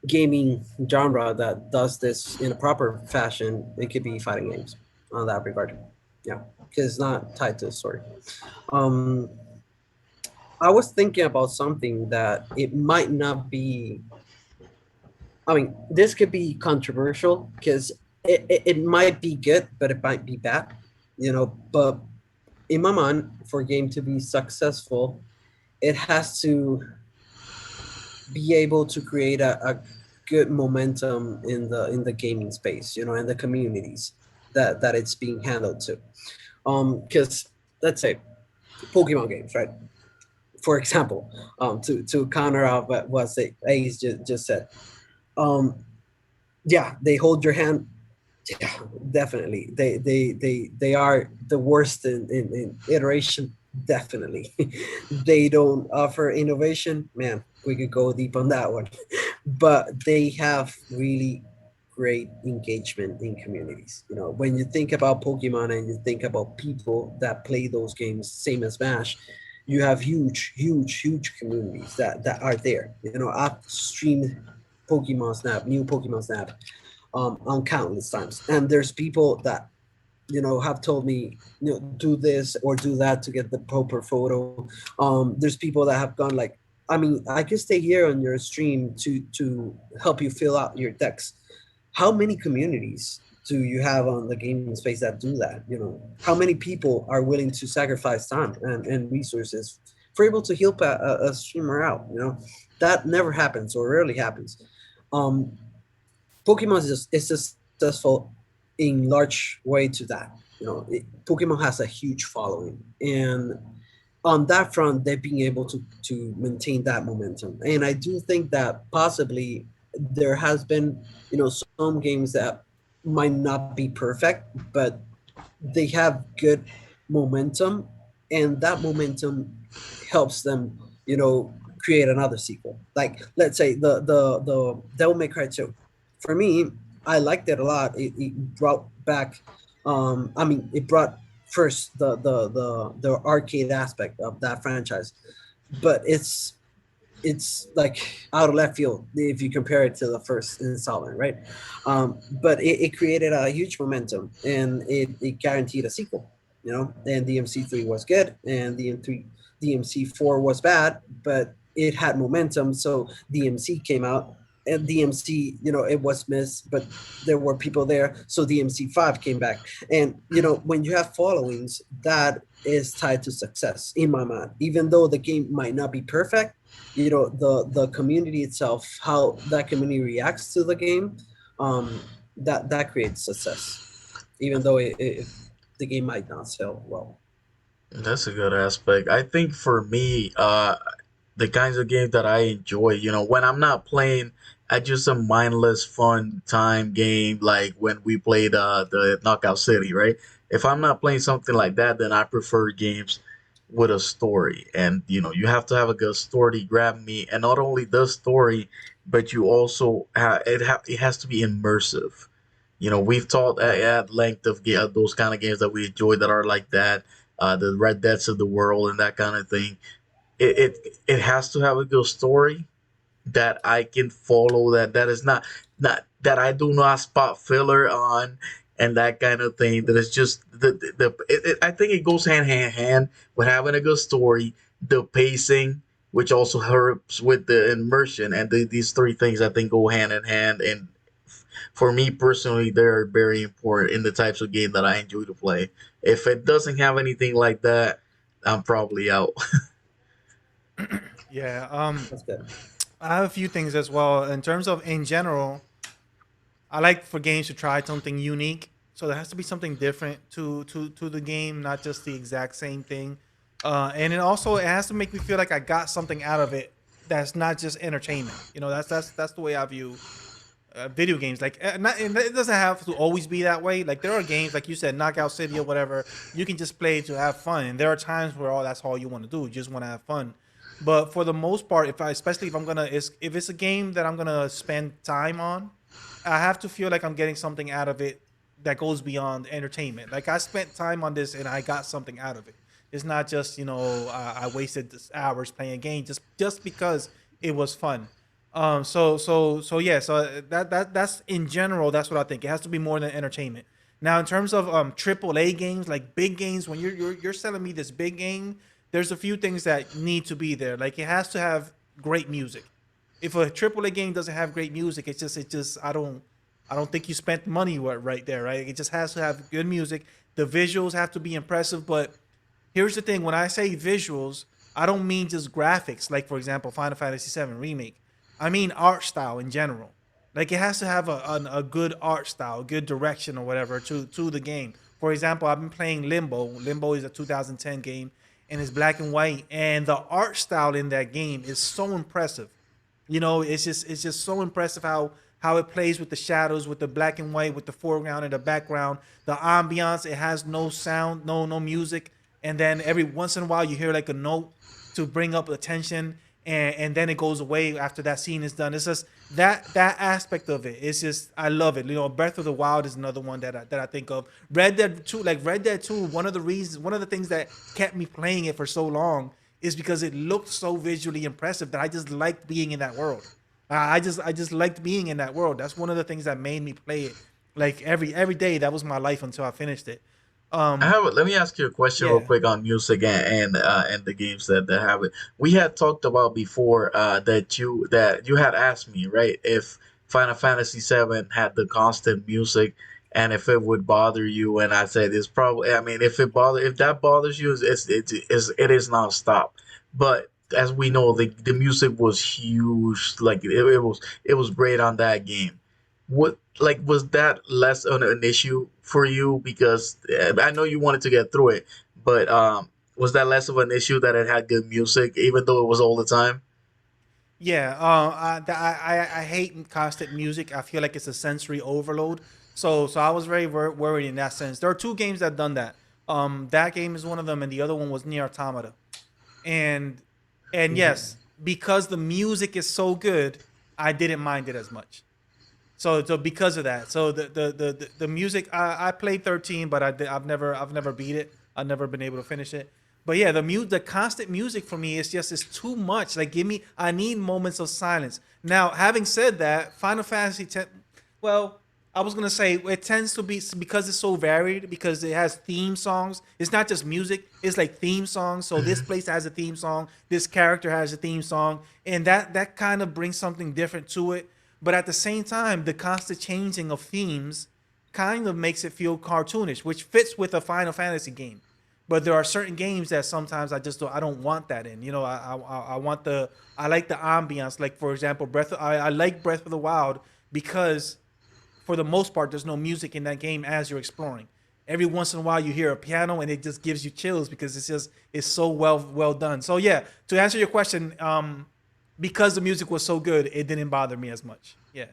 gaming genre that does this in a proper fashion, it could be fighting games on that regard. Yeah, because it's not tied to the story. Um, I was thinking about something that it might not be. I mean, this could be controversial because it might be good, but it might be bad. But in my mind, for a game to be successful, it has to be able to create a good momentum in the gaming space, in the communities that it's being handled to. Because let's say Pokemon games, right? For example, to counter out what Ace just said, um, yeah, they hold your hand. Yeah, definitely. They are the worst in iteration. Definitely, they don't offer innovation. Man, we could go deep on that one, but they have really great engagement in communities. You know, when you think about Pokemon and you think about people that play those games, same as Smash, you have huge communities that are there. You know, I've streamed Pokemon Snap, new Pokemon Snap, on countless times. And there's people that have told me, do this or do that to get the proper photo. There's people that have gone like, I mean, I can stay here on your stream to help you fill out your decks. How many communities do you have on the gaming space that do that? How many people are willing to sacrifice time and resources for able to help a streamer out? That never happens or rarely happens. um Pokemon is successful in large way to that. Pokemon has a huge following, and on that front, they're being able to maintain that momentum. And I do think that possibly there has been some games that might not be perfect, but they have good momentum, and that momentum helps them, create another sequel. Like, let's say the Devil May Cry 2. For me, I liked it a lot. It brought back, I mean, it brought first the arcade aspect of that franchise, but it's like out of left field if you compare it to the first installment, right? But it created a huge momentum, and it guaranteed a sequel. And DMC3 was good, and DMC4 was bad, but it had momentum. So DMC came out, and DMC, it was missed, but there were people there. So DMC5 came back. And when you have followings, that is tied to success in my mind. Even though the game might not be perfect, the community itself, how that community reacts to the game, that creates success, even though the game might not sell well. That's a good aspect. I think for me, the kinds of games that I enjoy, when I'm not playing, I just a mindless fun time game like when we played the Knockout City, right? If I'm not playing something like that, then I prefer games with a story. And you have to have a good story to grab me, and not only the story, but you also it has to be immersive. We've talked Right. at length of those kind of games that we enjoy that are like that, the Red Deads of the world and that kind of thing. It has to have a good story that I can follow. That is not that I do not spot filler on and that kind of thing. That is just I think it goes hand with having a good story, the pacing, which also helps with the immersion, and these three things I think go hand in hand. And for me personally, they're very important in the types of game that I enjoy to play. If it doesn't have anything like that, I'm probably out. Yeah. That's good. I have a few things as well in terms of in general. I like for games to try something unique. So there has to be something different to the game, not just the exact same thing. And it has to make me feel like I got something out of it that's not just entertainment. That's the way I view video games. Like, and it doesn't have to always be that way. Like, there are games like you said, Knockout City or whatever, you can just play to have fun. And there are times where that's all you want to do, you just want to have fun. But for the most part, especially if if it's a game that I'm gonna spend time on, I have to feel like I'm getting something out of it that goes beyond entertainment. Like, I spent time on this and I got something out of it. It's not just I wasted this hours playing a game just because it was fun. So yeah. So that's in general. That's what I think. It has to be more than entertainment. Now, in terms of AAA games, like big games, when you're selling me this big game, there's a few things that need to be there. Like, it has to have great music. If a AAA game doesn't have great music, it's just I don't think you spent money right there, right? It just has to have good music. The visuals have to be impressive, but here's the thing: when I say visuals, I don't mean just graphics. Like, for example, Final Fantasy VII Remake. I mean art style in general. Like, it has to have a good art style, good direction or whatever to the game. For example, I've been playing Limbo. Limbo is a 2010 game, and it's black and white, and the art style in that game is so impressive. You know, it's just so impressive how it plays with the shadows, with the black and white, with the foreground and the background, the ambiance. It has no sound, no music, and then every once in a while you hear like a note to bring up attention, and then it goes away after that scene is done. It's just that aspect of it. It's just I love it. You know, Breath of the Wild is another one that I think of. Red Dead 2, like Red Dead 2, one of the things that kept me playing it for so long is because it looked so visually impressive that I just liked being in that world. I just liked being in that world. That's one of the things that made me play it. Like every day, that was my life until I finished it. I Um, have. Let me ask you a question real yeah. quick on music and the games that have it. We had talked about before that you had asked me, right, if Final Fantasy VII had the constant music and if it would bother you, and I said it's probably. I mean, if that bothers you, it is nonstop. But as we know, the music was huge. Like it was great on that game. What like was that less an issue for you because I know you wanted to get through it, but was that less of an issue that it had good music even though it was all the time? Yeah, I hate constant music. I feel like it's a sensory overload. So I was very worried in that sense. There are two games that done that. That game is one of them, and the other one was Near Automata. And and Mhm. yes, because the music is so good, I didn't mind it as much. So because of that, so the music I played 13, but I've never beat it. I've never been able to finish it. But yeah, the constant music for me is just it's too much. Like give me I need moments of silence. Now, having said that, Final Fantasy 10, well, I was gonna say it tends to be because it's so varied because it has theme songs. It's not just music; it's like theme songs. So this place has a theme song. This character has a theme song, and that kind of brings something different to it. But at the same time, the constant changing of themes kind of makes it feel cartoonish, which fits with a Final Fantasy game. But there are certain games that sometimes I don't want that in. You know, I want I like the ambiance. Like for example, I like Breath of the Wild because for the most part there's no music in that game as you're exploring. Every once in a while you hear a piano and it just gives you chills because it's so well done. So yeah, to answer your question, because the music was so good, it didn't bother me as much. Yeah.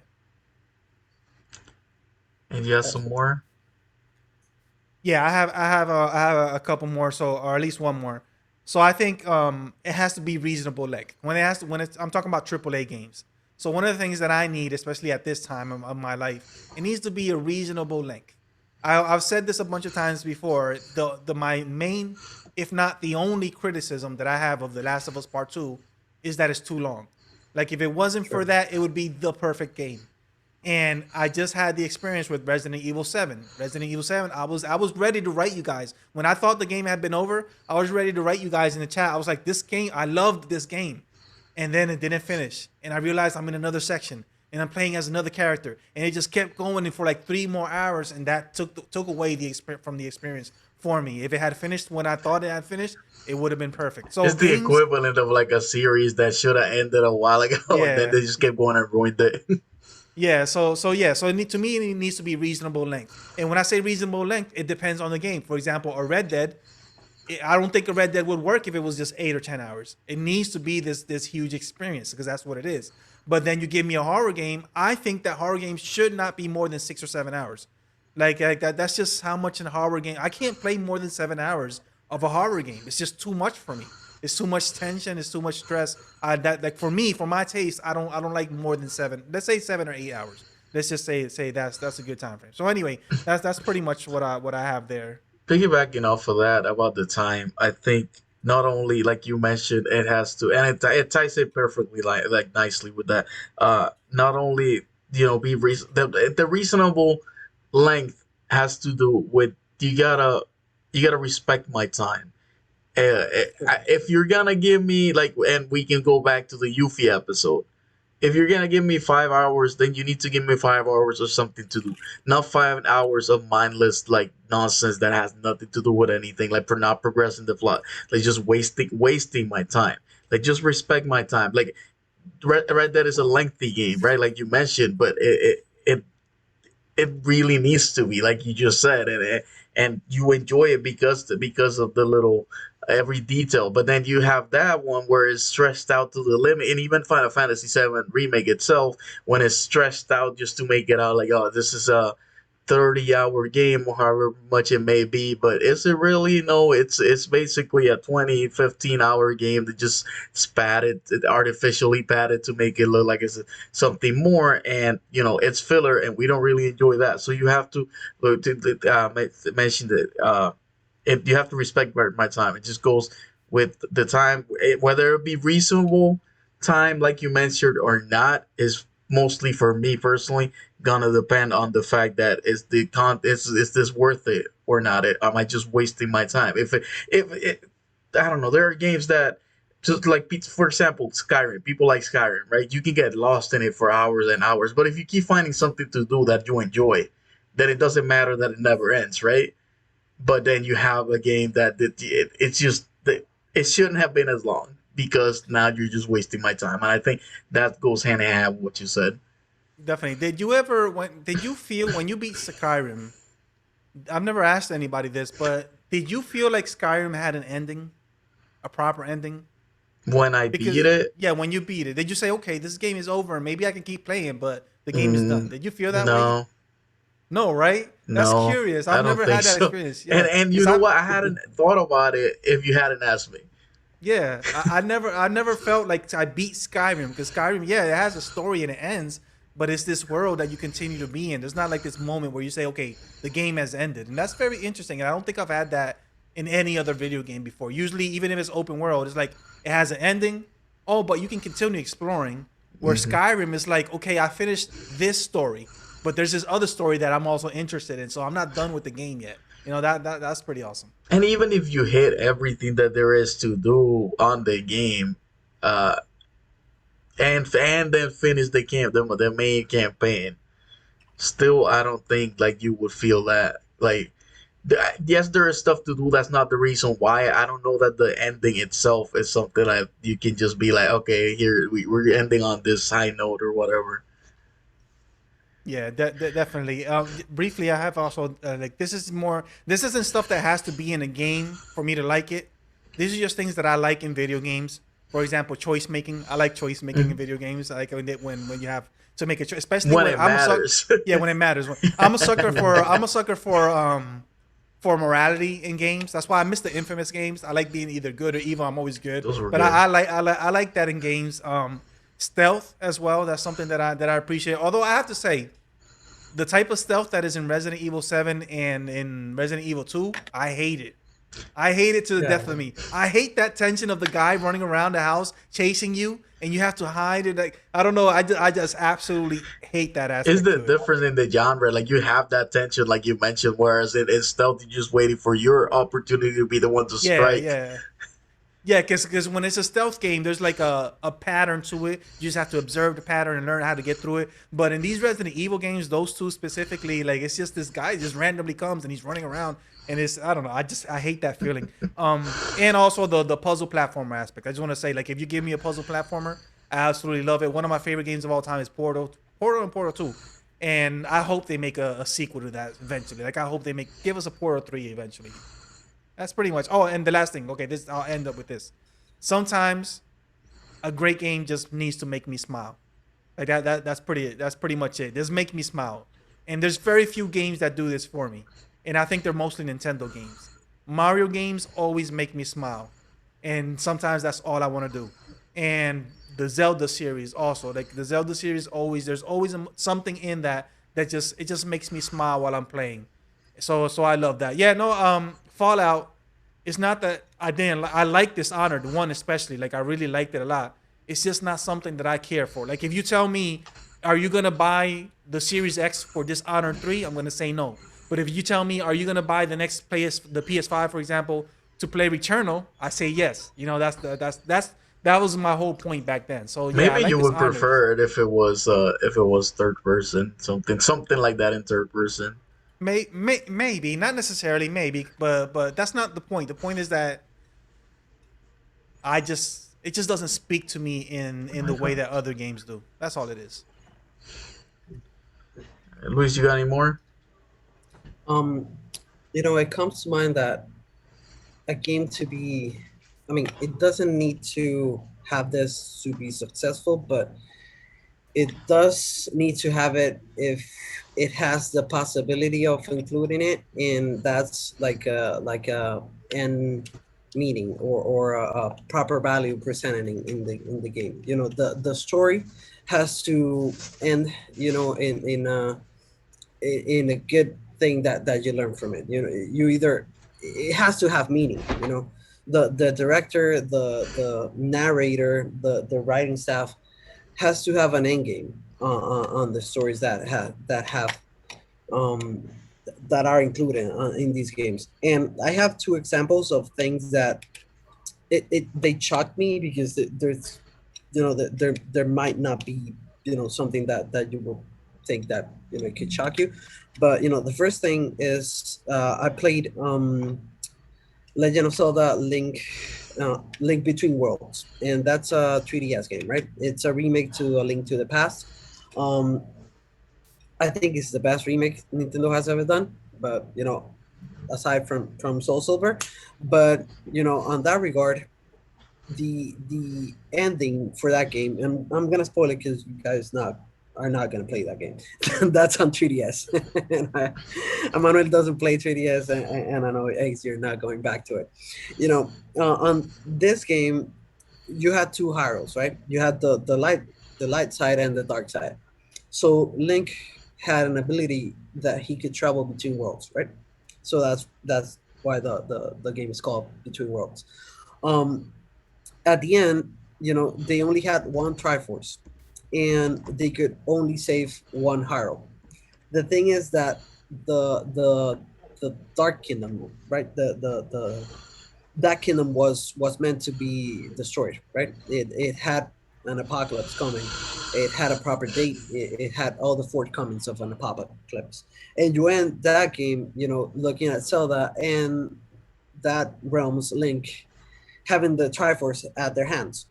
And you have some Perfect. more? Yeah, I have a couple more, so or at least one more. So I think it has to be reasonable length. I'm talking about AAA games. So one of the things that I need, especially at this time of my life, it needs to be a reasonable length. I've said this a bunch of times before. The my main, if not the only criticism that I have of The Last of Us Part Two is that it's too long. Like if it wasn't for Sure. that, it would be the perfect game. And I just had the experience with Resident Evil 7. Resident Evil 7, I was ready to write you guys. When I thought the game had been over, I was ready to write you guys in the chat. I was like, this game, I loved this game. And then it didn't finish. And I realized I'm in another section and I'm playing as another character. And it just kept going for like 3 more hours, and that took away from the experience for me. If it had finished when I thought it had finished, it would have been perfect. So It's the games, equivalent of like a series that should have ended a while ago and then yeah. they just kept going and ruined it. Yeah, so to me it needs to be reasonable length. And when I say reasonable length, it depends on the game. For example, a Red Dead, I don't think a Red Dead would work if it was just 8 or 10 hours. It needs to be this huge experience because that's what it is. But then you give me a horror game, I think that horror games should not be more than 6 or 7 hours. Like that. That's just how much in a horror game. I can't play more than 7 hours of a horror game. It's just too much for me. It's too much tension. It's too much stress. That like for me, for my taste, I don't like more than seven. Let's say 7 or 8 hours. Let's just say that's a good time frame. So anyway, that's pretty much what I have there. Piggybacking off of that about the time, I think not only like you mentioned, it has to, and it ties it perfectly like nicely with that. Not only be the reasonable length has to do with you gotta respect my time. Sure. If you're gonna give me like, and we can go back to the Yuffie episode, if you're gonna give me 5 hours, then you need to give me 5 hours of something to do, not 5 hours of mindless like nonsense that has nothing to do with anything, like for not progressing the plot, like just wasting my time. Like just respect my time. Like Red Dead is a lengthy game, right? Like you mentioned, but it really needs to be, like you just said, and you enjoy it because of the little every detail. But then you have that one where it's stressed out to the limit, and even Final Fantasy VII remake itself, when it's stressed out just to make it out like, oh, this is a 30-hour game or however much it may be. But is it really? No, it's basically a 20-15 hour game that just it's padded, artificially padded to make it look like it's something more, and it's filler, and we don't really enjoy that. So you have to mention that you have to respect my time. It just goes with the time, whether it be reasonable time, like you mentioned, or not, is mostly for me personally gonna depend on the fact that is this worth it or not? Am I just wasting my time? If it, I don't know. There are games that just like, for example, Skyrim. People like Skyrim, right? You can get lost in it for hours and hours, but if you keep finding something to do that you enjoy, then it doesn't matter that it never ends, right? But then you have a game that it's just that it shouldn't have been as long because now you're just wasting my time, and I think that goes hand in hand with what you said. Definitely. Did you feel when you beat Skyrim? I've never asked anybody this, but did you feel like Skyrim had an ending, a proper ending? When I beat Because it, yeah, when you beat it, did you say, okay, this game is over, and maybe I can keep playing, but the game is done? mm, Did you feel that way? no, No, right? That's no, curious. I I've don't never think had that so. experience. And Yeah, and you because know what? I hadn't thought about it if you hadn't asked me. yeah, I never felt like I beat Skyrim because Skyrim, yeah, it has a story and it ends, but it's this world that you continue to be in. There's not like this moment where you say, okay, the game has ended, and that's very interesting. And I don't think I've had that in any other video game before. Usually, even if it's open world, it's like it has an ending. Oh, but you can continue exploring. Where Hmm. Skyrim is like, okay, I finished this story, but there's this other story that I'm also interested in, so I'm not done with the game yet. That's pretty awesome. And even if you hit everything that there is to do on the game, uh, and then finish the main campaign, still I don't think like you would feel that like. Yes, there is stuff to do. That's not the reason why. I don't know that the ending itself is something that you can just be like, okay, here we're ending on this high note or whatever. Yeah, definitely. Briefly, I have also like this is more. This isn't stuff that has to be in a game for me to like it. These are just things that I like in video games. For example, choice making. I like choice making in Mhm. video games. I like when you have to make a choice, especially When when it I'm a sucker. matters. Yeah, when it matters. I'm a sucker for morality in games. That's why I miss the infamous games. I like being either good or evil. I'm always good, Those were but good. I like that in games. Stealth as well. That's something that I appreciate. Although I have to say, the type of stealth that is in Resident Evil 7 and in Resident Evil 2, I hate it. I hate it to the Yeah. death of me. I hate that tension of the guy running around the house chasing you and you have to hide it. Like I don't know. I just absolutely hate that Is aspect the to it. difference in the genre? Like you have that tension, like you mentioned, whereas in stealth, you're just waiting for your opportunity to be the one to Yeah, strike. yeah. Yeah, because when it's a stealth game, there's like a pattern to it. You just have to observe the pattern and learn how to get through it. But in these Resident Evil games, those two specifically, like it's just this guy just randomly comes and he's running around, and it's I don't know. I hate that feeling. And also the puzzle platformer aspect. I just want to say, like, if you give me a puzzle platformer, I absolutely love it. One of my favorite games of all time is Portal and Portal Two, and I hope they make a sequel to that eventually. Like I hope they give us a Portal Three eventually. That's pretty much. Oh, and the last thing. Okay, this I'll end up with this. Sometimes a great game just needs to make me smile. Like that's pretty much it. Just make me smile. And there's very few games that do this for me. And I think they're mostly Nintendo games. Mario games always make me smile. And sometimes that's all I want to do. And the Zelda series also. Like the Zelda series always there's always something in that just it just makes me smile while I'm playing. So I love that. Yeah, no Fallout, it's not that I didn't I like Dishonored one especially. Like I really liked it a lot. It's just not something that I care for. Like if you tell me, are you gonna buy the Series X for Dishonored 3? I'm gonna say no. But if you tell me, are you gonna buy the PS5 for example to play Returnal? I say yes. That was my whole point back then. So yeah, I Maybe like you would Dishonored. prefer it if it was third person, something like that in third person. Maybe not necessarily maybe, but that's not the point. The point is that it just doesn't speak to me in the way Okay. that other games do. That's all it is. Luis, you got any more? Um, it comes to mind that a game to be, I mean, it doesn't need to have this to be successful, but it does need to have it if it has the possibility of including it, and that's like a end meaning or a proper value presented in the game. The story has to end, in a good thing that you learn from it. You either, it has to have meaning. The director, the narrator, the writing staff has to have an end game on the stories um that are included in these games. And I have two examples of things that they shocked me, because there's, that there might not be, something that you will think that, it could shock you. But the first thing is, I played Legend of Zelda Link Between Worlds, and that's a 3DS game, right? It's a remake to A Link to the Past. Um, I think it's the best remake Nintendo has ever done, but aside from Soul Silver. But on that regard, the ending for that game, and I'm gonna spoil it because you guys not are not gonna play that game. That's on 3DS, and Emmanuel doesn't play 3DS, and I know Ace, you're not going back to it. On this game, you had two heroes, right? You had the light side and the dark side. So Link had an ability that he could travel between worlds, right? So that's why the game is called Between Worlds. Um, at the end, they only had one Triforce, and they could only save one hero. The thing is that the Dark Kingdom, right? The that kingdom was meant to be destroyed, right? It had an apocalypse coming. It had a proper date. It had all the forthcomings of an apocalypse. And you end that game, looking at Zelda and that realm's Link having the Triforce at their hands,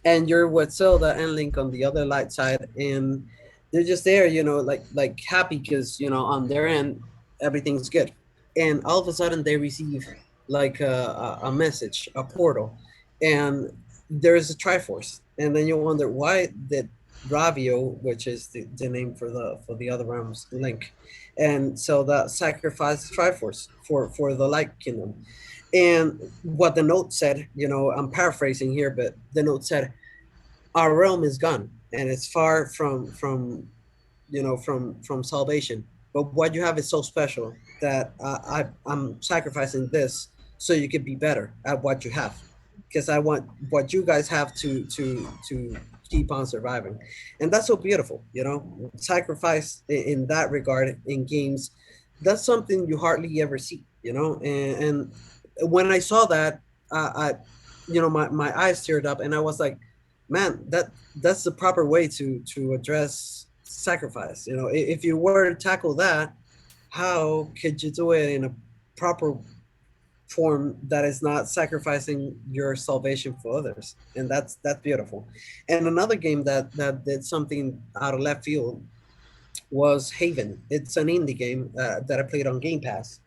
and you're with Zelda and Link on the other light side, and they're just there, like happy because on their end everything's good, and all of a sudden they receive like a message, a portal, and there's a Triforce, and then you wonder why did Ravio, which is the name for the other realms Link, and Zelda sacrificed Triforce for the Light Kingdom. And what the note said, I'm paraphrasing here, but the note said, "Our realm is gone, and it's far from salvation. But what you have is so special that I'm sacrificing this so you could be better at what you have, because I want what you guys have to keep on surviving." And that's so beautiful. Sacrifice in that regard in games. That's something you hardly ever see. And when I saw that, my eyes teared up, and I was like, man, that's the proper way to address sacrifice. If you were to tackle that, how could you do it in a proper form that is not sacrificing your salvation for others? And that's beautiful. And another game that did something out of left field was Haven. It's an indie game that I played on Game Pass,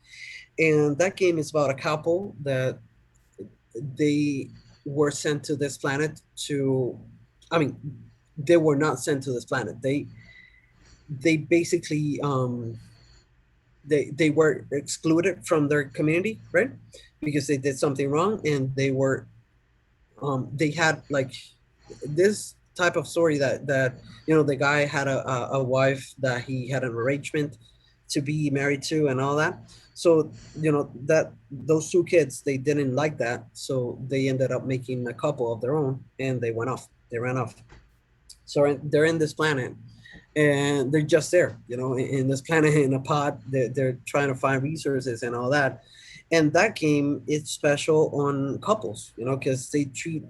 and that game is about a couple that they were sent to this planet to, I mean, they were not sent to this planet. They basically they were excluded from their community, right? Because they did something wrong, and they had like this type of story that the guy had a wife that he had an arrangement to be married to and all that. So that those two kids, they didn't like that, so they ended up making a couple of their own, and they ran off. So they're in this planet, and they're just there, in this planet in a pod. They're trying to find resources and all that. And that game is special on couples, because they treat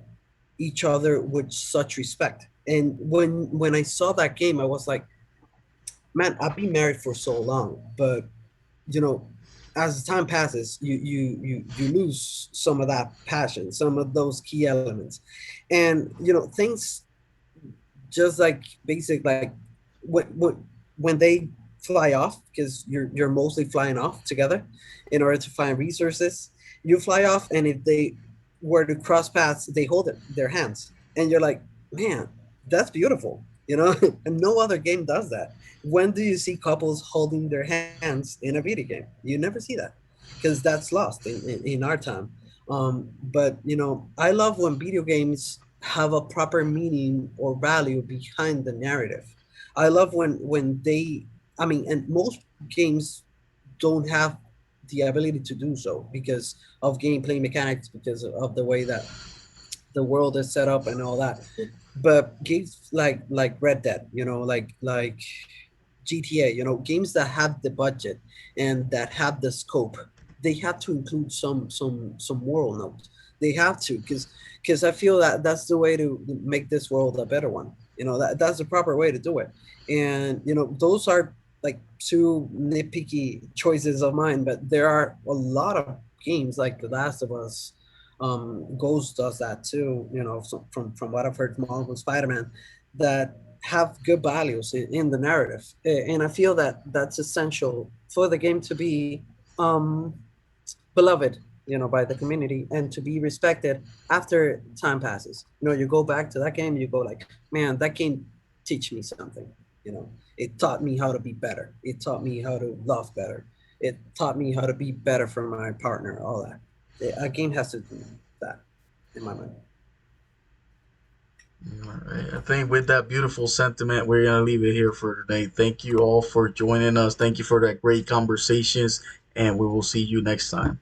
each other with such respect. And when I saw that game, I was like, man, I've been married for so long, but you know, as the time passes, you lose some of that passion, some of those key elements, and things just like basic, like what when they fly off, because you're mostly flying off together in order to find resources. You fly off, and if they were to cross paths, they hold it their hands, and you're like, man, that's beautiful, you know. And no other game does that. When do you see couples holding their hands in a video game? You never see that, because that's lost in our time. But you know, I love when video games have a proper meaning or value behind the narrative. I love when they, I mean, and most games don't have the ability to do so because of gameplay mechanics, because of the way that the world is set up and all that. But games like Red Dead, you know, like GTA, you know, games that have the budget and that have the scope, they have to include some moral note. They have to, because I feel that that's the way to make this world a better one. You know, that's the proper way to do it. And you know, those are like two nitpicky choices of mine, but there are a lot of games like The Last of Us. Ghost does that too. You know, so from what I've heard, Marvel Spider-Man, that have good values in the narrative. And I feel that that's essential for the game to be um, beloved, you know, by the community, and to be respected after time passes. You know, you go back to that game, you go like, man, that game teach me something. You know, it taught me how to be better. It taught me how to love better. It taught me how to be better for my partner. All that. A game has to do that, in my mind. All right. I think with that beautiful sentiment, we're gonna leave it here for today. Thank you all for joining us. Thank you for that great conversations, and we will see you next time.